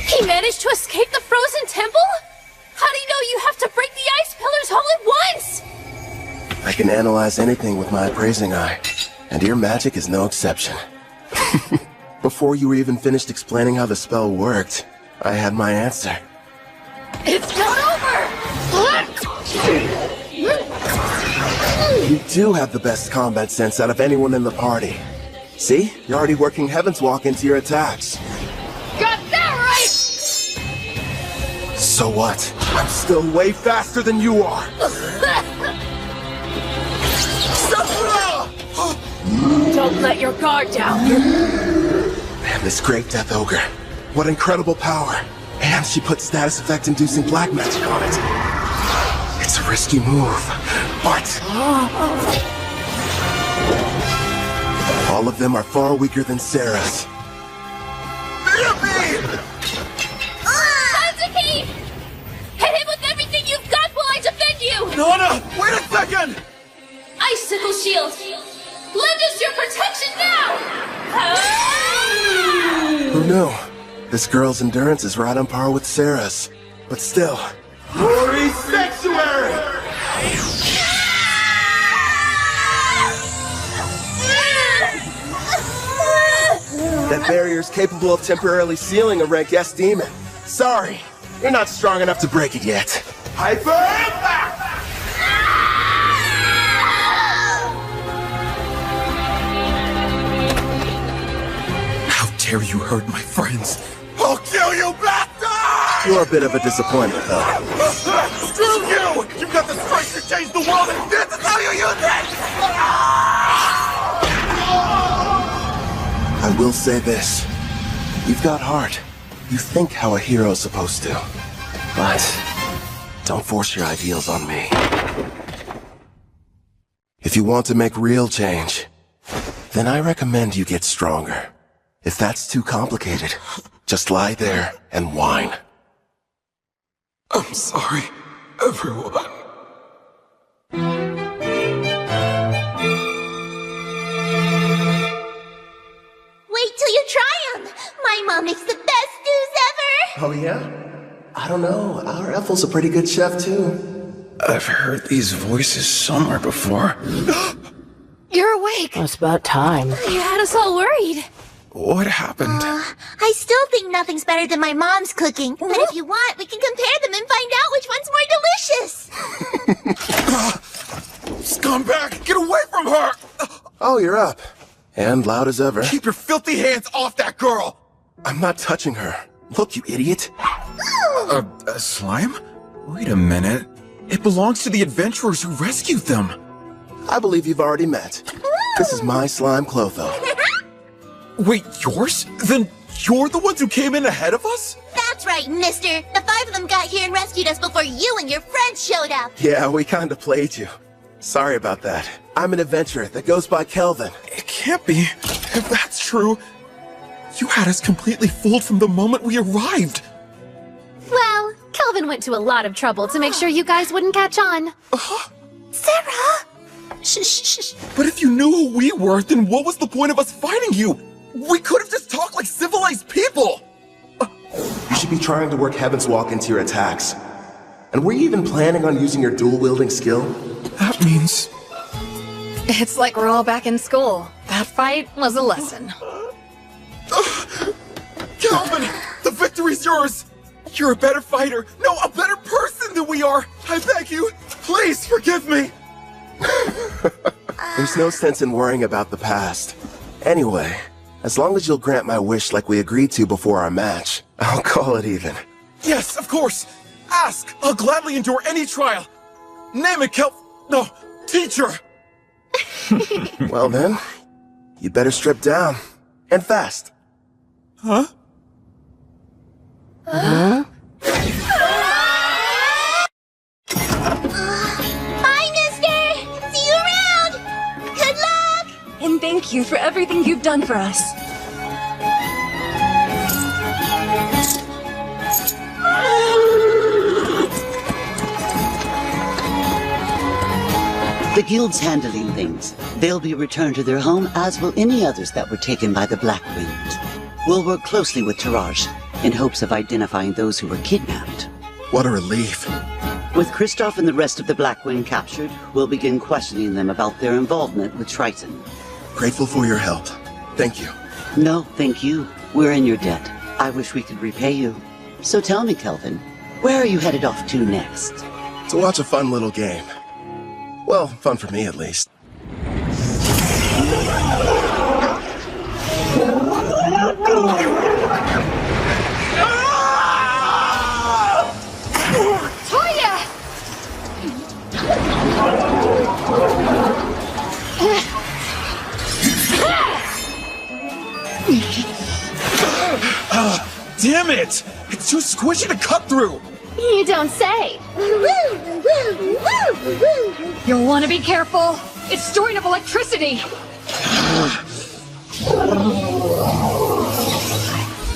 He managed to escape the frozen temple? How do you know you have to break the ice pillars all at once? I can analyze anything with my appraising eye, and your magic is no exception. Before you were even finished explaining how the spell worked, I had my answer. It's not over! You do have the best combat sense out of anyone in the party. See? You're already working Heaven's Walk into your attacks. Got that right! So what? I'm still way faster than you are! Don't let your guard down. Man, this great Death Ogre. What incredible power. And she put status effect inducing black magic on it. It's a risky move, but... all of them are far weaker than Sarah's. Satsuki! Hit him with everything you've got while I defend you! Nana, wait a second! Icicle shield! Lend us your protection now! Who knew? This girl's endurance is right on par with Sarah's. But still... Glory Sanctuary! That barrier's capable of temporarily sealing a rank S demon. Sorry, you're not strong enough to break it yet. Hyper Impact! How dare you hurt my friends? I'll kill you, bastard! You're a bit of a disappointment, though. Screw you! You've got the strength to change the world, and this is how you use it! I will say this. You've got heart. You think how a hero's supposed to. But don't force your ideals on me. If you want to make real change, then I recommend you get stronger. If that's too complicated, just lie there and whine. I'm sorry, everyone. Wait till you try them! My mom makes the best stews ever! Oh yeah? I don't know. Our Ethel's a pretty good chef, too. I've heard these voices somewhere before. You're awake! Well, it's about time. You had us all worried. What happened? I still think nothing's better than my mom's cooking. But if you want, we can compare them and find out which one's more delicious. Scumbag, get away from her! Oh, you're up. And loud as ever. Keep your filthy hands off that girl! I'm not touching her. Look, you idiot. A slime? Wait a minute. It belongs to the adventurers who rescued them. I believe you've already met. This is my slime Clotho. Wait, yours? Then you're the ones who came in ahead of us? That's That's right, mister. The 5 of them got here and rescued us before you and your friends showed up. Yeah, we kinda played you. Sorry about that. I'm an adventurer that goes by Kelvin. It can't be. If that's true, you had us completely fooled from the moment we arrived. Well, Kelvin went to a lot of trouble to make sure you guys wouldn't catch on. Sarah! Shh. But if you knew who we were, then what was the point of us fighting you? We could have just talked like civilized people! You should be trying to work Heaven's Walk into your attacks. And were you even planning on using your dual-wielding skill? That means... It's like we're all back in school. That fight was a lesson. Kelvin! The victory's yours! You're a better fighter, no, a better person than we are! I beg you, please forgive me! There's no sense in worrying about the past. Anyway, as long as you'll grant my wish like we agreed to before our match, I'll call it even. Yes, of course! Ask! I'll gladly endure any trial! Name it, No, teacher! Well then, you better strip down. And fast. Huh? Huh? Bye, mister! See you around! Good luck! And thank you for everything you've done for us. The guild's handling things. They'll be returned to their home, as will any others that were taken by the Black Wind. We'll work closely with Taraj, in hopes of identifying those who were kidnapped. What a relief. With Kristoff and the rest of the Black Wind captured, we'll begin questioning them about their involvement with Triton. Grateful for your help. Thank you. No, thank you. We're in your debt. I wish we could repay you. So tell me, Kelvin, where are you headed off to next? To watch a fun little game. Well, fun for me at least. Toya! Damn it! It's too squishy to cut through! You don't say. You'll want to be careful. It's storing up electricity.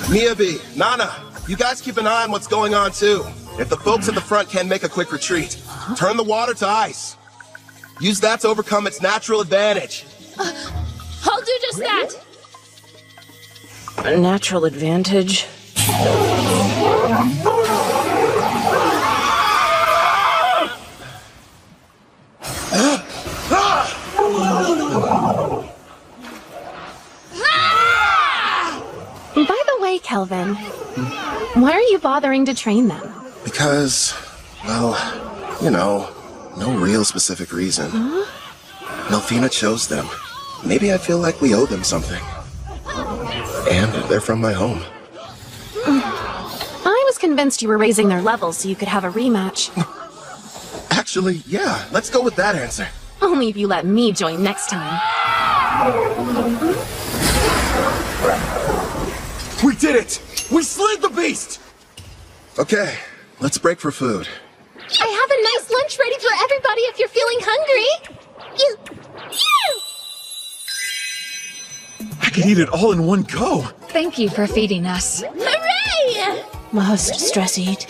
Miyabi, Nana, you guys keep an eye on what's going on too. If the folks at the front can't make a quick retreat, turn the water to ice. Use that to overcome its natural advantage. I'll do just that! A natural advantage? By the way, Kelvin, why are you bothering to train them? Because, well, you know, no real specific reason. Melfina chose them. Maybe I feel like we owe them something. And they're from my home. I was convinced you were raising their levels so you could have a rematch. Actually, yeah, let's go with that answer. Only if you let me join next time. We did it! We slayed the beast! Okay, let's break for food. I have a nice lunch ready for everybody if you're feeling hungry. I could eat it all in one go. Thank you for feeding us. Hooray! Must stress eat.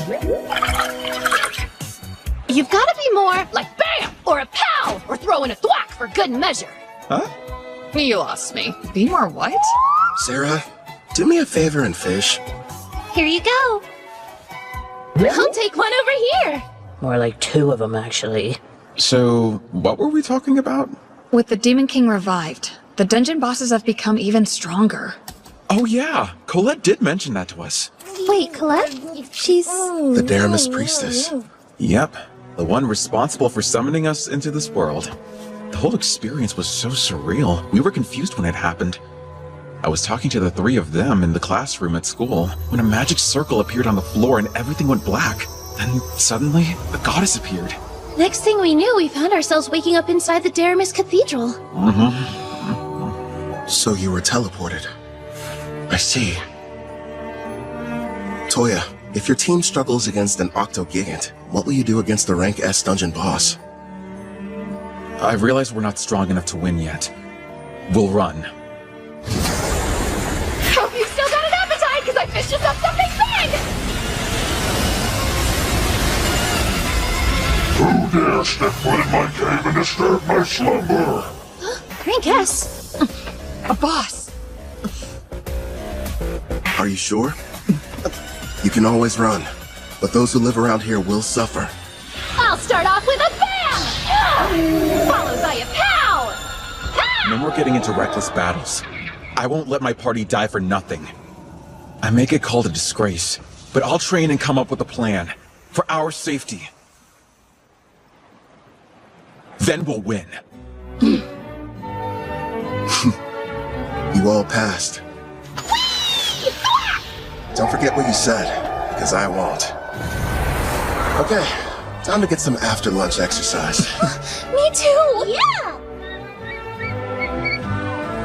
You've got to be more Like bam! Or a pow! Or throw in a thwack for good measure. Huh? You lost me. Be more what? Sarah, do me a favor and fish. Here you go. I'll take one over here. More like 2 of them, actually. So, what were we talking about? With the Demon King revived, the dungeon bosses have become even stronger. Oh yeah, Colette did mention that to us. Wait, Colette? She's... The Daramis priestess. Yep, the one responsible for summoning us into this world. The whole experience was so surreal. We were confused when it happened. I was talking to the 3 of them in the classroom at school when a magic circle appeared on the floor and everything went black. Then suddenly, the goddess appeared. Next thing we knew, we found ourselves waking up inside the Daramis Cathedral. So you were teleported. I see. Toya, If your team struggles against an Octogigant, what will you do against the rank S dungeon boss? I realize we're not strong enough to win yet. We'll run. Hope you've still got an appetite, because I fished us up something big! Who dare step foot in my cave and disturb my slumber? Rank S. A boss! Are you sure? You can always run, but those who live around here will suffer. I'll start off with a bam! Followed by a pow! No more getting into reckless battles. I won't let my party die for nothing. I may get called a disgrace, but I'll train and come up with a plan. For our safety. Then we'll win. You all passed. Don't forget what you said, because I won't. Okay, time to get some after-lunch exercise. Me too! Yeah!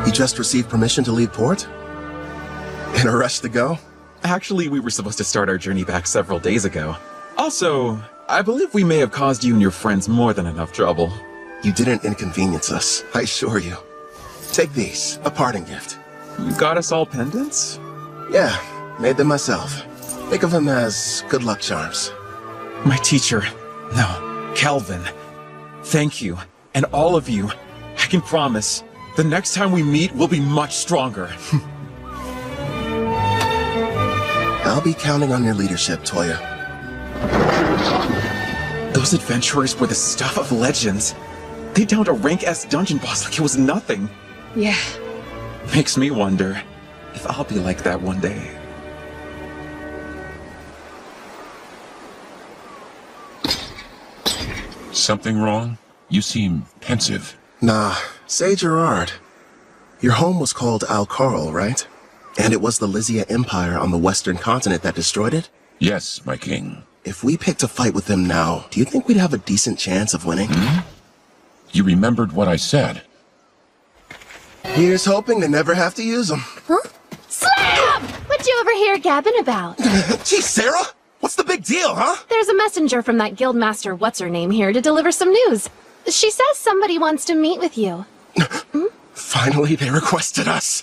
You just received permission to leave port? In a rush to go? Actually, we were supposed to start our journey back several days ago. Also, I believe we may have caused you and your friends more than enough trouble. You didn't inconvenience us, I assure you. Take these, a parting gift. You got us all pendants? Yeah, made them myself. Think of them as good luck charms. My teacher, no, Kelvin. Thank you, and all of you. I can promise, the next time we meet, we'll be much stronger. I'll be counting on your leadership, Toya. Those adventurers were the stuff of legends. They downed a rank S dungeon boss like it was nothing. Yeah. Makes me wonder if I'll be like that one day. Something wrong? You seem pensive. Nah, say Gerard. Your home was called Alcarl, right? And it was the Lysia Empire on the western continent that destroyed it? Yes, my king. If we picked a fight with them now, do you think we'd have a decent chance of winning? You remembered what I said. Here's hoping to never have to use them. Huh? Slam! What you over here gabbing about? Gee, Sarah! What's the big deal, huh? There's a messenger from that guildmaster what's-her-name here to deliver some news. She says somebody wants to meet with you. Finally, they requested us.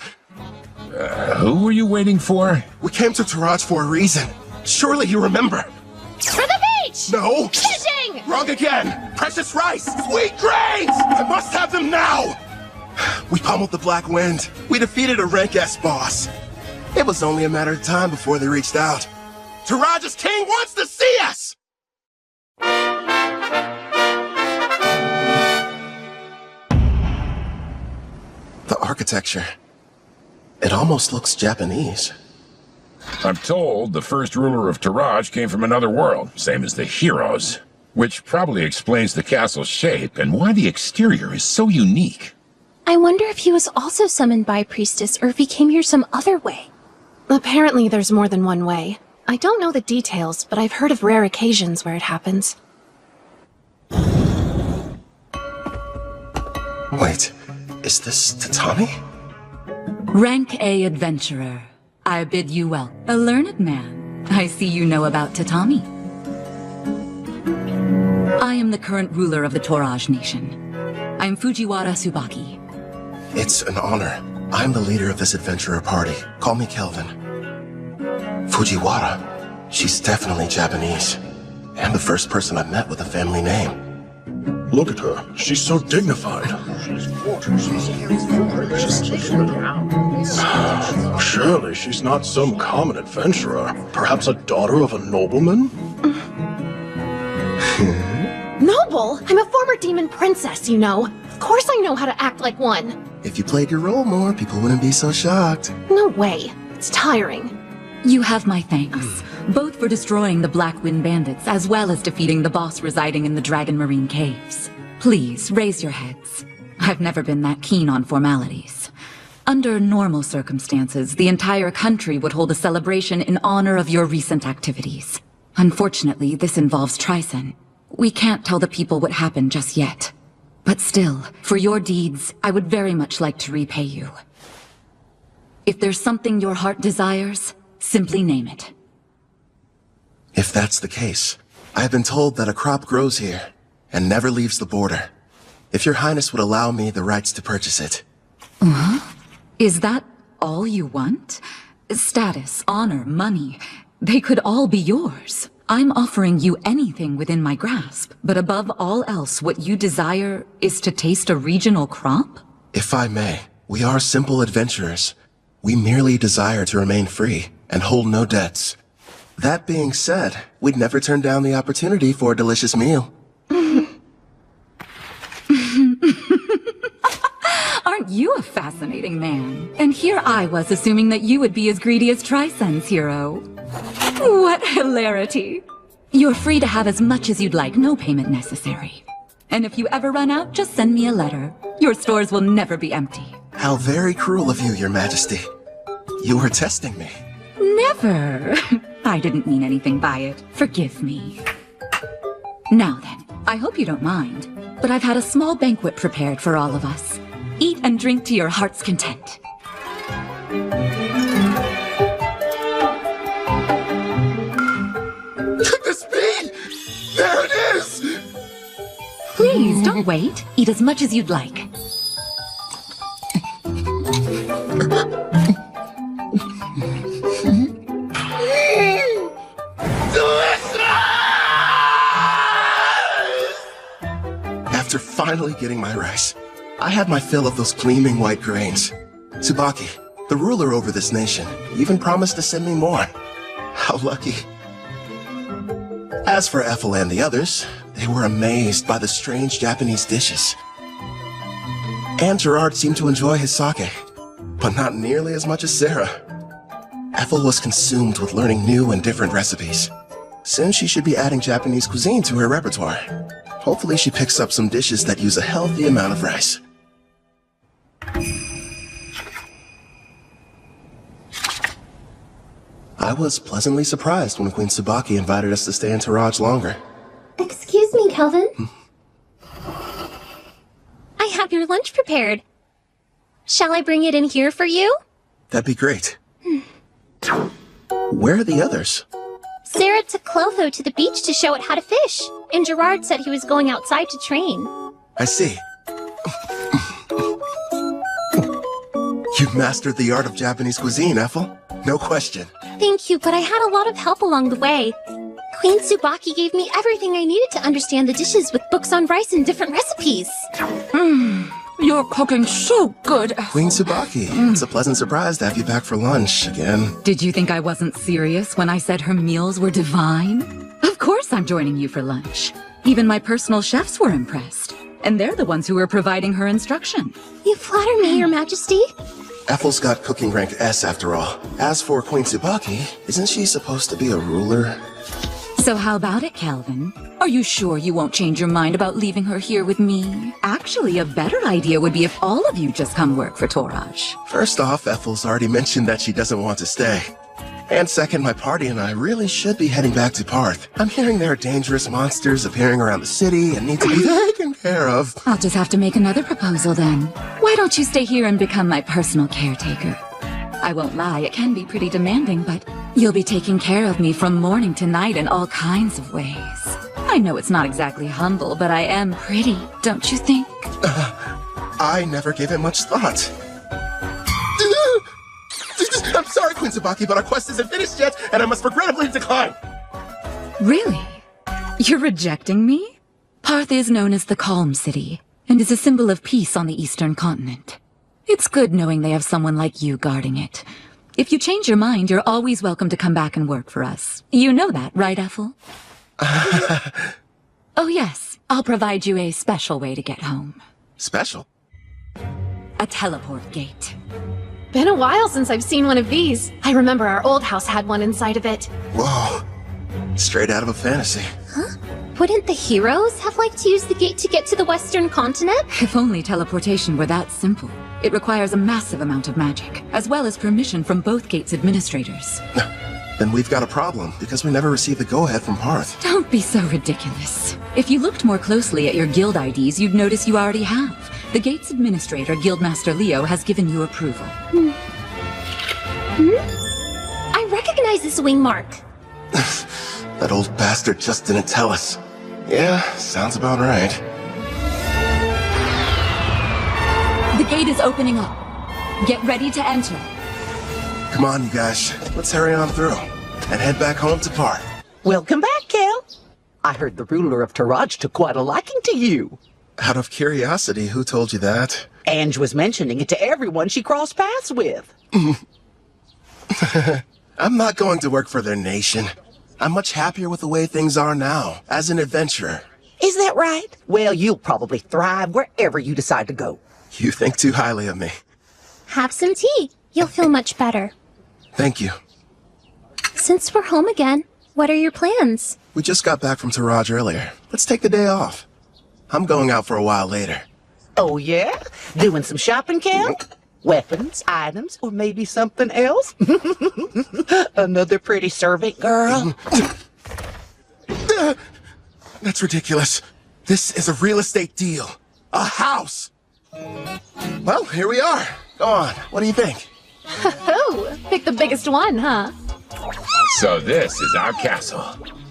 Who were you waiting for? We came to Taraj for a reason. Surely you remember. For the beach! No! Fishing! Wrong again! Precious rice! Sweet grains! I must have them now! We pummeled the Black Wind. We defeated a rank S boss. It was only a matter of time before they reached out. Taraj's king wants to see us! The architecture. It almost looks Japanese. I'm told the first ruler of Taraj came from another world, same as the heroes. Which probably explains the castle's shape and why the exterior is so unique. I wonder if he was also summoned by a priestess or if he came here some other way. Apparently there's more than one way. I don't know the details, but I've heard of rare occasions where it happens. Wait, is this Tatami? Rank A adventurer. I bid you well. A learned man. I see you know about Tatami. I am the current ruler of the Toraj Nation. I'm Fujiwara Tsubaki. It's an honor. I'm the leader of this adventurer party. Call me Kelvin. Fujiwara. She's definitely Japanese. And the first person I've met with a family name. Look at her. She's so dignified. Surely she's not some common adventurer. Perhaps a daughter of a nobleman? Noble? I'm a former demon princess, you know. Of course I know how to act like one. If you played your role more, people wouldn't be so shocked. No way. It's tiring. You have my thanks, both for destroying the Black Wind bandits as well as defeating the boss residing in the Dragon Marine Caves. Please, raise your heads. I've never been that keen on formalities. Under normal circumstances, the entire country would hold a celebration in honor of your recent activities. Unfortunately, this involves Trison. We can't tell the people what happened just yet. But still, for your deeds, I would very much like to repay you. If there's something your heart desires, simply name it. If that's the case, I have been told that a crop grows here and never leaves the border. If your highness would allow me the rights to purchase it. Is that all you want? Status, honor, money, they could all be yours. I'm offering you anything within my grasp, but above all else, what you desire is to taste a regional crop? If I may, we are simple adventurers. We merely desire to remain free and hold no debts. That being said, we'd never turn down the opportunity for a delicious meal. Aren't you a fascinating man? And here I was assuming that you would be as greedy as Trisen's hero. What hilarity. You're free to have as much as you'd like, no payment necessary. And if you ever run out, just send me a letter. Your stores will never be empty. How very cruel of you, Your Majesty. You were testing me. Never. I didn't mean anything by it. Forgive me. Now then, I hope you don't mind, but I've had a small banquet prepared for all of us. Eat and drink to your heart's content. Could this be? There it is! Please, don't wait. Eat as much as you'd like. After finally getting my rice, I had my fill of those gleaming white grains. Tsubaki, the ruler over this nation, even promised to send me more. How lucky. As for Ethel and the others, they were amazed by the strange Japanese dishes. And Gerard seemed to enjoy his sake, but not nearly as much as Sarah. Ethel was consumed with learning new and different recipes. Soon she should be adding Japanese cuisine to her repertoire. Hopefully she picks up some dishes that use a healthy amount of rice. I was pleasantly surprised when Queen Tsubaki invited us to stay in Taraj longer. Excuse me, Kelvin. I have your lunch prepared. Shall I bring it in here for you? That'd be great. Where are the others? Sarah took Clotho to the beach to show it how to fish, and Gerard said he was going outside to train. I see. You've mastered the art of Japanese cuisine, Ethel. No question. Thank you, but I had a lot of help along the way. Queen Tsubaki gave me everything I needed to understand the dishes with books on rice and different recipes. You're cooking so good. Queen Tsubaki, it's a pleasant surprise to have you back for lunch again. Did you think I wasn't serious when I said her meals were divine? Of course I'm joining you for lunch. Even my personal chefs were impressed. And they're the ones who were providing her instruction. You flatter me, Your Majesty. Ethel's got cooking rank S after all. As for Queen Tsubaki, isn't she supposed to be a ruler? So how about it, Calvin? Are you sure you won't change your mind about leaving her here with me? Actually, a better idea would be if all of you just come work for Toraj. First off, Ethel's already mentioned that she doesn't want to stay. And second, my party and I really should be heading back to Parth. I'm hearing there are dangerous monsters appearing around the city and need to be taken care of. I'll just have to make another proposal then. Why don't you stay here and become my personal caretaker? I won't lie, it can be pretty demanding, but you'll be taking care of me from morning to night in all kinds of ways. I know it's not exactly humble, but I am pretty, don't you think? I never gave it much thought. I'm sorry, Queen Tsubaki, but our quest isn't finished yet, and I must regrettably decline. Really? You're rejecting me? Parth is known as the Calm City, and is a symbol of peace on the Eastern continent. It's good knowing they have someone like you guarding it. If you change your mind, you're always welcome to come back and work for us. You know that, right, Ethel? Oh yes, I'll provide you a special way to get home. Special? A teleport gate. Been a while since I've seen one of these. I remember our old house had one inside of it. Whoa. Straight out of a fantasy. Huh? Wouldn't the heroes have liked to use the gate to get to the Western continent? If only teleportation were that simple. It requires a massive amount of magic, as well as permission from both gates' administrators. Then we've got a problem, because we never received the go-ahead from Parth. Don't be so ridiculous. If you looked more closely at your guild IDs, you'd notice you already have. The gate's administrator, Guildmaster Leo, has given you approval. I recognize this wing mark. That old bastard just didn't tell us. Yeah, sounds about right. The gate is opening up. Get ready to enter. Come on, you guys. Let's hurry on through and head back home to Park. Welcome back, Kel. I heard the ruler of Taraj took quite a liking to you. Out of curiosity, who told you that? Ange was mentioning it to everyone she crossed paths with. I'm not going to work for their nation. I'm much happier with the way things are now, as an adventurer. Is that right? Well, you'll probably thrive wherever you decide to go. You think too highly of me. Have some tea. You'll feel much better. Thank you. Since we're home again, what are your plans? We just got back from Taraj earlier. Let's take the day off. I'm going out for a while later. Oh, yeah? Doing some shopping, Kel? Weapons, items, or maybe something else? Another pretty servant girl? That's ridiculous. This is a real estate deal. A house! Well, here we are. Go on. What do you think? Oh, pick the biggest one, huh? So this is our castle.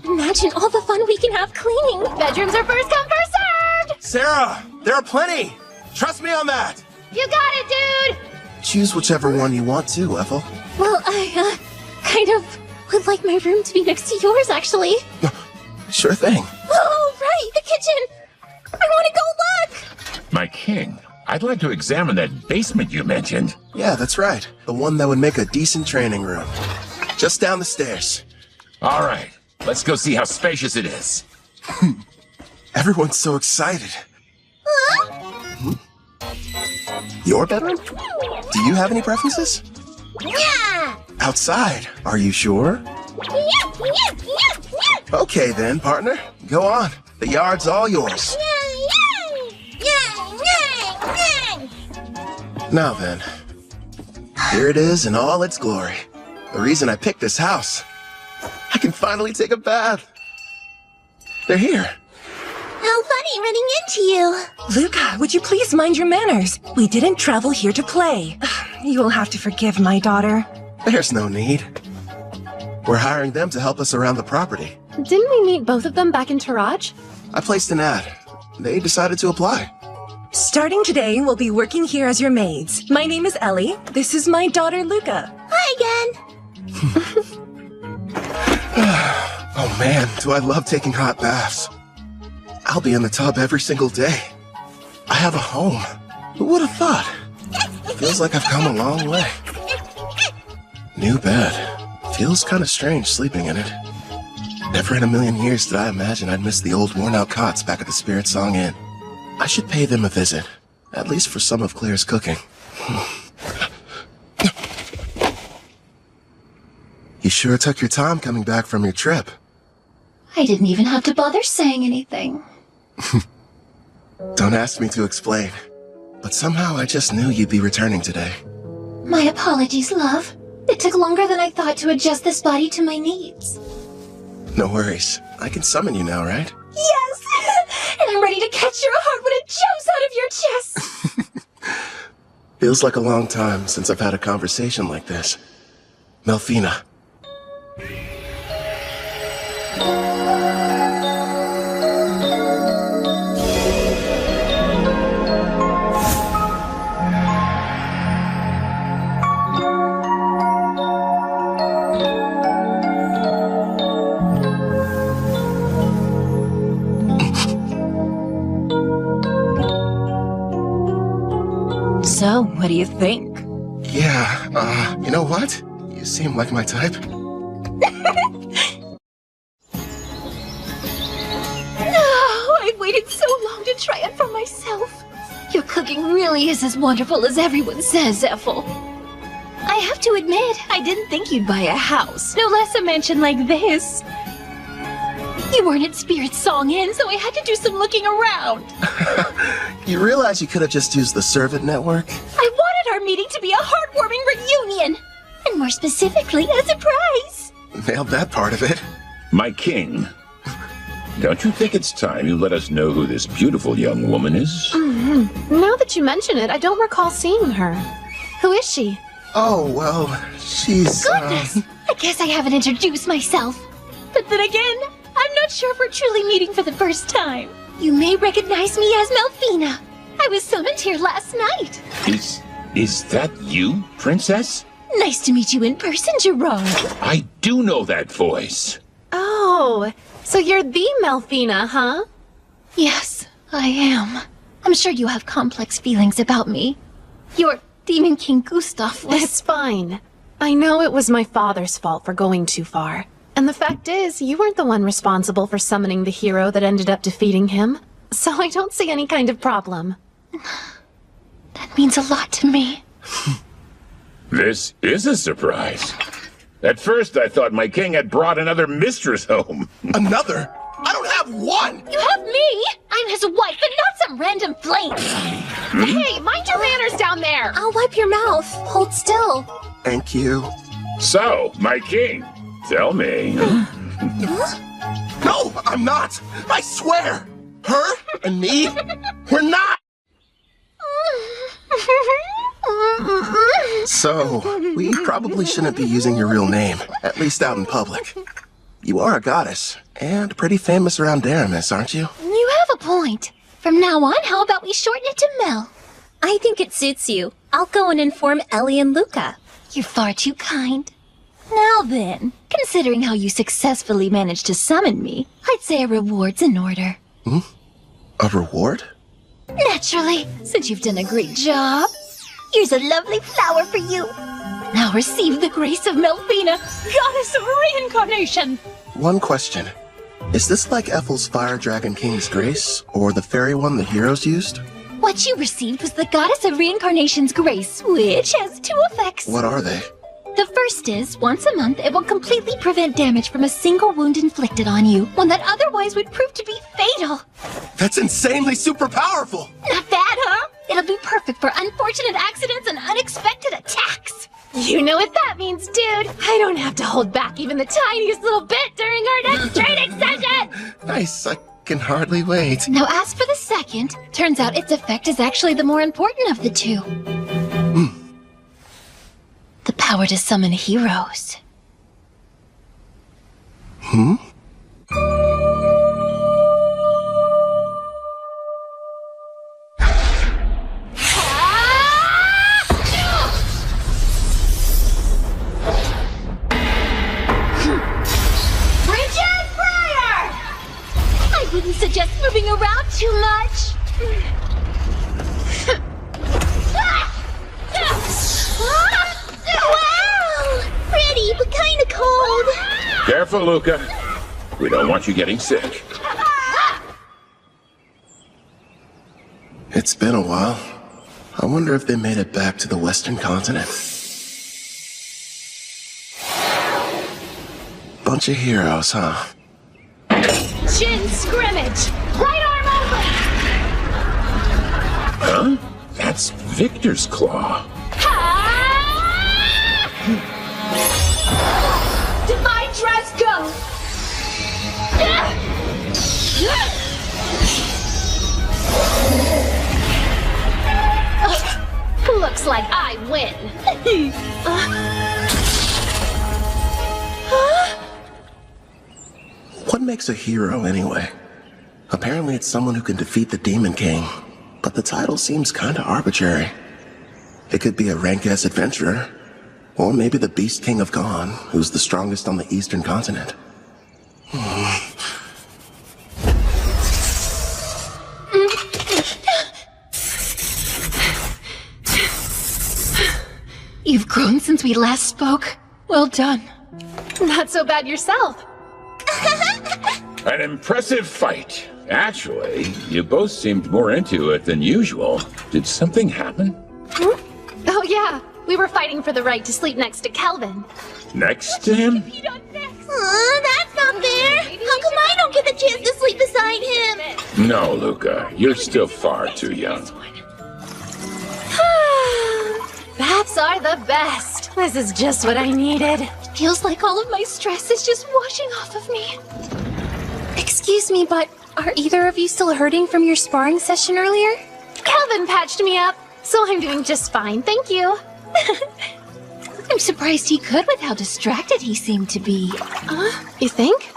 Imagine all the fun we can have cleaning. Bedrooms are first come, first served! Sarah, there are plenty. Trust me on that. You got it, dude! Choose whichever one you want to, Ethel. Well, I, kind of would like my room to be next to yours, actually. Sure thing. Oh, right, the kitchen! I want to go look! My king, I'd like to examine that basement you mentioned. Yeah, that's right. The one that would make a decent training room. Just down the stairs. All right, let's go see how spacious it is. Everyone's so excited. Your bedroom? Do you have any preferences? Yeah! Outside, are you sure? Okay then, partner. Go on. The yard's all yours. Now then, here it is in all its glory. The reason I picked this house. I can finally take a bath. They're here. How funny running into you. Luca, would you please mind your manners? We didn't travel here to play. You will have to forgive my daughter. There's no need. We're hiring them to help us around the property. Didn't we meet both of them back in Taraj? I placed an ad. They decided to apply. Starting today, we'll be working here as your maids. My name is Ellie. This is my daughter, Luca. Hi again. Oh man, do I love taking hot baths. I'll be in the tub every single day. I have a home. Who would have thought? Feels like I've come a long way. New bed. Feels kind of strange sleeping in it. Never in a million years did I imagine I'd miss the old worn-out cots back at the Spirit Song Inn. I should pay them a visit, at least for some of Claire's cooking. You sure took your time coming back from your trip. I didn't even have to bother saying anything. Don't ask me to explain, but somehow I just knew you'd be returning today. My apologies, love. It took longer than I thought to adjust this body to my needs. No worries. I can summon you now, right? Yes! And I'm ready to catch your heart when it jumps out of your chest! Feels like a long time since I've had a conversation like this. Melfina. So, what do you think? Yeah, you know what? You seem like my type. Oh, I waited so long to try it for myself. Your cooking really is as wonderful as everyone says, Ethel. I have to admit, I didn't think you'd buy a house, no less a mansion like this. You weren't at Spirit Song Inn, so I had to do some looking around. You realize you could have just used the servant network? I wanted our meeting to be a heartwarming reunion, and more specifically, a surprise. Nailed that part of it. My king, don't you think it's time you let us know who this beautiful young woman is? Now that you mention it, I don't recall seeing her. Who is she? Oh, well, she's, Goodness! I guess I haven't introduced myself. But then again, I'm not sure if we're truly meeting for the first time. You may recognize me as Melfina. I was summoned here last night. Is that you, Princess? Nice to meet you in person, Gerard. I do know that voice. Oh, so you're the Melfina, huh? Yes, I am. I'm sure you have complex feelings about me. Your Demon King Gustav was... It's fine. I know it was my father's fault for going too far. And the fact is, you weren't the one responsible for summoning the hero that ended up defeating him. So I don't see any kind of problem. That means a lot to me. This is a surprise. At first, I thought my king had brought another mistress home. Another? I don't have one! You have me! I'm his wife and not some random flame! Hey, mind your manners down there! I'll wipe your mouth. Hold still. Thank you. So, my king, tell me. No, I'm not! I swear! Her and me, we're not! So, we probably shouldn't be using your real name, at least out in public. You are a goddess, and pretty famous around Daramis, aren't you? You have a point. From now on, how about we shorten it to Mel? I think it suits you. I'll go and inform Ellie and Luca. You're far too kind. Now then, considering how you successfully managed to summon me, I'd say a reward's in order. A reward? Naturally, since you've done a great job. Here's a lovely flower for you. Now receive the grace of Melfina, goddess of reincarnation. One question. Is this like Ethel's Fire Dragon King's grace, or the fairy one the heroes used? What you received was the goddess of reincarnation's grace, which has two effects. What are they? The first is, once a month, it will completely prevent damage from a single wound inflicted on you, one that otherwise would prove to be fatal. That's insanely super powerful! Not bad, huh? It'll be perfect for unfortunate accidents and unexpected attacks. You know what that means, dude. I don't have to hold back even the tiniest little bit during our next training session! Nice, I can hardly wait. Now as for the second, turns out its effect is actually the more important of the two. The power to summon heroes. I wouldn't suggest moving around too much. Wow! Pretty, but kinda cold. Careful, Luca. We don't want you getting sick. It's been a while. I wonder if they made it back to the Western continent. Bunch of heroes, huh? Chin scrimmage! Right arm open! Huh? That's Victor's claw. Divine dress, go! Looks like I win. What makes a hero, anyway? Apparently it's someone who can defeat the Demon King, but the title seems kinda arbitrary. It could be a rank-ass adventurer, or maybe the Beast King of Gone, who's the strongest on the Eastern continent. You've grown since we last spoke. Well done. Not so bad yourself. An impressive fight. Actually, you both seemed more into it than usual. Did something happen? Oh yeah, we were fighting for the right to sleep next to Kelvin. Next to him? That's not fair. How come I don't get the chance to sleep beside him? No, Luca. You're still far too young. Baths are the best. This is just what I needed. Feels like all of my stress is just washing off of me. Excuse me, but are either of you still hurting from your sparring session earlier? Kelvin patched me up, so I'm doing just fine, thank you. I'm surprised he could with how distracted he seemed to be. You think?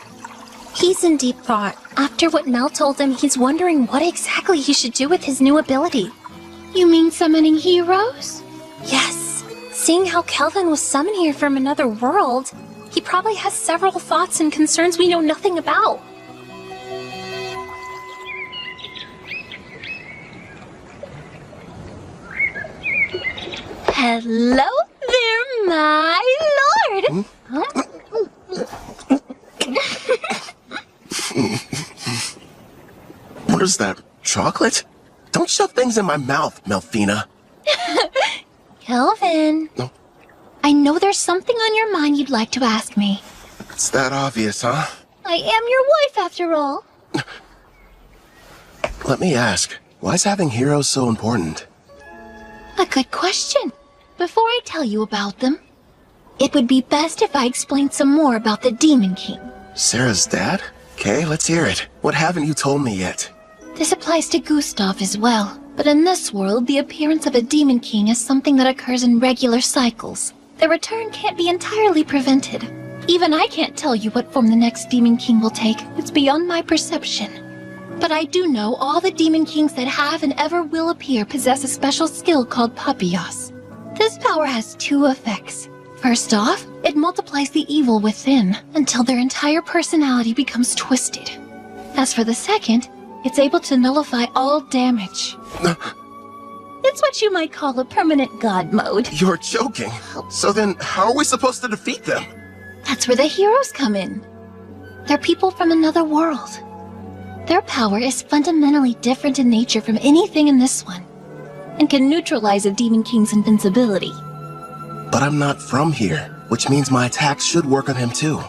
He's in deep thought. After what Mel told him, he's wondering what exactly he should do with his new ability. You mean summoning heroes? Yes. Seeing how Kelvin was summoned here from another world, he probably has several thoughts and concerns we know nothing about. Hello there, my lord! Huh? What is that? Chocolate? Don't shove things in my mouth, Melfina. Kelvin. No. I know there's something on your mind you'd like to ask me. It's that obvious, huh? I am your wife, after all. Let me ask, why is having heroes so important? A good question. Before I tell you about them, it would be best if I explained some more about the Demon King. Sarah's dad? Okay, let's hear it. What haven't you told me yet? This applies to Gustav as well, but in this world, the appearance of a Demon King is something that occurs in regular cycles. Their return can't be entirely prevented. Even I can't tell you what form the next Demon King will take. It's beyond my perception. But I do know all the Demon Kings that have and ever will appear possess a special skill called Papillos. This power has two effects. First off, it multiplies the evil within until their entire personality becomes twisted. As for the second, it's able to nullify all damage. It's what you might call a permanent god mode. You're joking. So then, how are we supposed to defeat them? That's where the heroes come in. They're people from another world. Their power is fundamentally different in nature from anything in this one, and can neutralize a Demon King's invincibility. But I'm not from here, which means my attacks should work on him too.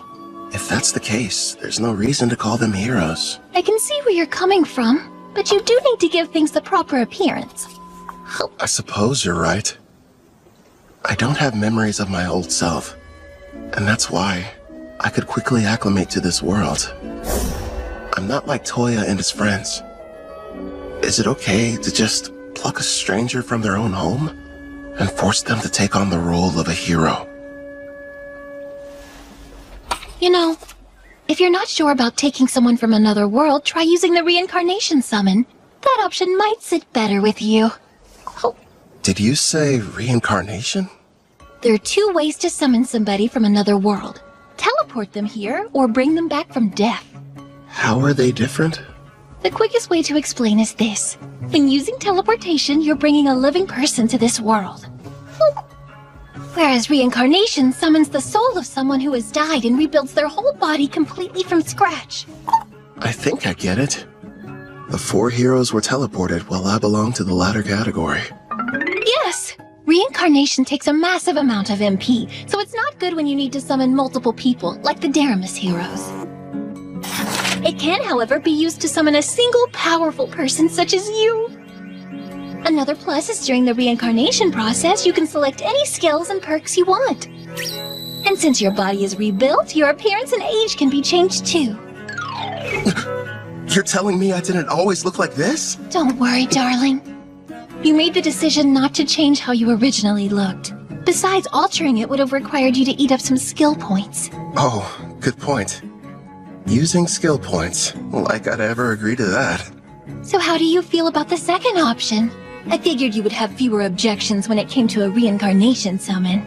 If that's the case, there's no reason to call them heroes. I can see where you're coming from, but you do need to give things the proper appearance. I suppose you're right. I don't have memories of my old self, and that's why I could quickly acclimate to this world. I'm not like Toya and his friends. Is it okay to just pluck a stranger from their own home and force them to take on the role of a hero? You know, if you're not sure about taking someone from another world, try using the Reincarnation summon. That option might sit better with you. Did you say reincarnation? There are two ways to summon somebody from another world. Teleport them here, or bring them back from death. How are they different? The quickest way to explain is this. When using teleportation, you're bringing a living person to this world. Whereas reincarnation summons the soul of someone who has died and rebuilds their whole body completely from scratch. I think I get it. The 4 heroes were teleported while I belong to the latter category. Yes! Reincarnation takes a massive amount of MP, so it's not good when you need to summon multiple people, like the Daramus heroes. It can, however, be used to summon a single powerful person such as you. Another plus is during the reincarnation process, you can select any skills and perks you want. And since your body is rebuilt, your appearance and age can be changed too. You're telling me I didn't always look like this? Don't worry, darling. You made the decision not to change how you originally looked. Besides, altering it would have required you to eat up some skill points. Oh, good point. Using skill points, like I'd ever agree to that. So how do you feel about the second option? I figured you would have fewer objections when it came to a reincarnation summon.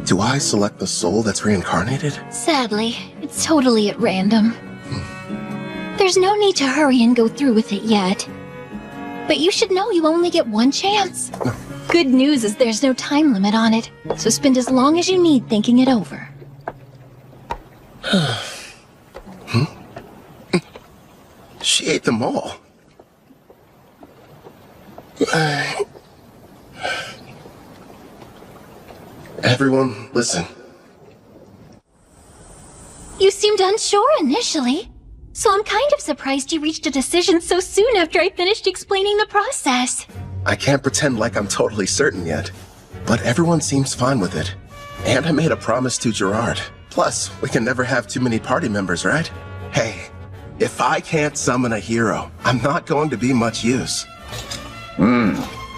Do I select the soul that's reincarnated? Sadly, it's totally at random. There's no need to hurry and go through with it yet. But you should know you only get one chance. Good news is there's no time limit on it, so spend as long as you need thinking it over. She ate them all. Everyone, listen. You seemed unsure initially, so I'm kind of surprised you reached a decision so soon after I finished explaining the process. I can't pretend like I'm totally certain yet, but everyone seems fine with it. And I made a promise to Gerard. Plus, we can never have too many party members, right? Hey, if I can't summon a hero, I'm not going to be much use.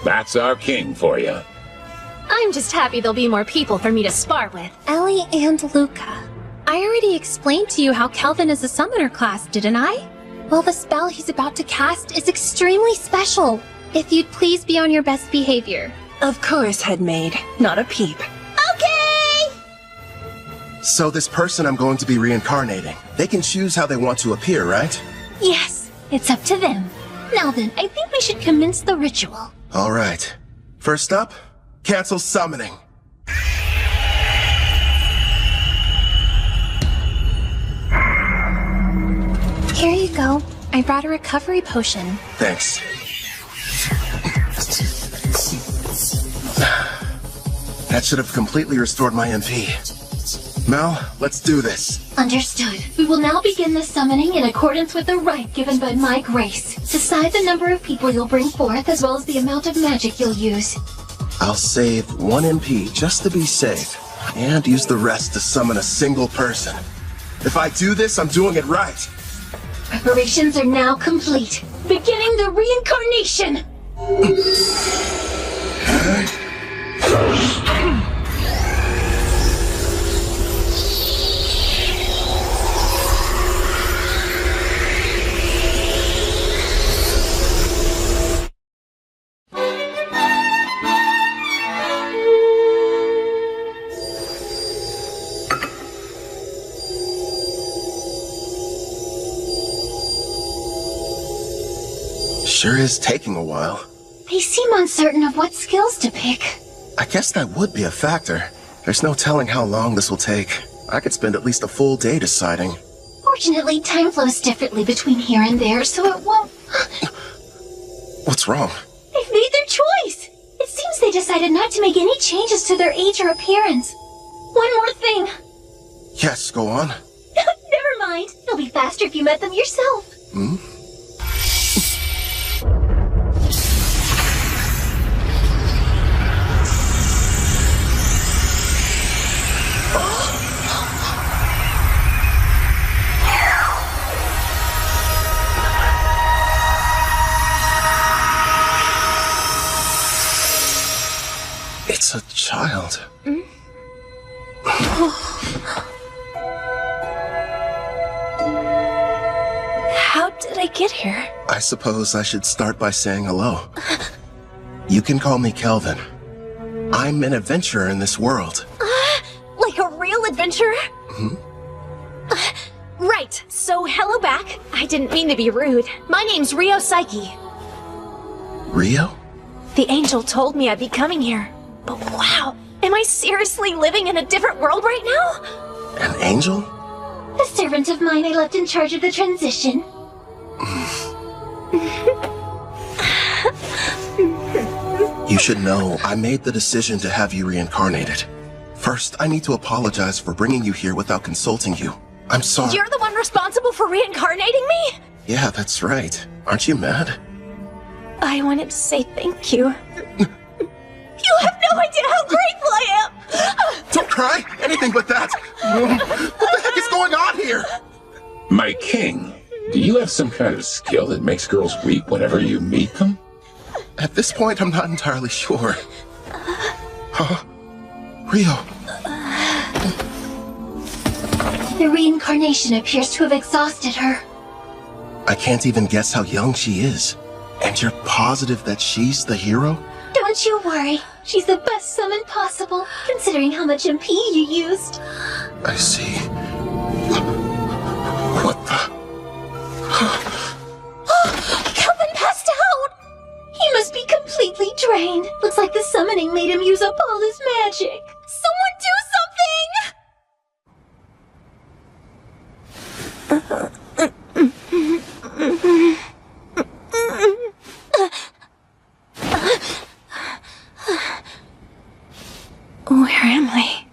That's our king for you. I'm just happy there'll be more people for me to spar with. Ellie and Luca. I already explained to you how Kelvin is a summoner class, didn't I? Well, the spell he's about to cast is extremely special. If you'd please be on your best behavior. Of course, headmaid. Not a peep. Okay! So this person I'm going to be reincarnating, they can choose how they want to appear, right? Yes, it's up to them. Now then, I think we should commence the ritual. All right. First up, cancel summoning. Here you go. I brought a recovery potion. Thanks. That should have completely restored my MP. Mel, let's do this. Understood. We will now begin the summoning in accordance with the rite given by my grace. Decide the number of people you'll bring forth as well as the amount of magic you'll use. I'll save 1 MP just to be safe, and use the rest to summon a single person. If I do this, I'm doing it right. Preparations are now complete. Beginning the reincarnation! Sure is taking a while. They seem uncertain of what skills to pick. I guess that would be a factor. There's no telling how long this will take. I could spend at least a full day deciding. Fortunately, time flows differently between here and there, so it won't... What's wrong? They've made their choice! It seems they decided not to make any changes to their age or appearance. One more thing. Yes, go on. Never mind. It'll be faster if you met them yourself. Hmm? It's a child. How did I get here? I suppose I should start by saying hello. You can call me Kelvin. I'm an adventurer in this world. Like a real adventurer? Hmm? Right, so hello back. I didn't mean to be rude. My name's Rio Psyche. Rio? The angel told me I'd be coming here. But wow, am I seriously living in a different world right now? An angel? A servant of mine I left in charge of the transition. You should know, I made the decision to have you reincarnated. First, I need to apologize for bringing you here without consulting you. I'm sorry. You're the one responsible for reincarnating me? Yeah, that's right. Aren't you mad? I wanted to say thank you. You have no idea how grateful I am! Don't cry! Anything but that! What the heck is going on here? My king, do you have some kind of skill that makes girls weep whenever you meet them? At this point, I'm not entirely sure. Huh? Rio. The reincarnation appears to have exhausted her. I can't even guess how young she is. And you're positive that she's the hero? Don't you worry. She's the best summon possible, considering how much MP you used. I see. What the? Kelvin passed out! He must be completely drained. Looks like the summoning made him use up all his magic. Someone do Where am I?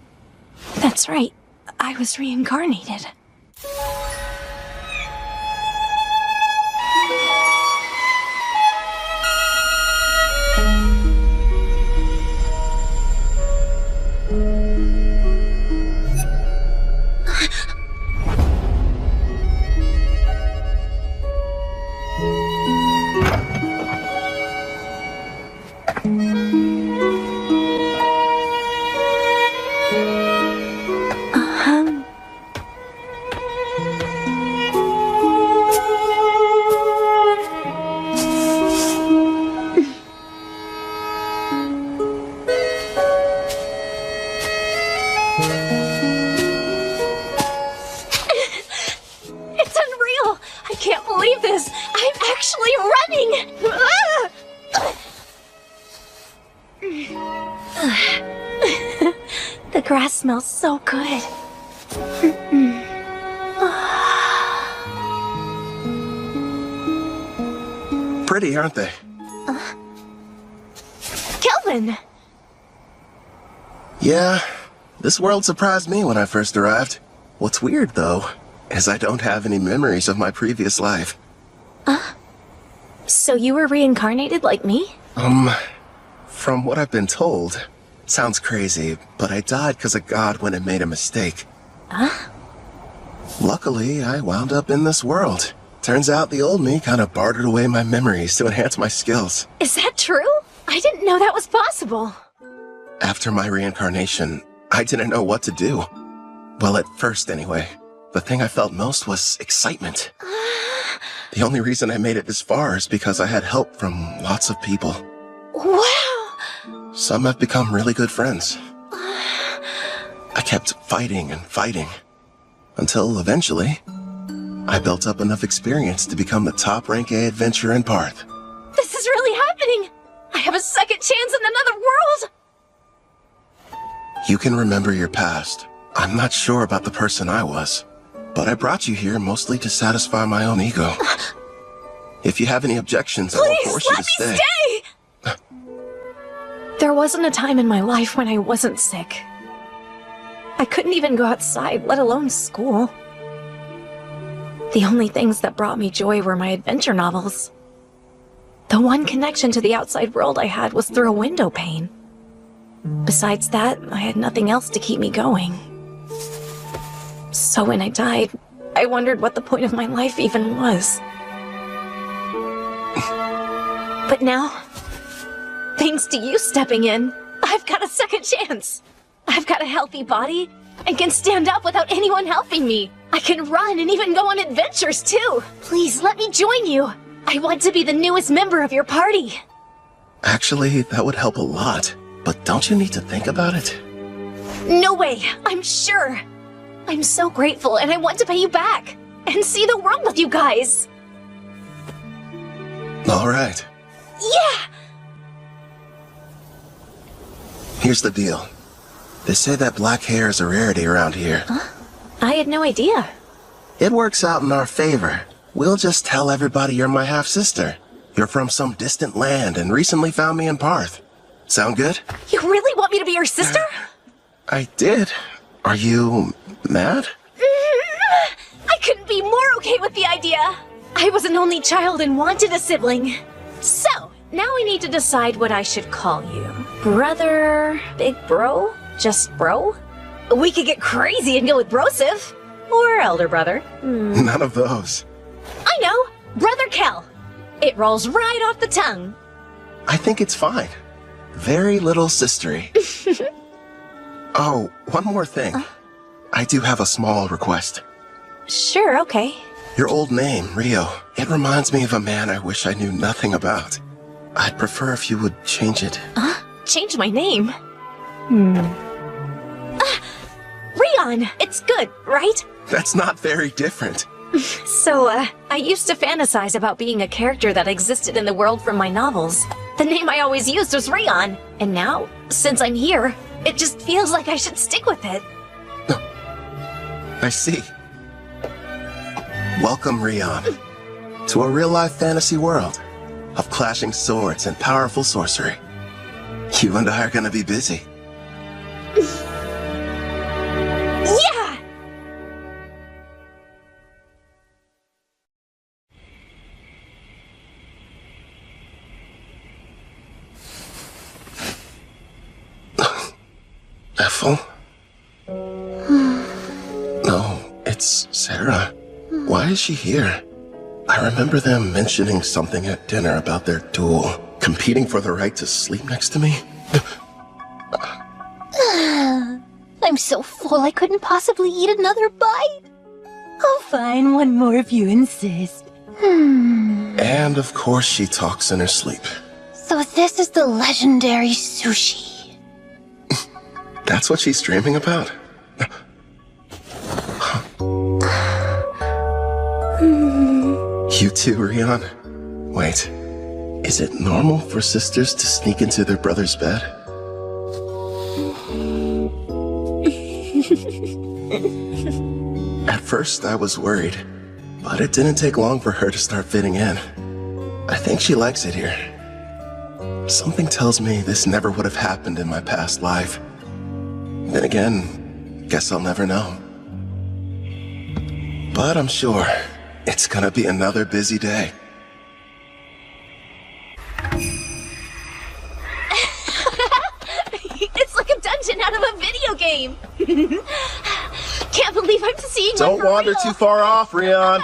That's right. I was reincarnated. The grass smells so good. Pretty, aren't they? Kelvin! Yeah, this world surprised me when I first arrived. What's weird, though, is I don't have any memories of my previous life. So you were reincarnated like me? From what I've been told, sounds crazy, but I died because a god went and made a mistake. Luckily, I wound up in this world. Turns out the old me kind of bartered away my memories to enhance my skills. Is that true? I didn't know that was possible. After my reincarnation, I didn't know what to do. Well, at first anyway. The thing I felt most was excitement. The only reason I made it this far is because I had help from lots of people. Wow! Some have become really good friends. I kept fighting and fighting, until eventually, I built up enough experience to become the top rank A adventurer in Parth. This is really happening! I have a second chance in another world! You can remember your past. I'm not sure about the person I was, but I brought you here mostly to satisfy my own ego. If you have any objections, I won't force you to stay. Please let me stay! There wasn't a time in my life when I wasn't sick. I couldn't even go outside, let alone school. The only things that brought me joy were my adventure novels. The one connection to the outside world I had was through a window pane. Besides that, I had nothing else to keep me going. So when I died, I wondered what the point of my life even was. But now, thanks to you stepping in, I've got a second chance. I've got a healthy body and can stand up without anyone helping me. I can run and even go on adventures too. Please let me join you. I want to be the newest member of your party. Actually, that would help a lot. But don't you need to think about it? No way, I'm sure. I'm so grateful and I want to pay you back and see the world with you guys. All right. Yeah! Here's the deal. They say that black hair is a rarity around here. I had no idea. It works out in our favor. We'll just tell everybody you're my half-sister. You're from some distant land and recently found me in Parth. Sound good? You really want me to be your sister? I did. Are you mad? I couldn't be more okay with the idea. I was an only child and wanted a sibling. So, now we need to decide what I should call you. Brother? Big bro? Just bro? We could get crazy and go with brosive. Or elder brother. None of those. I know! Brother Kel. It rolls right off the tongue. I think it's fine. Very little sistery. Oh, one more thing. I do have a small request. Sure, okay. Your old name, Rio, it reminds me of a man I wish I knew nothing about. I'd prefer if you would change it. Change my name? Rion! It's good, right? That's not very different. So, I used to fantasize about being a character that existed in the world from my novels. The name I always used was Rion, and now, since I'm here, it just feels like I should stick with it. I see. Welcome, Rion, to a real-life fantasy world of clashing swords and powerful sorcery. You and I are gonna be busy. Yeah! Ethel? No, it's Sarah. Why is she here? I remember them mentioning something at dinner about their duel, competing for the right to sleep next to me. I'm so full I couldn't possibly eat another bite. Oh, fine, one more if you insist. And of course she talks in her sleep. So this is the legendary sushi. That's what she's dreaming about? You too, Rion? Wait, is it normal for sisters to sneak into their brother's bed? At first, I was worried, but it didn't take long for her to start fitting in. I think she likes it here. Something tells me this never would have happened in my past life. Then again, guess I'll never know. But I'm sure it's gonna be another busy day. It's like a dungeon out of a video game. Can't believe I'm seeing one Don't for wander real. too far off, Rion.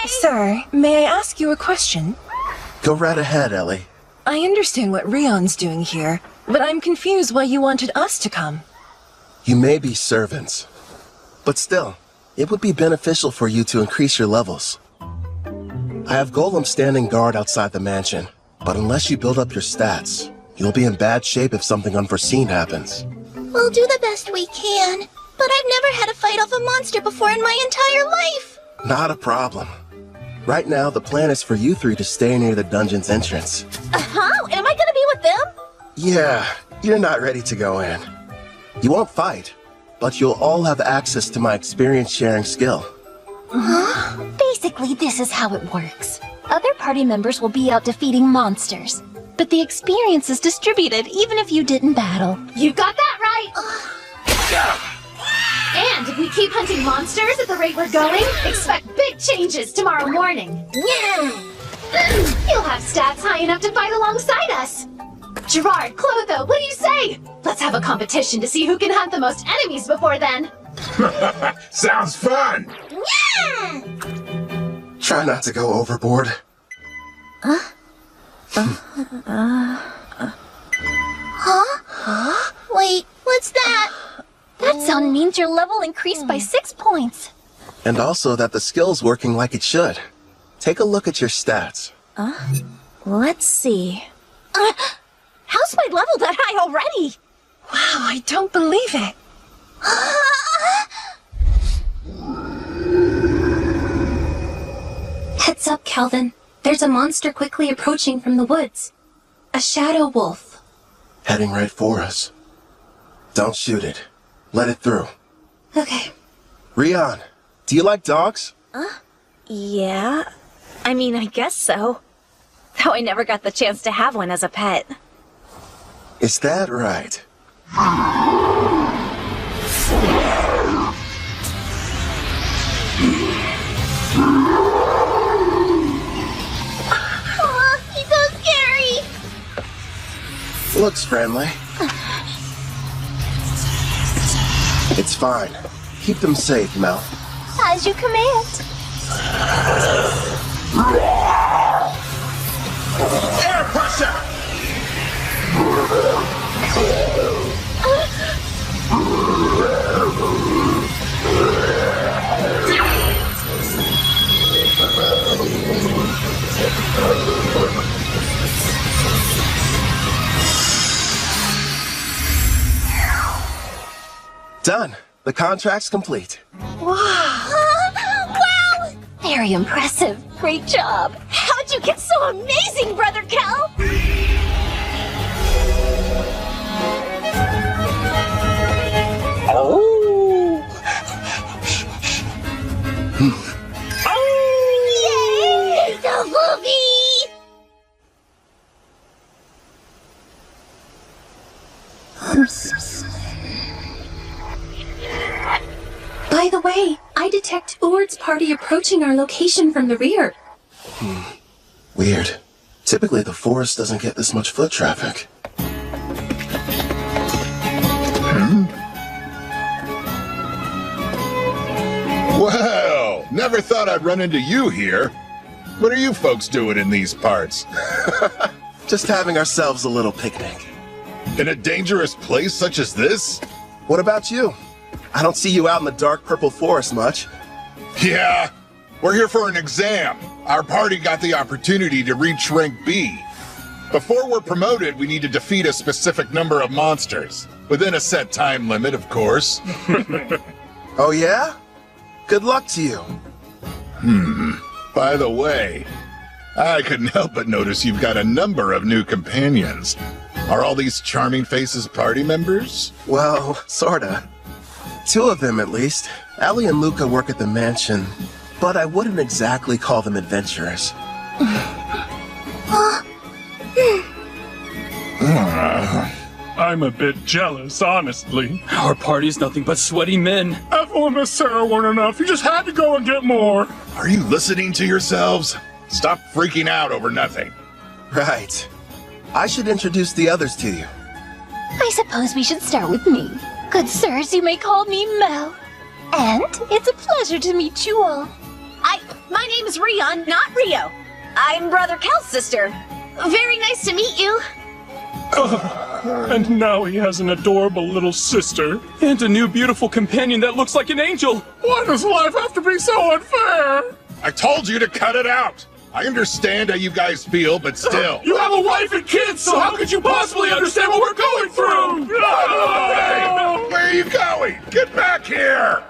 Sir, may I ask you a question? Go right ahead, Ellie. I understand what Rion's doing here, but I'm confused why you wanted us to come. You may be servants, but still, it would be beneficial for you to increase your levels. I have golems standing guard outside the mansion, but unless you build up your stats, you'll be in bad shape if something unforeseen happens. We'll do the best we can, but I've never had a fight off a monster before in my entire life. Not a problem. Right now, the plan is for you three to stay near the dungeon's entrance. Huh? Am I gonna be with them? Yeah, you're not ready to go in. You won't fight, but you'll all have access to my experience-sharing skill. Huh? Basically, this is how it works. Other party members will be out defeating monsters, but the experience is distributed even if you didn't battle. You got that right! And if we keep hunting monsters at the rate we're going, expect big changes tomorrow morning. Yeah! You'll have stats high enough to fight alongside us. Gerard, Clotho, what do you say? Let's have a competition to see who can hunt the most enemies before then. Sounds fun! Yeah! Try not to go overboard. Huh? Wait, what's that? That sound means your level increased by 6 points. And also that the skill's working like it should. Take a look at your stats. Let's see. How's my level that high already? Wow, I don't believe it. Heads up, Calvin. There's a monster quickly approaching from the woods. A shadow wolf. Heading right for us. Don't shoot it. Let it through. Okay. Rion, do you like dogs? Yeah. I mean, I guess so. Though I never got the chance to have one as a pet. Is that right? He's so scary! Looks friendly. It's fine. Keep them safe, Mel. As you command. Air pressure! Done. The contract's complete. Wow! Very impressive. Great job. How'd you get so amazing, Brother Cal? Oh! Yay! The movie! By the way, I detect Urd's party approaching our location from the rear. Weird. Typically, the forest doesn't get this much foot traffic. Well, never thought I'd run into you here. What are you folks doing in these parts? Just having ourselves a little picnic. In a dangerous place such as this? What about you? I don't see you out in the dark purple forest much. Yeah, we're here for an exam. Our party got the opportunity to reach rank B. Before we're promoted, we need to defeat a specific number of monsters. Within a set time limit, of course. Oh yeah? Good luck to you. By the way, I couldn't help but notice you've got a number of new companions. Are all these charming faces party members? Well, sorta. 2 of them, at least. Ellie and Luca work at the mansion, but I wouldn't exactly call them adventurers. I'm a bit jealous, honestly. Our party's nothing but sweaty men. Ethel and Miss Sarah weren't enough. You just had to go and get more. Are you listening to yourselves? Stop freaking out over nothing. Right. I should introduce the others to you. I suppose we should start with me. Good sirs, you may call me Mel. And it's a pleasure to meet you all. My name is Rion, not Rio. I'm Brother Cal's sister. Very nice to meet you. And now he has an adorable little sister. And a new beautiful companion that looks like an angel. Why does life have to be so unfair? I told you to cut it out. I understand how you guys feel, but still. You have a wife and kids, so how could you possibly understand what we're going through? Hey, where are you going? Get back here!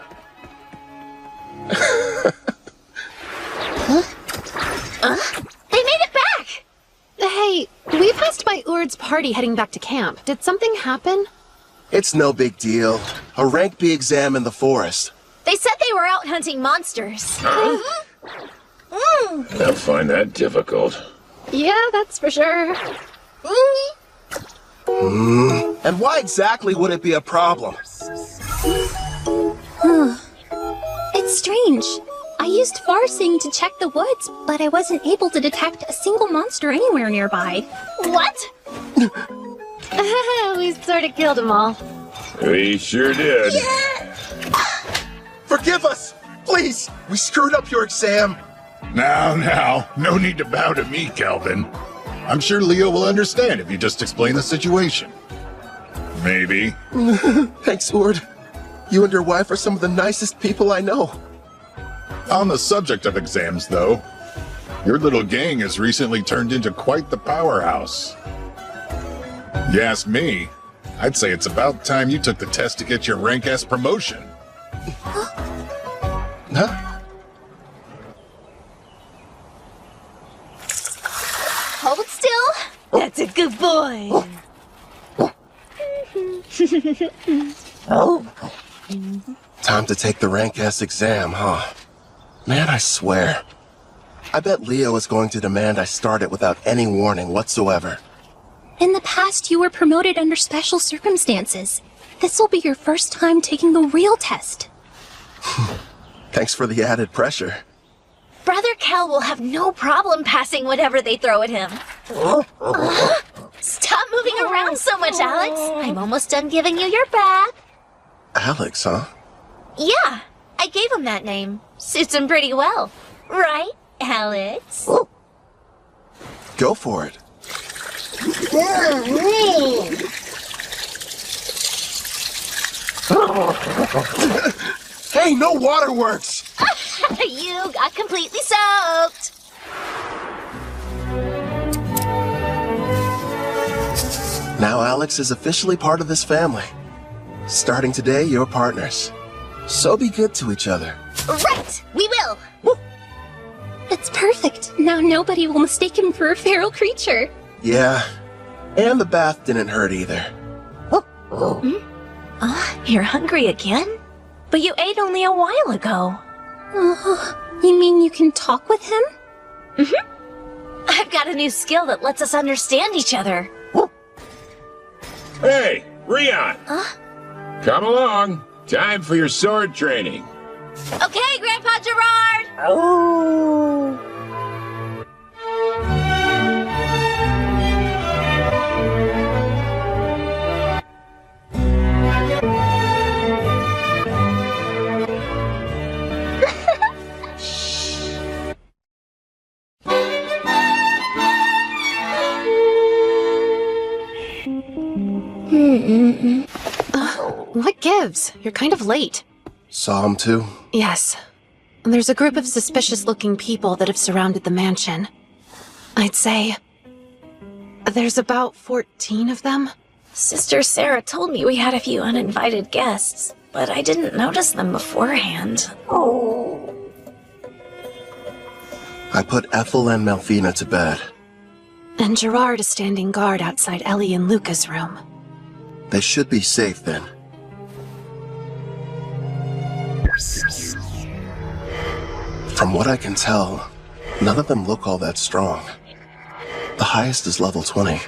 They made it back! Hey, we passed by Urd's party heading back to camp. Did something happen? It's no big deal. A rank B exam in the forest. They said they were out hunting monsters. I'll find that difficult. Yeah, that's for sure. And why exactly would it be a problem? It's strange. I used Farsing to check the woods, but I wasn't able to detect a single monster anywhere nearby. What? We sort of killed them all. We sure did. Forgive us! Please! We screwed up your exam! Now, no need to bow to me, Kelvin. I'm sure Leo will understand if you just explain the situation. Maybe. Thanks, Urd. You and your wife are some of the nicest people I know. On the subject of exams, though, your little gang has recently turned into quite the powerhouse. You ask me, I'd say it's about time you took the test to get your rank S promotion. Huh? Hold still. That's a good boy. Time to take the rank S exam, huh? Man, I swear. I bet Leo is going to demand I start it without any warning whatsoever. In the past, you were promoted under special circumstances. This will be your first time taking the real test. Thanks for the added pressure. Brother Cal will have no problem passing whatever they throw at him. Stop moving around so much, Alex. I'm almost done giving you your bath. Alex, huh? Yeah, I gave him that name. Suits him pretty well. Right, Alex? Go for it. Hey, no waterworks! You got completely soaked. Now Alex is officially part of this family. Starting today, you're partners. So be good to each other. Right, we will. It's perfect. Now nobody will mistake him for a feral creature. Yeah, and the bath didn't hurt either. You're hungry again? But you ate only a while ago. You mean you can talk with him? Mm-hmm. I've got a new skill that lets us understand each other. Hey, Rion! Come along. Time for your sword training. Okay, Grandpa Gerard! Oh. What gives? You're kind of late. Saw him too? Yes. There's a group of suspicious-looking people that have surrounded the mansion. I'd say there's about 14 of them. Sister Sarah told me we had a few uninvited guests, but I didn't notice them beforehand. Oh. I put Ethel and Melfina to bed. And Gerard is standing guard outside Ellie and Luca's room. They should be safe then. From what I can tell, none of them look all that strong. The highest is level 20.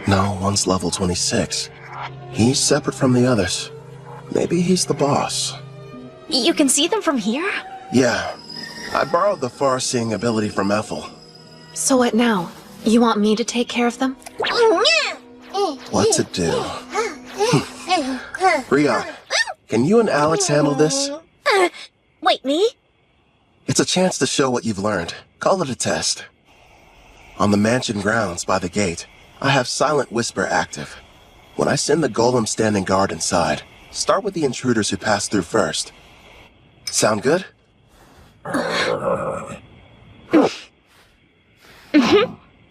No, one's level 26. He's separate from the others. Maybe he's the boss. You can see them from here? Yeah. I borrowed the far-seeing ability from Ethel. So what now? You want me to take care of them? What to do? Rion, can you and Alex handle this? Wait, me? It's a chance to show what you've learned. Call it a test. On the mansion grounds by the gate, I have Silent Whisper active. When I send the golem standing guard inside, start with the intruders who pass through first. Sound good?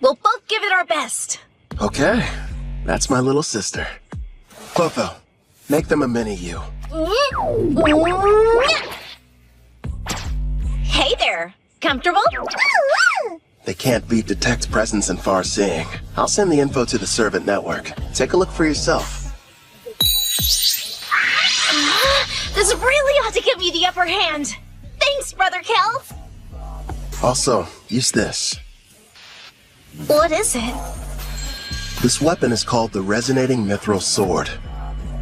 We'll both give it our best. Okay. That's my little sister. Clotho, make them a mini-you. Hey there. Comfortable? They can't beat Detect's presence and far-seeing. I'll send the info to the servant network. Take a look for yourself. This really ought to give me the upper hand. Thanks, Brother Kel. Also, use this. What is it? This weapon is called the Resonating Mithril Sword.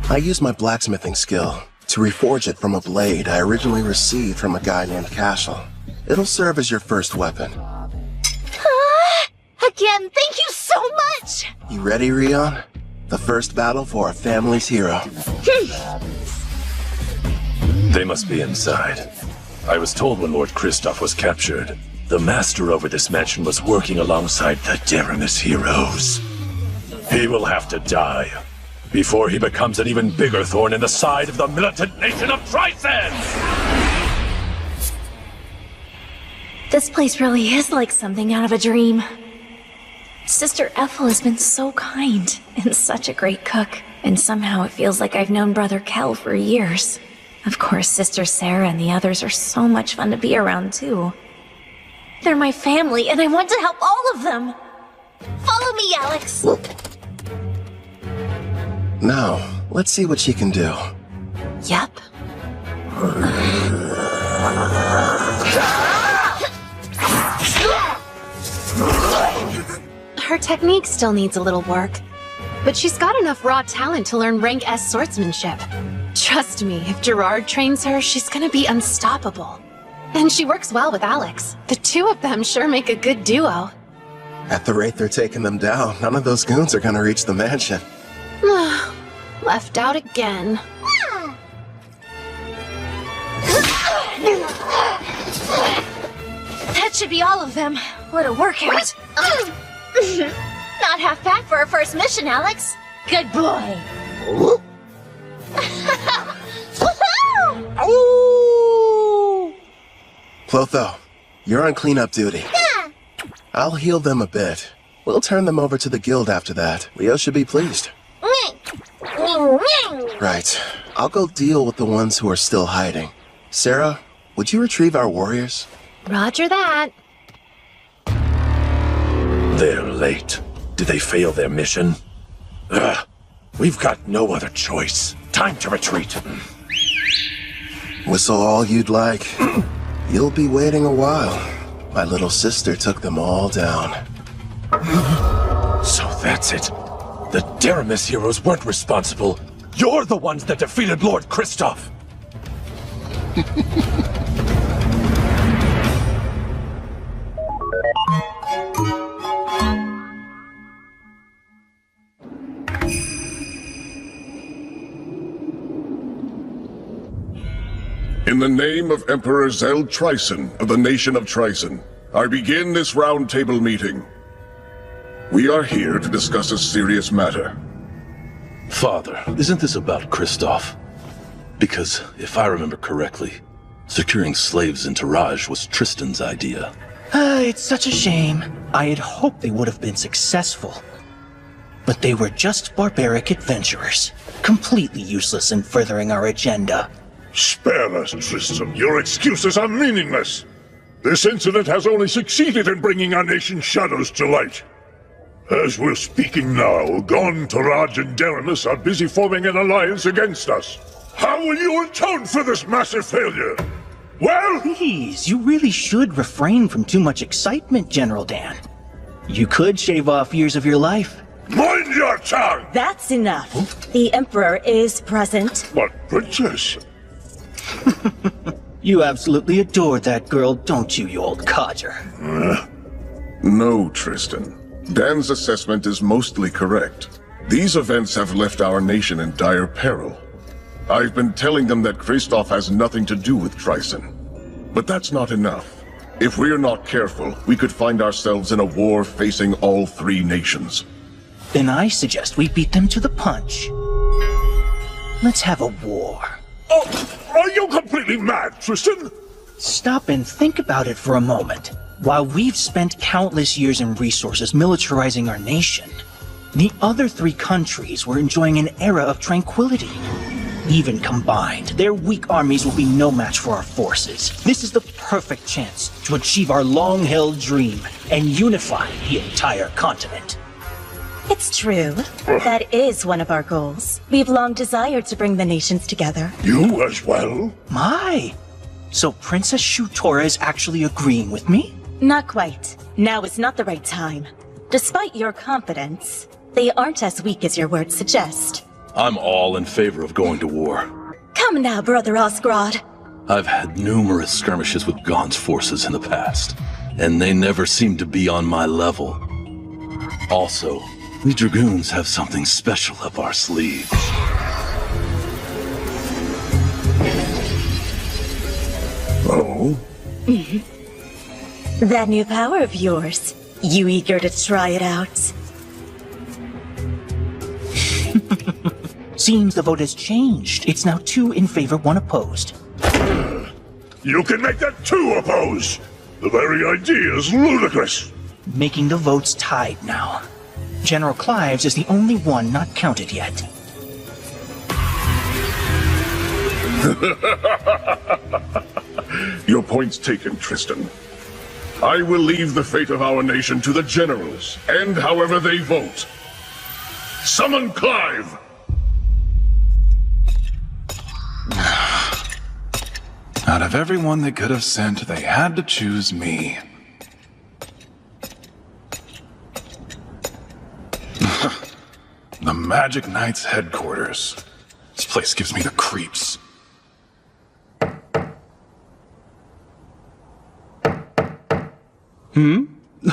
I use my blacksmithing skill to reforge it from a blade I originally received from a guy named Cashel. It'll serve as your first weapon. Again, thank you so much! You ready, Rion? The first battle for our family's hero. They must be inside. I was told when Lord Kristoff was captured, the master over this mansion was working alongside the Deramis heroes. He will have to die before he becomes an even bigger thorn in the side of the militant nation of Tryson! This place really is like something out of a dream. Sister Ethel has been so kind and such a great cook, and somehow it feels like I've known Brother Kel for years. Of course, Sister Sarah and the others are so much fun to be around, too. They're my family, and I want to help all of them! Follow me, Alex! Now, let's see what she can do. Yep. Her technique still needs a little work, but she's got enough raw talent to learn rank S swordsmanship. Trust me, if Gerard trains her, she's gonna be unstoppable. And she works well with Alex. The two of them sure make a good duo. At the rate they're taking them down, none of those goons are gonna reach the mansion. Left out again. That should be all of them. What a workout. Not half bad for our first mission, Alex. Good boy. Clotho, you're on cleanup duty. I'll heal them a bit. We'll turn them over to the guild after that. Leo should be pleased. Right. I'll go deal with the ones who are still hiding. Sarah, would you retrieve our warriors? Roger that. They're late. Did they fail their mission? Ugh. We've got no other choice. Time to retreat. Whistle all you'd like. You'll be waiting a while. My little sister took them all down. So that's it. The Deramis heroes weren't responsible. You're the ones that defeated Lord Kristoff. In the name of Emperor Zell Tryson of the nation of Tryson, I begin this roundtable meeting. We are here to discuss a serious matter. Father, isn't this about Kristoff? Because, if I remember correctly, securing slaves into Raj was Tristan's idea. It's such a shame. I had hoped they would have been successful. But they were just barbaric adventurers, completely useless in furthering our agenda. Spare us, Tristan. Your excuses are meaningless. This incident has only succeeded in bringing our nation's shadows to light. As we're speaking now, Gon, Taraj, and Deramis are busy forming an alliance against us. How will you atone for this massive failure? Well? Please, you really should refrain from too much excitement, General Dan. You could shave off years of your life. Mind your tongue! That's enough. The Emperor is present. But, Princess... You absolutely adored that girl, don't you, you old codger? No, Tristan. Dan's assessment is mostly correct. These events have left our nation in dire peril. I've been telling them that Kristoff has nothing to do with Tryson. But that's not enough. If we're not careful, we could find ourselves in a war facing all three nations. Then I suggest we beat them to the punch. Let's have a war. Oh, are you completely mad, Tristan? Stop and think about it for a moment. While we've spent countless years and resources militarizing our nation, the other three countries were enjoying an era of tranquility. Even combined, their weak armies will be no match for our forces. This is the perfect chance to achieve our long-held dream and unify the entire continent. It's true. That is one of our goals. We've long desired to bring the nations together. You as well? My! So Princess Shutora is actually agreeing with me? Not quite. Now is not the right time. Despite your confidence, they aren't as weak as your words suggest. I'm all in favor of going to war. Come now, Brother Osgrod. I've had numerous skirmishes with Gon's forces in the past, and they never seem to be on my level. Also, we Dragoons have something special up our sleeves. Oh? That new power of yours. You eager to try it out? Seems the vote has changed. It's now 2 in favor, 1 opposed. You can make that 2 oppose! The very idea is ludicrous! Making the votes tied now. General Clives is the only one not counted yet. Your point's taken, Tristan. I will leave the fate of our nation to the generals, and however they vote. Summon Clive! Out of everyone they could have sent, they had to choose me. The Magic Knight's headquarters. This place gives me the creeps.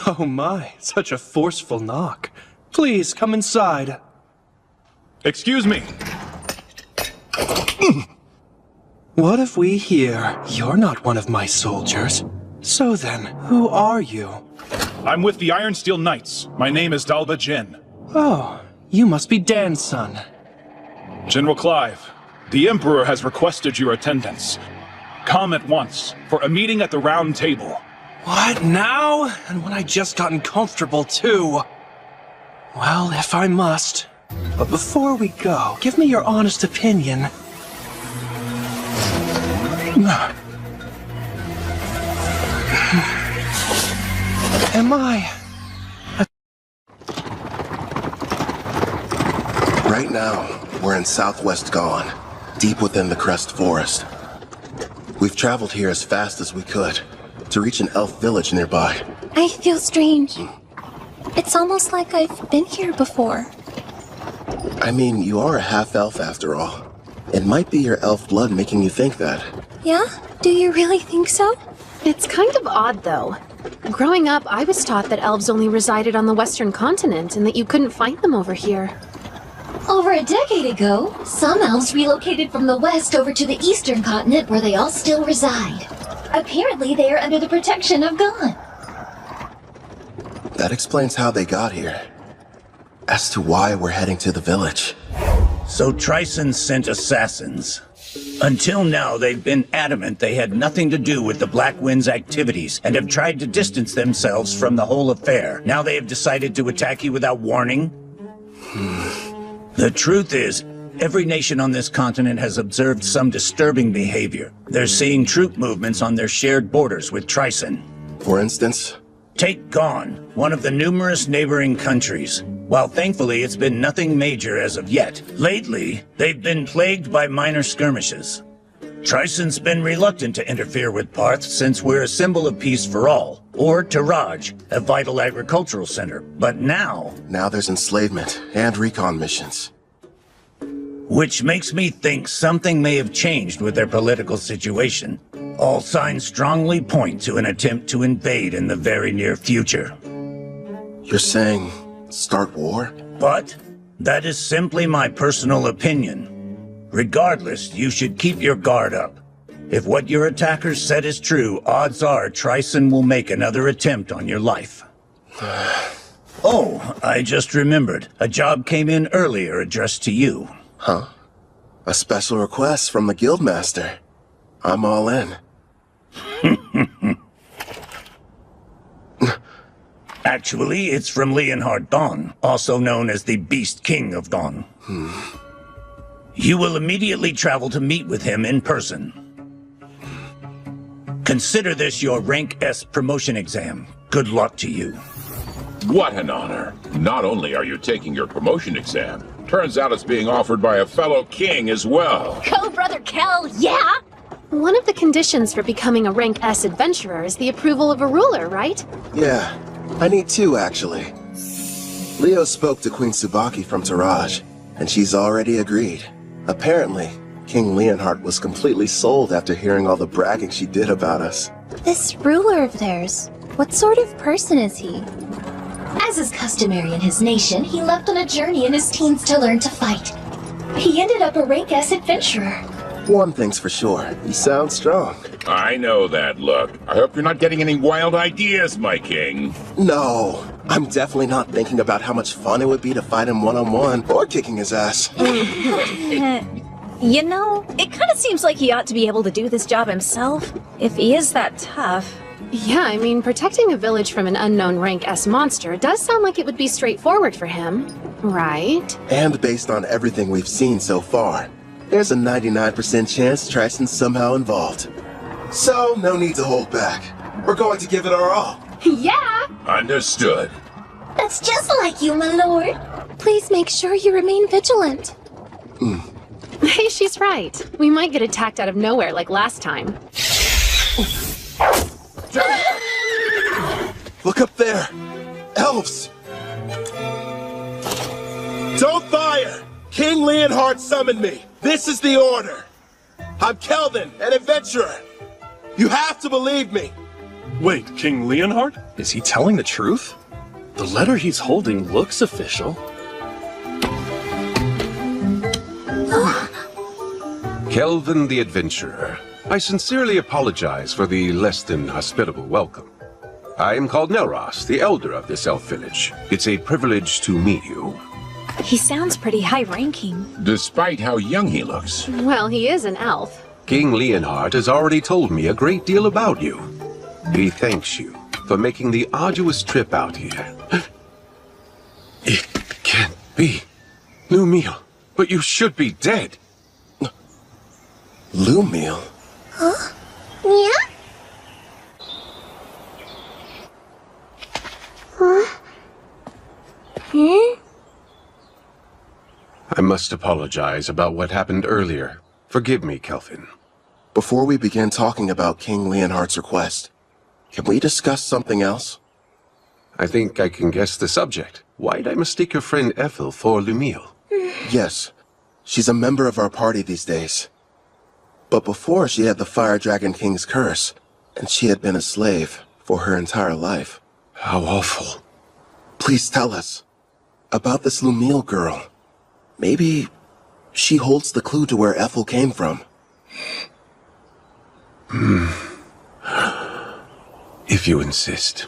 Oh my, such a forceful knock. Please, come inside. Excuse me. What if we hear you're not one of my soldiers? So then, who are you? I'm with the Iron Steel Knights. My name is Dalba Jin. Oh, you must be Dan's son. General Clive, the Emperor has requested your attendance. Come at once, for a meeting at the Round Table. What, now? And when I just gotten comfortable, too? Well, if I must. But before we go, give me your honest opinion. Am I... Right now, we're in southwest Gon, deep within the Crest Forest. We've traveled here as fast as we could, to reach an elf village nearby. I feel strange. It's almost like I've been here before. I mean, you are a half-elf after all. It might be your elf blood making you think that. Yeah? Do you really think so? It's kind of odd, though. Growing up, I was taught that elves only resided on the western continent and that you couldn't find them over here. Over a decade ago, some elves relocated from the west over to the eastern continent where they all still reside. Apparently, they are under the protection of Gon. That explains how they got here. As to why we're heading to the village. So Tryson sent assassins. Until now, they've been adamant they had nothing to do with the Black Wind's activities and have tried to distance themselves from the whole affair. Now they have decided to attack you without warning? The truth is, every nation on this continent has observed some disturbing behavior. They're seeing troop movements on their shared borders with Tryson. For instance? Take Gon, one of the numerous neighboring countries. While thankfully it's been nothing major as of yet, lately they've been plagued by minor skirmishes. Tryson's been reluctant to interfere with Parth since we're a symbol of peace for all, or Taraj, a vital agricultural center. But now... Now there's enslavement and recon missions. Which makes me think something may have changed with their political situation. All signs strongly point to an attempt to invade in the very near future. You're saying start war? But that is simply my personal opinion. Regardless, you should keep your guard up. If what your attackers said is true, odds are Tryson will make another attempt on your life. Oh, I just remembered. A job came in earlier addressed to you. Huh? A special request from the Guildmaster. I'm all in. Actually, it's from Leonhard Dawn, also known as the Beast King of Dawn. You will immediately travel to meet with him in person. Consider this your Rank S promotion exam. Good luck to you. What an honor. Not only are you taking your promotion exam, turns out it's being offered by a fellow king as well. Go, Brother Kel, yeah! One of the conditions for becoming a Rank S adventurer is the approval of a ruler, right? Yeah, I need two, actually. Leo spoke to Queen Tsubaki from Taraj, and she's already agreed. Apparently, King Leonhard was completely sold after hearing all the bragging she did about us. This ruler of theirs, what sort of person is he? As is customary in his nation, he left on a journey in his teens to learn to fight. He ended up a Rank S adventurer. One thing's for sure, he sounds strong. I know that look. I hope you're not getting any wild ideas, my king. No, I'm definitely not thinking about how much fun it would be to fight him one-on-one or kicking his ass. You know, it kind of seems like he ought to be able to do this job himself, if he is that tough. Yeah, I mean, protecting a village from an unknown Rank S monster does sound like it would be straightforward for him, right? And based on everything we've seen so far, there's a 99% chance Tryson's somehow involved. So, no need to hold back. We're going to give it our all. Yeah! Understood. That's just like you, my lord. Please make sure you remain vigilant. Hey, she's right. We might get attacked out of nowhere like last time. Look up there! Elves! Don't fire! King Leonhard summoned me. This is the order. I'm Kelvin, an adventurer. You have to believe me. Wait, King Leonhard? Is he telling the truth? The letter he's holding looks official. Kelvin the Adventurer. I sincerely apologize for the less than hospitable welcome. I am called Nelros, the elder of this elf village. It's a privilege to meet you. He sounds pretty high-ranking. Despite how young he looks. Well, he is an elf. King Leonhard has already told me a great deal about you. He thanks you for making the arduous trip out here. It can't be. Lumiel, but you should be dead. Lumiel? Huh? Yeah? Huh? I must apologize about what happened earlier. Forgive me, Kelvin. Before we begin talking about King Leonhard's request, can we discuss something else? I think I can guess the subject. Why'd I mistake your friend Ethel for Lumiel? Yes, she's a member of our party these days. But before, she had the Fire Dragon King's curse, and she had been a slave for her entire life. How awful. Please tell us about this Lumiel girl. Maybe she holds the clue to where Ethel came from. If you insist.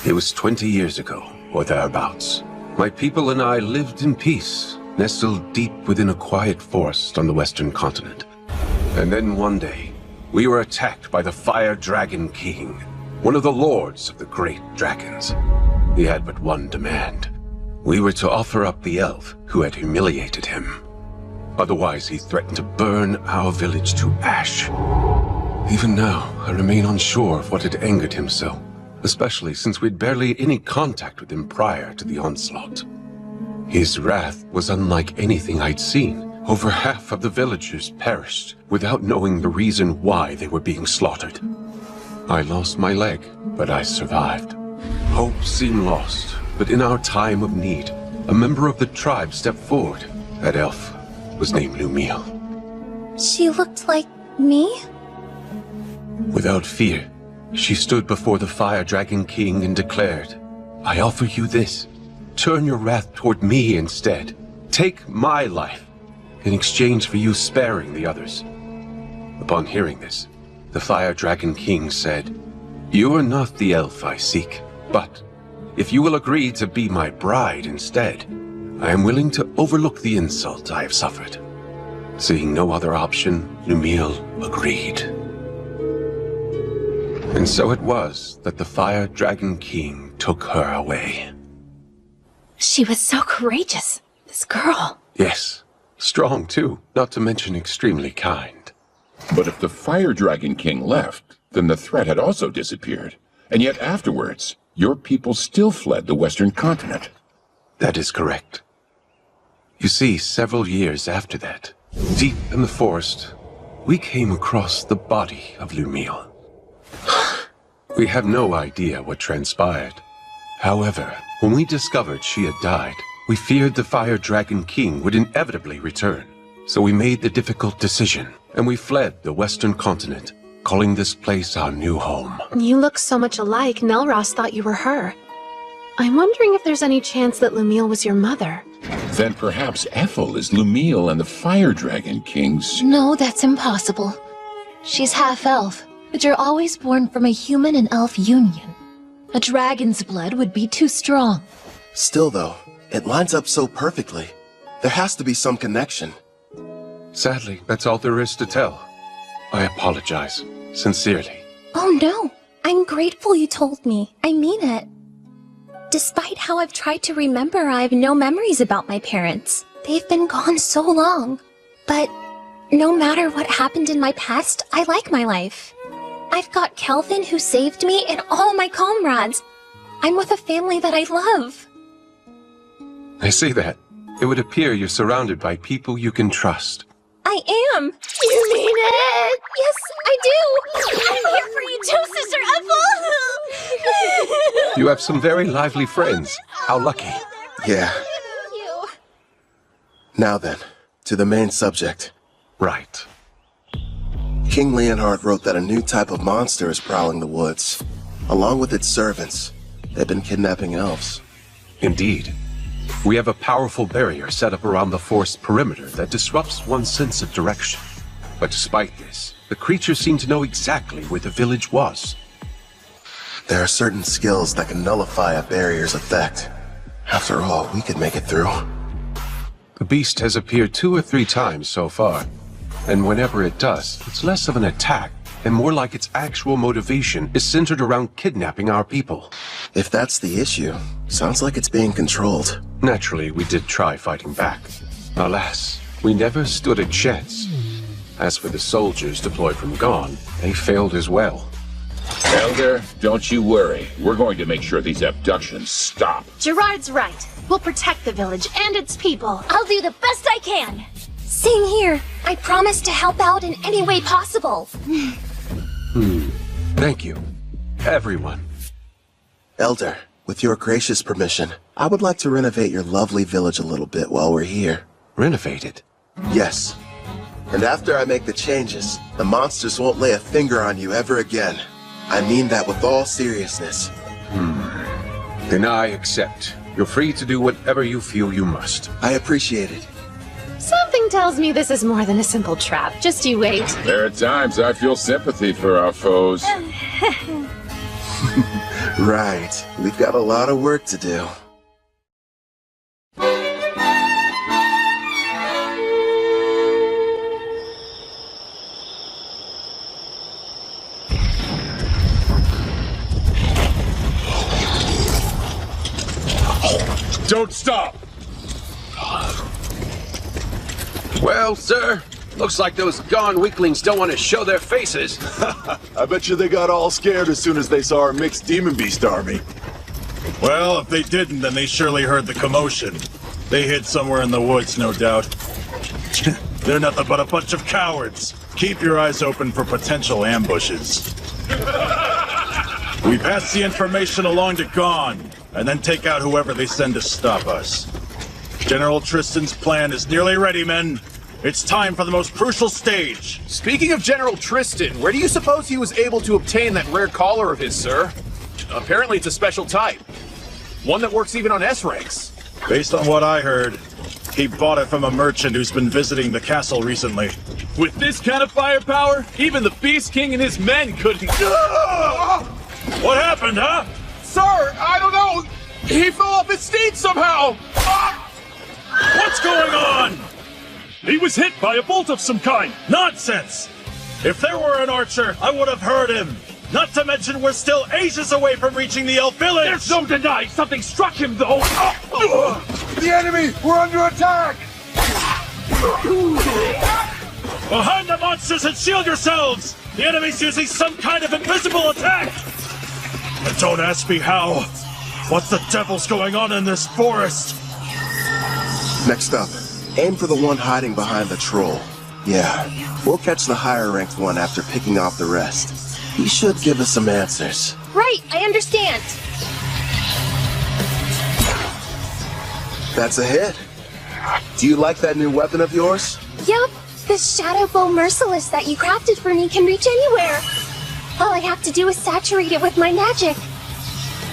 It was 20 years ago, or thereabouts. My people and I lived in peace, nestled deep within a quiet forest on the western continent. And then one day, we were attacked by the Fire Dragon King, one of the lords of the great dragons. He had but one demand. We were to offer up the elf who had humiliated him. Otherwise, he threatened to burn our village to ash. Even now, I remain unsure of what had angered him so, especially since we'd barely any contact with him prior to the onslaught. His wrath was unlike anything I'd seen. Over half of the villagers perished without knowing the reason why they were being slaughtered. I lost my leg, but I survived. Hope seemed lost, but in our time of need, a member of the tribe stepped forward. That elf was named Lumiel. She looked like me? Without fear, she stood before the Fire Dragon King and declared, I offer you this. Turn your wrath toward me instead. Take my life in exchange for you sparing the others. Upon hearing this, the Fire Dragon King said, You are not the elf I seek, but if you will agree to be my bride instead, I am willing to overlook the insult I have suffered. Seeing no other option, Lumiel agreed. And so it was that the Fire Dragon King took her away. She was so courageous, this girl. Yes, strong too, not to mention extremely kind. But if the Fire Dragon King left, then the threat had also disappeared. And yet afterwards, your people still fled the Western continent. That is correct. You see, several years after that, deep in the forest, we came across the body of Lumiel. We have no idea what transpired. However, when we discovered she had died, we feared the Fire Dragon King would inevitably return. So we made the difficult decision, and we fled the Western continent, calling this place our new home. You look so much alike, Nelros thought you were her. I'm wondering if there's any chance that Lumiel was your mother. Then perhaps Ethel is Lumiel and the Fire Dragon King's... No, that's impossible. She's half-elf, but you're always born from a human and elf union. A dragon's blood would be too strong. Still though, it lines up so perfectly. There has to be some connection. Sadly, that's all there is to tell. I apologize, sincerely. Oh no, I'm grateful you told me. I mean it. Despite how I've tried to remember, I have no memories about my parents. They've been gone so long. But no matter what happened in my past, I like my life. I've got Kelvin who saved me and all my comrades. I'm with a family that I love. I see that. It would appear you're surrounded by people you can trust. I am. You mean it? Yes, I do. I'm here for you too, Sister Ethel. You have some very lively friends. How lucky. Yeah. Now then, to the main subject. Right. King Leonhard wrote that a new type of monster is prowling the woods. Along with its servants, they've been kidnapping elves. Indeed. We have a powerful barrier set up around the forest perimeter that disrupts one's sense of direction. But despite this, the creatures seem to know exactly where the village was. There are certain skills that can nullify a barrier's effect. After all, we could make it through. The beast has appeared 2 or 3 times so far, and whenever it does, it's less of an attack and more like its actual motivation is centered around kidnapping our people. If that's the issue, sounds like it's being controlled. Naturally, we did try fighting back. Alas, we never stood a chance. As for the soldiers deployed from Gone, they failed as well. Elder, don't you worry. We're going to make sure these abductions stop. Gerard's right. We'll protect the village and its people. I'll do the best I can. Same here. I promise to help out in any way possible. Thank you, everyone. Elder, with your gracious permission, I would like to renovate your lovely village a little bit while we're here. Renovate it? Yes. And after I make the changes, the monsters won't lay a finger on you ever again. I mean that with all seriousness. Then I accept. You're free to do whatever you feel you must. I appreciate it. Something tells me this is more than a simple trap. Just you wait. There are times I feel sympathy for our foes. Right. We've got a lot of work to do. Don't stop! Well, sir, looks like those Gone weaklings don't want to show their faces. I bet you they got all scared as soon as they saw our mixed demon beast army. Well, if they didn't, then they surely heard the commotion. They hid somewhere in the woods, no doubt. They're nothing but a bunch of cowards. Keep your eyes open for potential ambushes. We pass the information along to Gon, and then take out whoever they send to stop us. General Tristan's plan is nearly ready, men. It's time for the most crucial stage. Speaking of General Tristan, where do you suppose he was able to obtain that rare collar of his, sir? Apparently it's a special type. One that works even on S-ranks. Based on what I heard, he bought it from a merchant who's been visiting the castle recently. With this kind of firepower, even the Beast King and his men couldn't... What happened, huh? Sir, I don't know. He fell off his steed somehow. What's going on? He was hit by a bolt of some kind. Nonsense! If there were an archer, I would have heard him. Not to mention we're still ages away from reaching the elf village! There's no denying something struck him, though! The enemy! We're under attack! Behind the monsters and shield yourselves! The enemy's using some kind of invisible attack! But don't ask me how. What the devil's going on in this forest? Next up, aim for the one hiding behind the troll. Yeah, we'll catch the higher-ranked one after picking off the rest. He should give us some answers. Right, I understand. That's a hit. Do you like that new weapon of yours? Yup, the Shadow Bow Merciless that you crafted for me can reach anywhere. All I have to do is saturate it with my magic.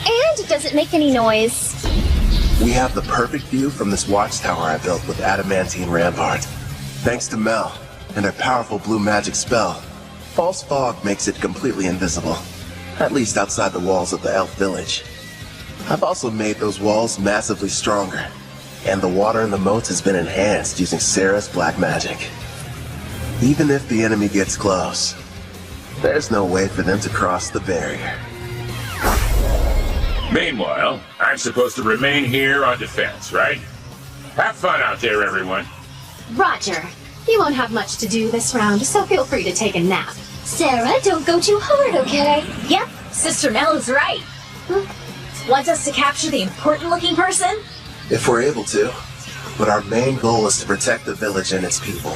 And it doesn't make any noise. We have the perfect view from this watchtower I built with adamantine rampart. Thanks to Mel and her powerful blue magic spell, false fog makes it completely invisible, at least outside the walls of the elf village. I've also made those walls massively stronger, and the water in the moats has been enhanced using Sarah's black magic. Even if the enemy gets close, there's no way for them to cross the barrier. Meanwhile, I'm supposed to remain here on defense, right? Have fun out there, everyone. Roger. You won't have much to do this round, so feel free to take a nap. Sarah, don't go too hard, okay? Yep, Sister Mel is right. Want us to capture the important-looking person? If we're able to, but our main goal is to protect the village and its people.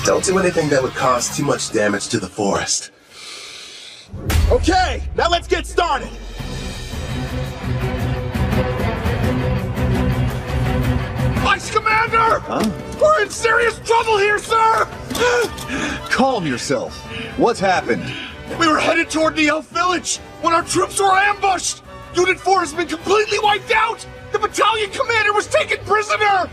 Don't do anything that would cause too much damage to the forest. Okay, now let's get started. Vice Commander! Huh? We're in serious trouble here, sir! Calm yourself. What's happened? We were headed toward the elf village when our troops were ambushed! Unit 4 has been completely wiped out! The battalion commander was taken prisoner!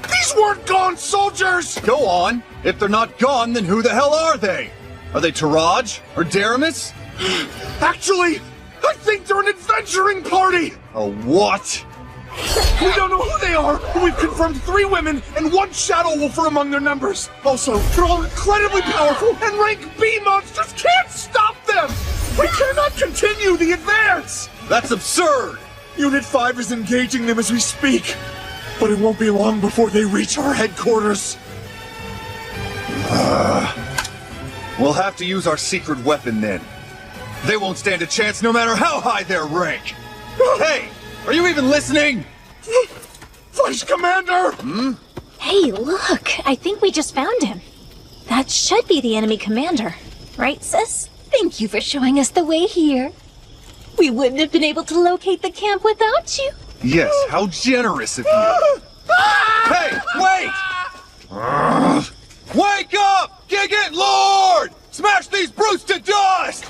These weren't gone soldiers! Go on. If they're not gone, then who the hell are they? Are they Taraj or Daramus? Actually, I think they're an adventuring party! A what? We don't know who they are, but we've confirmed 3 women and 1 shadow wolf are among their numbers. Also, they're all incredibly powerful, and rank B monsters can't stop them! We cannot continue the advance! That's absurd! Unit 5 is engaging them as we speak, but it won't be long before they reach our headquarters. We'll have to use our secret weapon then. They won't stand a chance no matter how high their rank. Hey! Are you even listening? Vice Commander! Hey, look! I think we just found him. That should be the enemy commander. Right, sis? Thank you for showing us the way here. We wouldn't have been able to locate the camp without you. Yes, how generous of you. Hey, wait! Wake up! Gigant Lord! Smash these brutes to dust!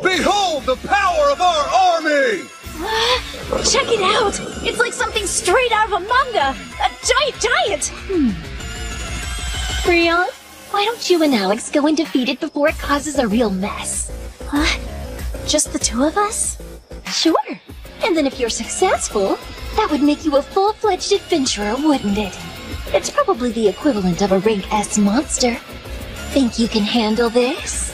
Behold the power of our army! Check it out! It's like something straight out of a manga! A giant! Rion, why don't you and Alex go and defeat it before it causes a real mess? What? Just the 2 of us? Sure. And then if you're successful, that would make you a full-fledged adventurer, wouldn't it? It's probably the equivalent of a rank S monster. Think you can handle this?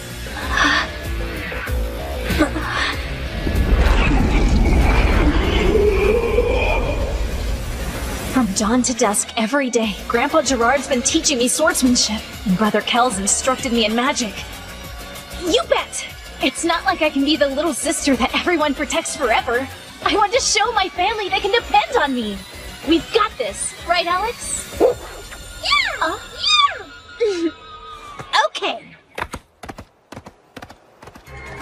From dawn to dusk every day, Grandpa Gerard's been teaching me swordsmanship, and Brother Kel's instructed me in magic. You bet! It's not like I can be the little sister that everyone protects forever. I want to show my family they can depend on me. We've got this, right, Alex? Yeah! Yeah! Okay.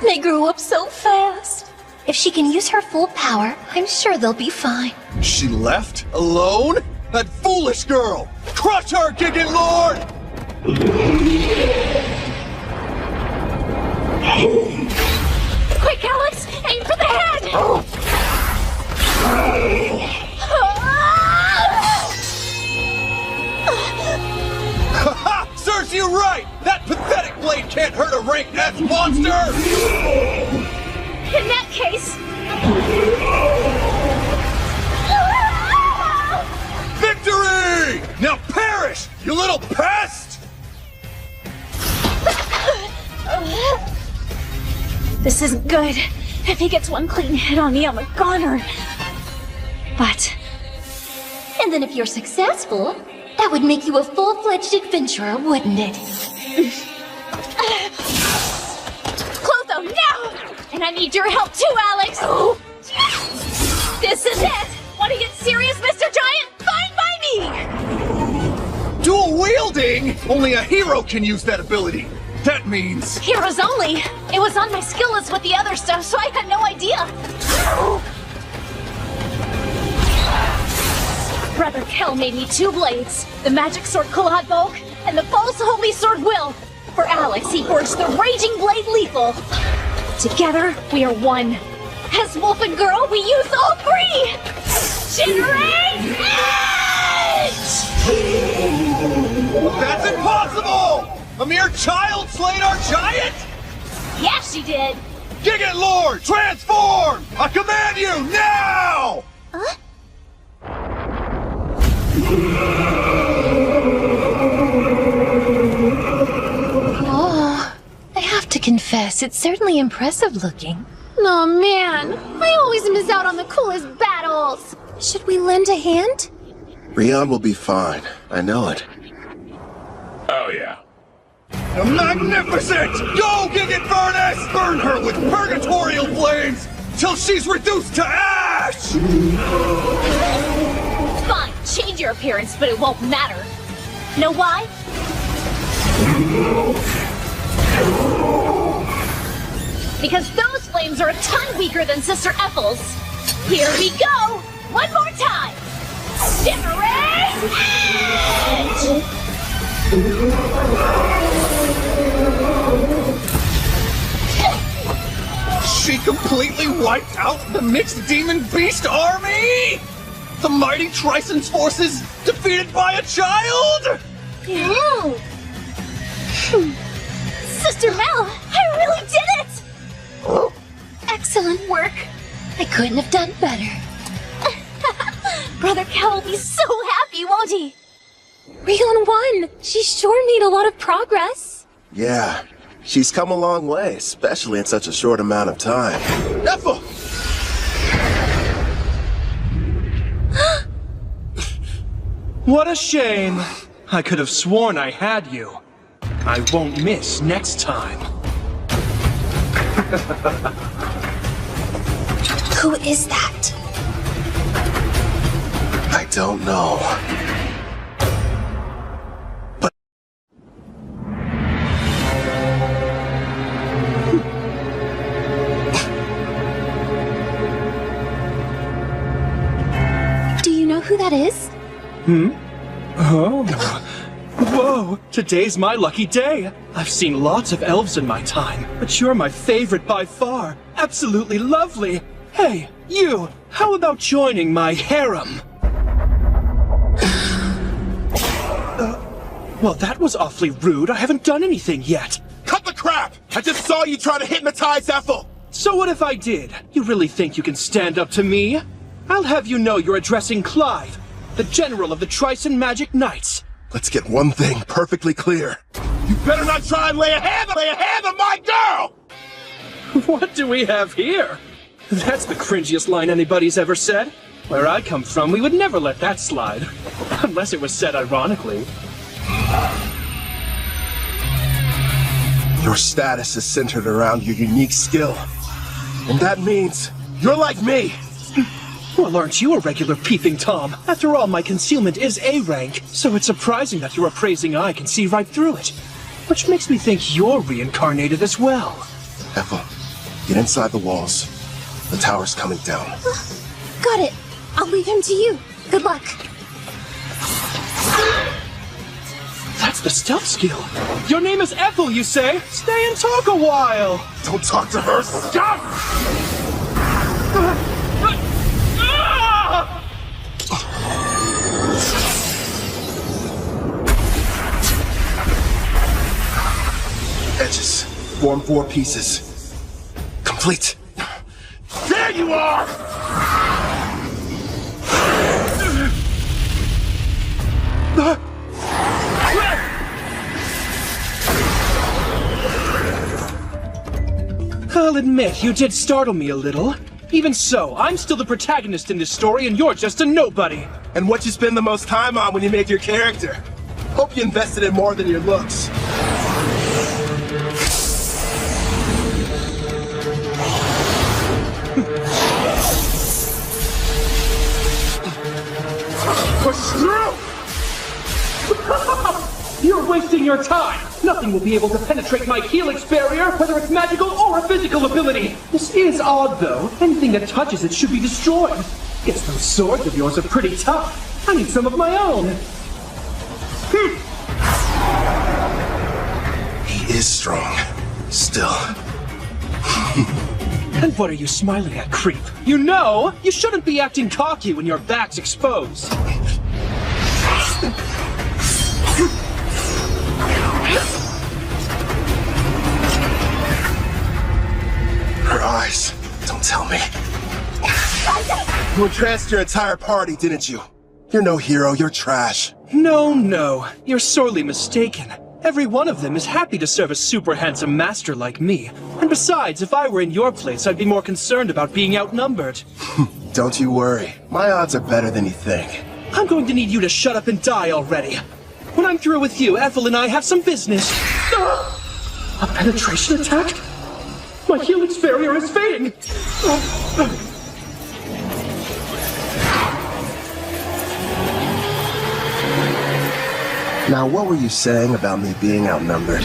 They grew up so fast. If she can use her full power, I'm sure they'll be fine. She left? Alone? That foolish girl! Crush her, Gigant Lord! Quick, Alex! Aim for the head! Ha! Serves you right! That pathetic blade can't hurt a rank S monster! In that case... Victory! Now perish, you little pest! This isn't good. If he gets one clean hit on me, I'm a goner. But... And then if you're successful, that would make you a full-fledged adventurer, wouldn't it? Clotho, now! And I need your help too, Alex! This is it! Want to get serious, Mr. Giant? Fine by me! Dual wielding? Only a hero can use that ability. That means... Heroes only! It was on my skill list with the other stuff, so I had no idea. Brother Kel made me 2 blades, the magic sword Kalad Bulk, and the false holy sword Will. For Alex, he forged the raging blade Lethal. Together, we are one. As Wolf and Girl, we use all 3! Generate Edge! That's impossible! A mere child slayed our giant? Yeah, she did. Gigant Lord, transform! I command you, now! Huh? Oh, I have to confess, it's certainly impressive looking. Oh man, I always miss out on the coolest battles. Should we lend a hand? Rion will be fine. I know it. Oh, yeah. Magnificent! Go, Gigant Furnace! Burn her with purgatorial flames till she's reduced to ash! Fine, change your appearance, but it won't matter. Know why? Because those flames are a ton weaker than Sister Ethel's. Here we go! One more time! Generate Edge! She completely wiped out the mixed demon beast army? The mighty Trison's forces defeated by a child? Sister Mel, I really did it! Excellent work. I couldn't have done better. Brother Kel will be so happy, won't he? Rion won! She sure made a lot of progress. Yeah, she's come a long way, especially in such a short amount of time. Ethel! What a shame. I could have sworn I had you. I won't miss next time. Who is that? I don't know. But... Do you know who that is? Oh. Whoa, today's my lucky day. I've seen lots of elves in my time, but you're my favorite by far. Absolutely lovely. Hey, you, how about joining my harem? Well, that was awfully rude. I haven't done anything yet. Cut the crap! I just saw you try to hypnotize Ethel! So what if I did? You really think you can stand up to me? I'll have you know you're addressing Clive, the general of the Trison Magic Knights. Let's get one thing perfectly clear. You better not try and lay a hand on my girl! What do we have here? That's the cringiest line anybody's ever said. Where I come from, we would never let that slide. Unless it was said ironically. Your status is centered around your unique skill. And that means you're like me! Well, aren't you a regular peeping Tom? After all, my concealment is A rank, so it's surprising that your appraising eye can see right through it. Which makes me think you're reincarnated as well. Ethel, get inside the walls. The tower's coming down. Got it. I'll leave him to you. Good luck. That's the stealth skill. Your name is Ethel, you say? Stay and talk a while. Don't talk to her. Stop! Edges. Form 4 pieces. Complete. There you are! I'll admit, you did startle me a little. Even so, I'm still the protagonist in this story and you're just a nobody. And what you spend the most time on when you made your character? Hope you invested in more than your looks. Push through! You're wasting your time! Nothing will be able to penetrate my helix barrier, whether it's magical or a physical ability! This is odd, though. Anything that touches it should be destroyed. Guess those swords of yours are pretty tough. I need some of my own. He is strong. Still. And what are you smiling at, creep? You know, you shouldn't be acting cocky when your back's exposed. Her eyes. Don't tell me. You entranced your entire party, didn't you? You're no hero, you're trash. No. You're sorely mistaken. Every one of them is happy to serve a super handsome master like me. And besides, if I were in your place, I'd be more concerned about being outnumbered. Don't you worry. My odds are better than you think. I'm going to need you to shut up and die already. When I'm through with you, Ethel and I have some business. A penetration attack? My helix barrier is fading! Now, what were you saying about me being outnumbered?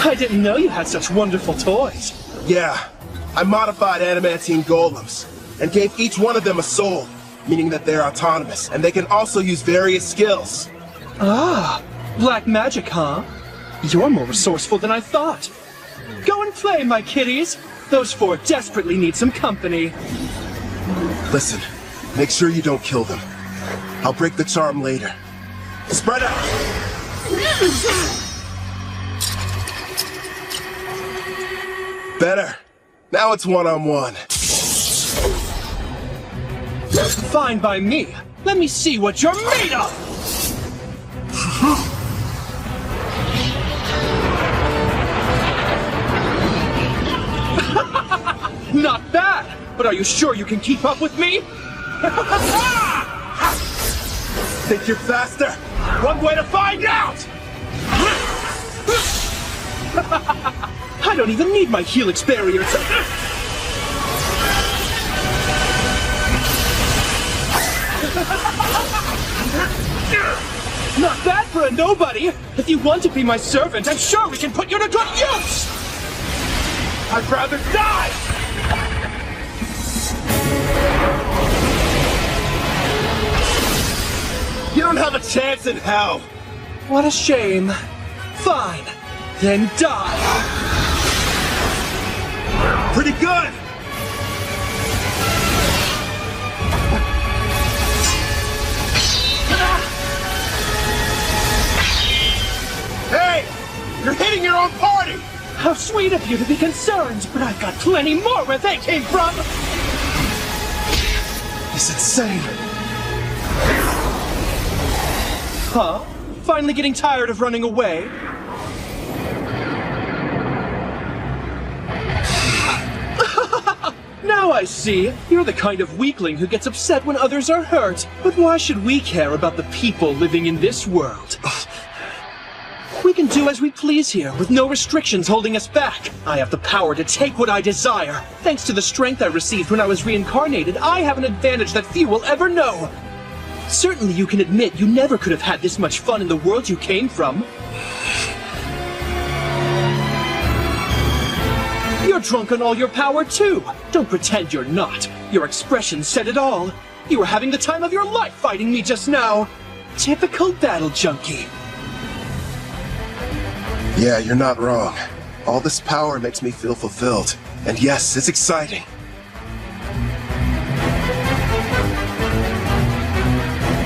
I didn't know you had such wonderful toys. Yeah, I modified adamantine golems, and gave each one of them a soul, meaning that they're autonomous, and they can also use various skills. Ah, black magic, huh? You're more resourceful than I thought. Go and play, my kitties. Those 4 desperately need some company. Listen, make sure you don't kill them. I'll break the charm later. Spread out! Better. Now it's one-on-one. Fine by me. Let me see what you're made of! Not bad! But are you sure you can keep up with me? Think you're faster? One way to find out! I don't even need my helix barrier to... Not bad for a nobody! If you want to be my servant, I'm sure we can put you to good use! I'd rather die! You don't have a chance in hell! What a shame. Fine. Then die! Pretty good! Hey! You're hitting your own party! How sweet of you to be concerned, but I've got plenty more where they came from! He's insane! Huh? Finally getting tired of running away? Now I see. You're the kind of weakling who gets upset when others are hurt. But why should we care about the people living in this world? We can do as we please here, with no restrictions holding us back. I have the power to take what I desire. Thanks to the strength I received when I was reincarnated, I have an advantage that few will ever know. Certainly you can admit you never could have had this much fun in the world you came from. You're drunk on all your power too. Don't pretend you're not. Your expression said it all. You were having the time of your life fighting me just now. Typical battle junkie. Yeah, you're not wrong. All this power makes me feel fulfilled. And yes, it's exciting.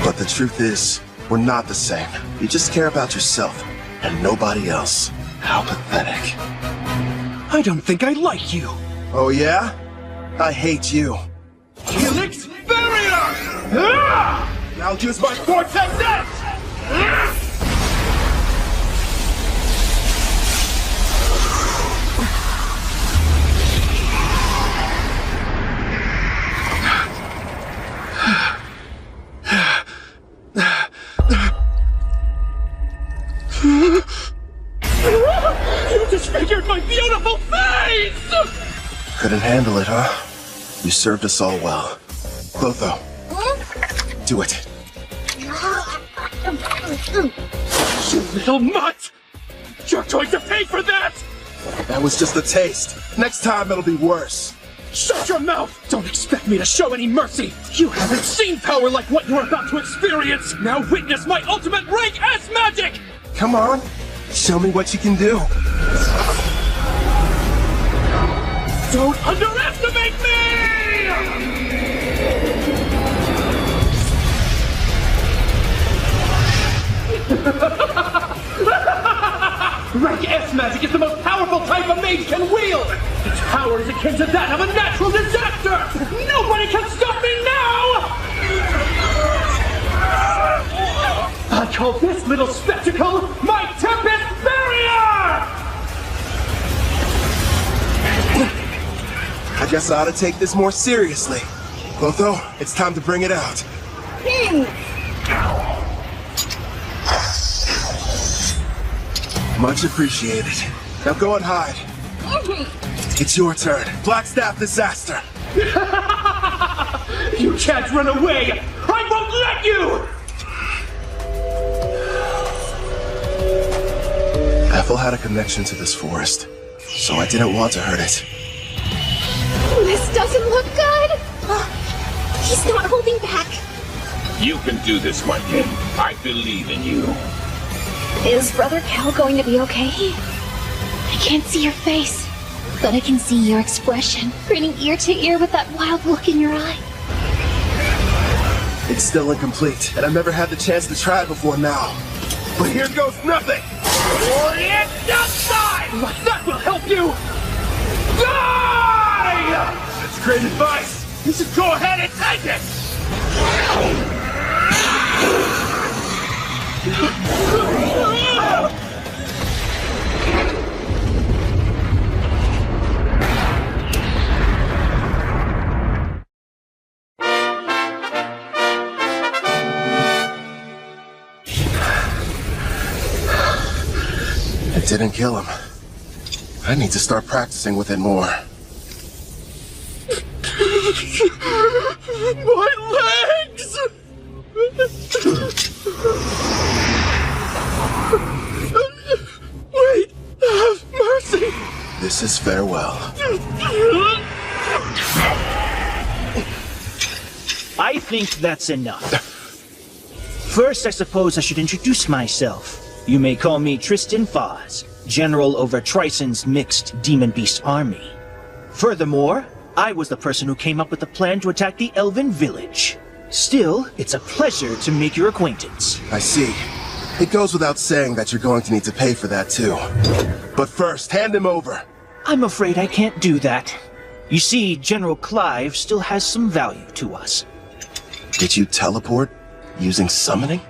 But the truth is, we're not the same. You just care about yourself, and nobody else. How pathetic. I don't think I like you. Oh yeah? I hate you. Helix Barrier! I'll use my Vortex Edge! You disfigured my beautiful face! Couldn't handle it, huh? You served us all well. Clotho, do it. You little mutt! You're going to pay for that! That was just a taste. Next time it'll be worse. Shut your mouth! Don't expect me to show any mercy! You haven't seen power like what you're about to experience! Now witness my ultimate rank S magic! Come on, show me what you can do. Don't underestimate me! Rank S magic is the most powerful type a mage can wield! Its power is akin to that of a natural disaster! Nobody can stop me now! I call this little spectacle my Tempest Barrier! I guess I ought to take this more seriously. Clotho, it's time to bring it out. Much appreciated. Now go and hide. It's your turn. Blackstaff disaster. You can't run away! I won't let you! Ethel had a connection to this forest, so I didn't want to hurt it. This doesn't look good! He's not holding back. You can do this, my kid. I believe in you. Is Brother Cal going to be okay? I can't see your face, but I can see your expression, grinning ear to ear with that wild look in your eye. It's still incomplete, and I've never had the chance to try it before now. But here goes nothing! Orient outside! That will help you! Die! That's great advice! You should go ahead and take it! It didn't kill him. I need to start practicing with it more. My legs! Wait! Have mercy! This is farewell. I think that's enough. First, I suppose I should introduce myself. You may call me Tristan Foz, General over Trison's mixed demon-beast army. Furthermore, I was the person who came up with the plan to attack the Elven village. Still, it's a pleasure to make your acquaintance. I see. It goes without saying that you're going to need to pay for that too. But first, hand him over. I'm afraid I can't do that. You see, General Clive still has some value to us. Did you teleport using summoning?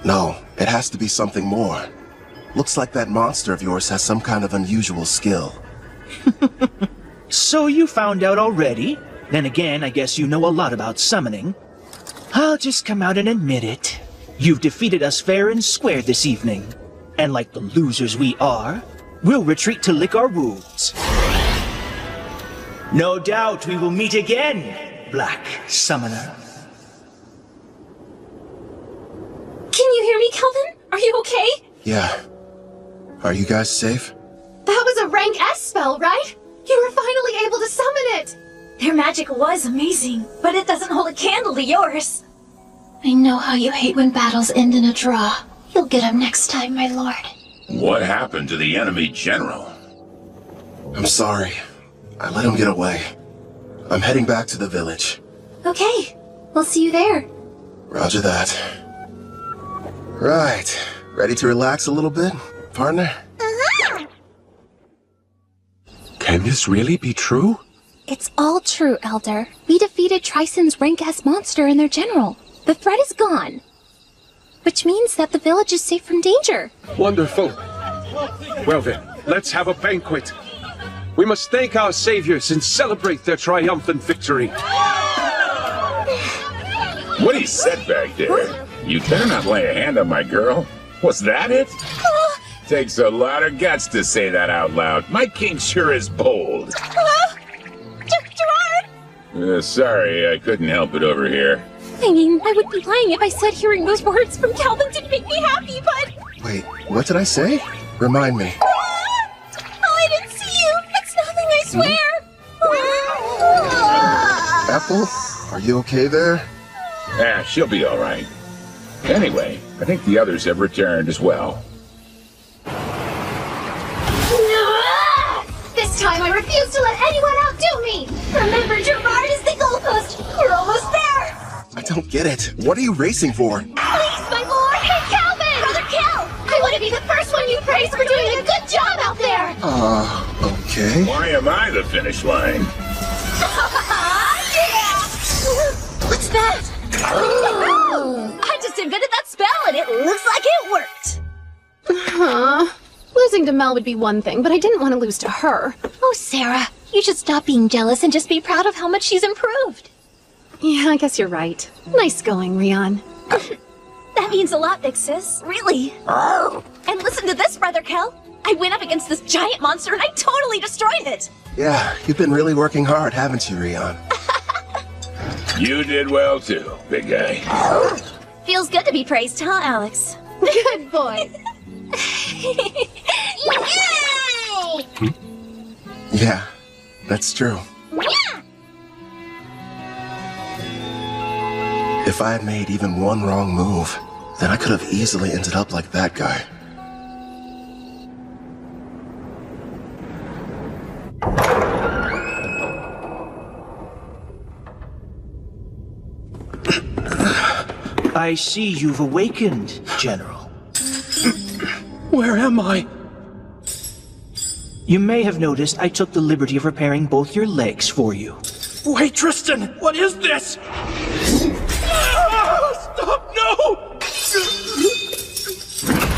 No, it has to be something more. Looks like that monster of yours has some kind of unusual skill. So you found out already? Then again, I guess you know a lot about summoning. I'll just come out and admit it. You've defeated us fair and square this evening. And like the losers we are, we'll retreat to lick our wounds. No doubt we will meet again, Black Summoner. Can you hear me, Kelvin? Are you okay? Yeah. Are you guys safe? That was a rank S spell, right? You were finally able to summon it! Their magic was amazing, but it doesn't hold a candle to yours. I know how you hate when battles end in a draw. You'll get him next time, my lord. What happened to the enemy general? I'm sorry. I let him get away. I'm heading back to the village. Okay, we'll see you there. Roger that. Right. Ready to relax a little bit, partner? Can this really be true? It's all true, Elder. We defeated Trison's rank-S monster and their general. The threat is gone. Which means that the village is safe from danger. Wonderful. Well then, let's have a banquet. We must thank our saviors and celebrate their triumphant victory. What he said back there? You better not lay a hand on my girl. Was that it? Takes a lot of guts to say that out loud. My king sure is bold. Gerard! Sorry, I couldn't help it over here. I mean, I would be lying if I said hearing those words from Calvin didn't make me happy, but... Wait, what did I say? Remind me. Oh, I didn't see you! It's nothing, I swear! Apple, are you okay there? She'll be all right. Anyway, I think the others have returned as well. This time I refuse to let anyone outdo me! Remember, Gerard is the goalpost! We're almost there! I don't get it. What are you racing for? Please, my lord! Hey, Calvin! Brother Cal! I want to be the first one you praise for doing a good job out there! Okay. Why am I the finish line? Yeah! What's that? I just invented that spell and it looks like it worked. Losing to Mel would be one thing, but I didn't want to lose to her. Oh, Sarah, you should stop being jealous and just be proud of how much she's improved. Yeah, I guess you're right. Nice going, Rion. That means a lot, big sis. Really. And listen to this, Brother Kel. I went up against this giant monster and I totally destroyed it. Yeah, you've been really working hard, haven't you, Rion? You did well too, big guy. Feels good to be praised, huh, Alex? Good boy. Yay! Yeah, that's true. If I had made even one wrong move, then I could have easily ended up like that guy. I see you've awakened, General. Where am I? You may have noticed I took the liberty of repairing both your legs for you. Wait, Tristan! What is this? Stop! No!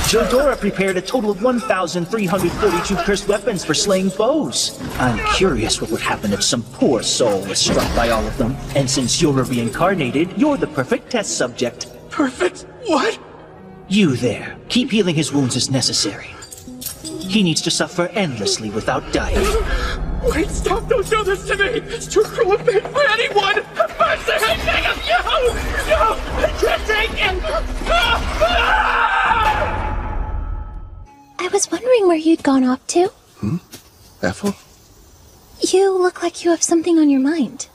Jildora prepared a total of 1,342 cursed weapons for slaying foes. I'm curious what would happen if some poor soul was struck by all of them. And since you're a reincarnated, you're the perfect test subject. Perfect? What? You there. Keep healing his wounds as necessary. He needs to suffer endlessly without dying. Wait, stop! Don't do this to me! It's too cruel a fate for anyone! Mercy, I beg of you! No! I can't take it! I was wondering where you'd gone off to. Ethel? You look like you have something on your mind.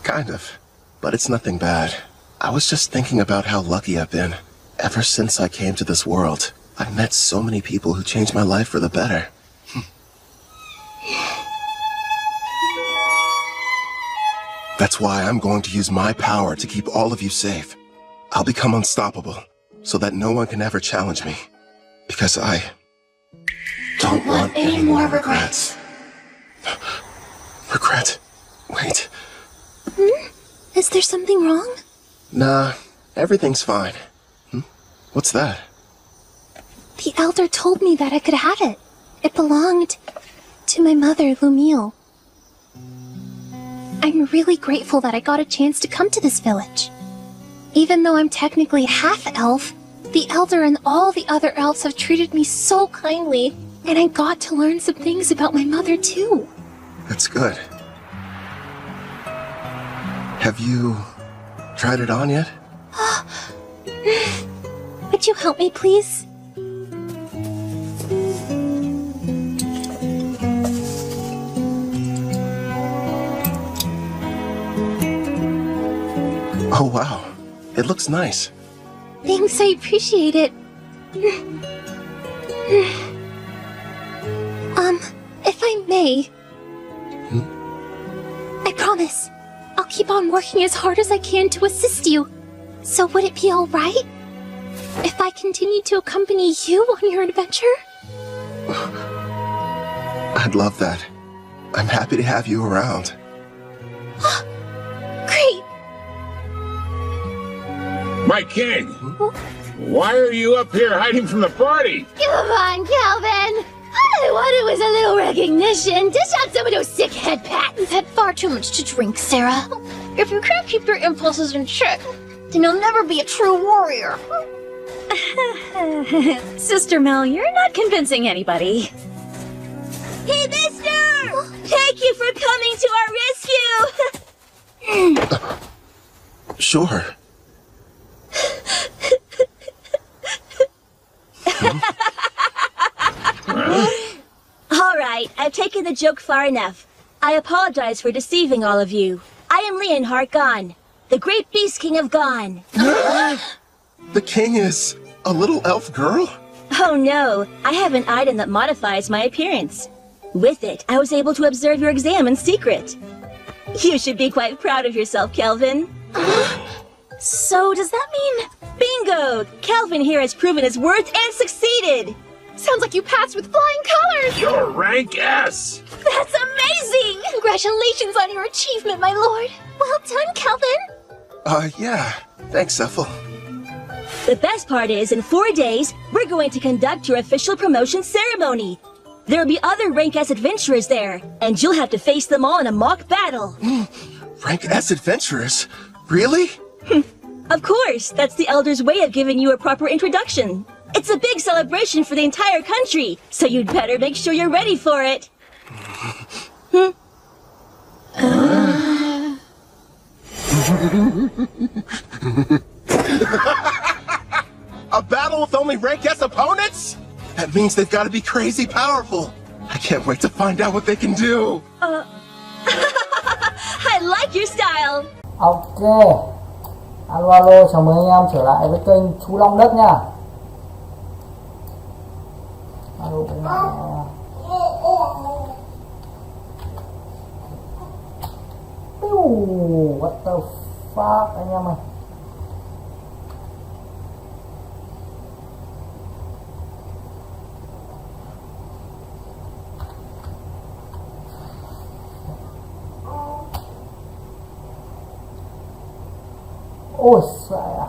Kind of. But it's nothing bad. I was just thinking about how lucky I've been. Ever since I came to this world, I've met so many people who changed my life for the better. That's why I'm going to use my power to keep all of you safe. I'll become unstoppable, so that no one can ever challenge me. Because I don't want any more regrets. Regret? Wait. Is there something wrong? Nah, everything's fine. What's that? The Elder told me that I could have it. It belonged To my mother, Lumille. I'm really grateful that I got a chance to come to this village. Even though I'm technically half-elf, the Elder and all the other elves have treated me so kindly, and I got to learn some things about my mother, too. That's good. Have you tried it on yet? Would you help me, please? Oh, wow. It looks nice. Thanks, I appreciate it. If I may... I promise, I'll keep on working as hard as I can to assist you. So would it be alright if I continue to accompany you on your adventure? I'd love that. I'm happy to have you around. Great! My king! Why are you up here hiding from the party? Come on, Calvin! All I wanted was a little recognition. Dish out some of those sick head pats. You've had far too much to drink, Sarah. If you can't keep your impulses in check, then you'll never be a true warrior. Sister Mel, you're not convincing anybody. Hey, mister! Thank you for coming to our rescue! Sure. All right, I've taken the joke far enough. I apologize for deceiving all of you. I am Leonhardt Gon, the great Beast King of Gon. The king is a little elf girl? Oh no, I have an item that modifies my appearance. With it, I was able to observe your exam in secret. You should be quite proud of yourself, Kelvin. So, does that mean... Bingo! Kelvin here has proven his worth and succeeded! Sounds like you passed with flying colors! You're rank S! That's amazing! Congratulations on your achievement, my lord! Well done, Kelvin! Yeah. Thanks, Ethel. The best part is, in 4 days, we're going to conduct your official promotion ceremony. There'll be other rank S adventurers there, and you'll have to face them all in a mock battle. Rank S adventurers? Really? Of course, that's the Elder's way of giving you a proper introduction. It's a big celebration for the entire country, so you'd better make sure you're ready for it. A battle with only rank S opponents? That means they've got to be crazy powerful. I can't wait to find out what they can do. I like your style. Ok. Alo alo, chào mừng anh em trở lại với kênh Chú Long Đất nha. Alo các bạn. What the fuck anh em ơi. Ôi trời ạ.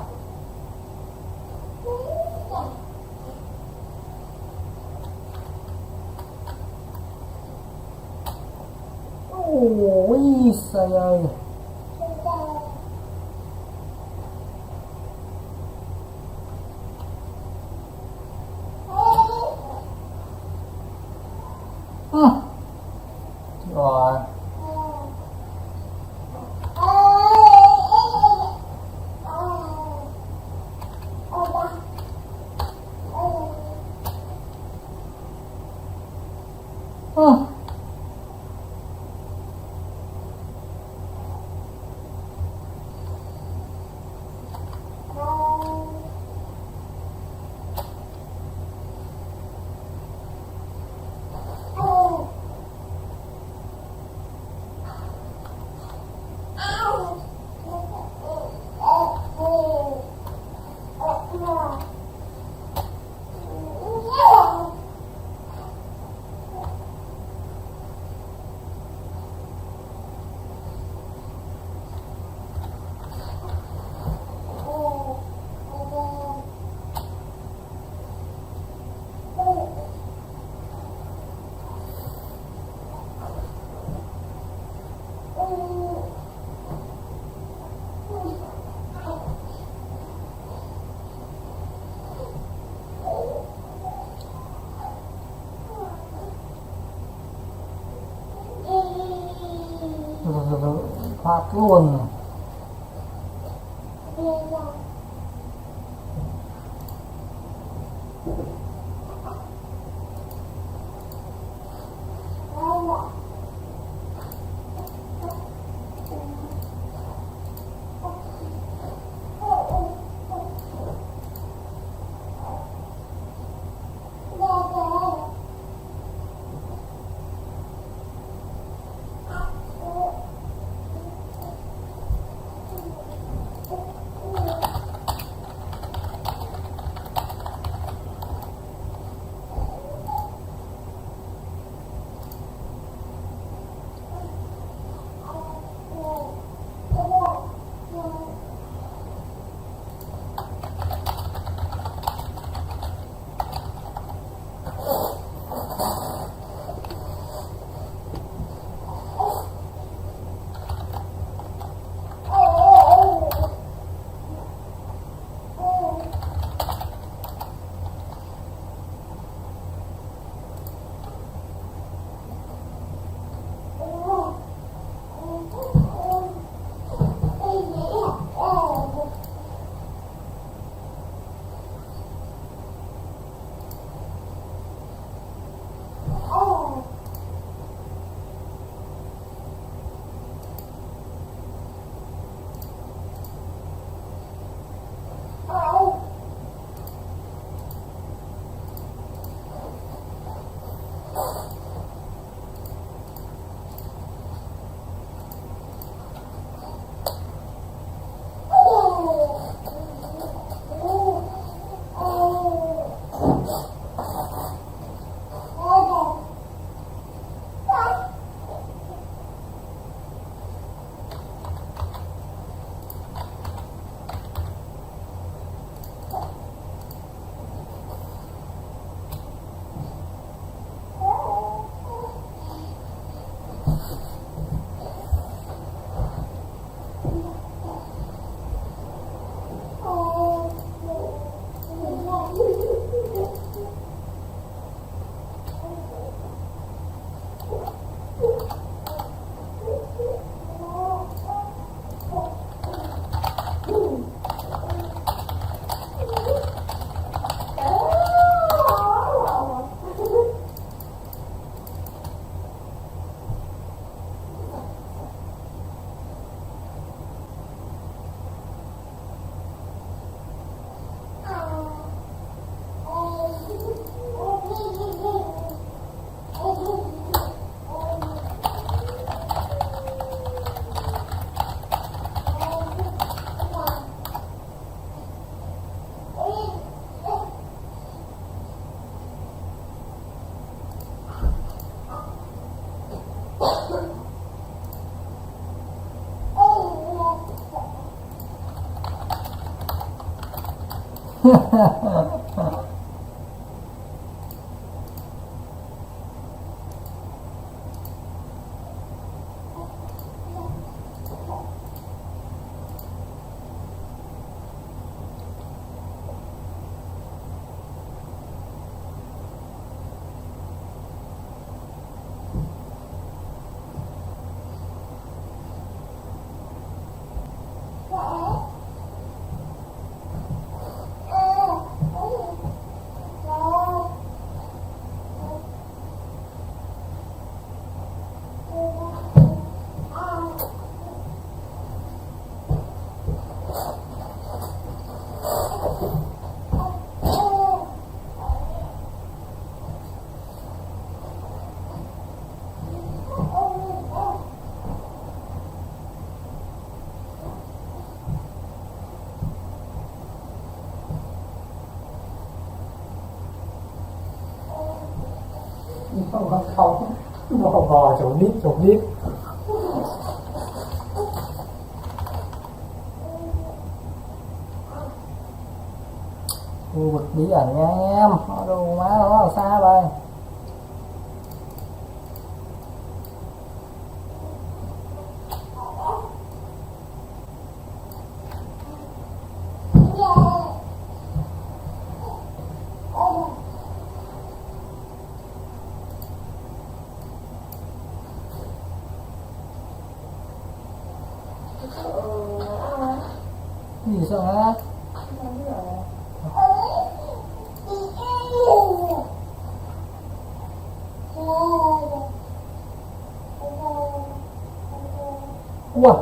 Ôi trời ơi. Rồi. thoát luôn. Không bò bò chục đít khu vực bí ẩn nha anh em. Đồ má nó ở xa đây. sợ á. Ủa.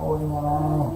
Ôi nhà này.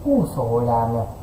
Ôi trời làm nè.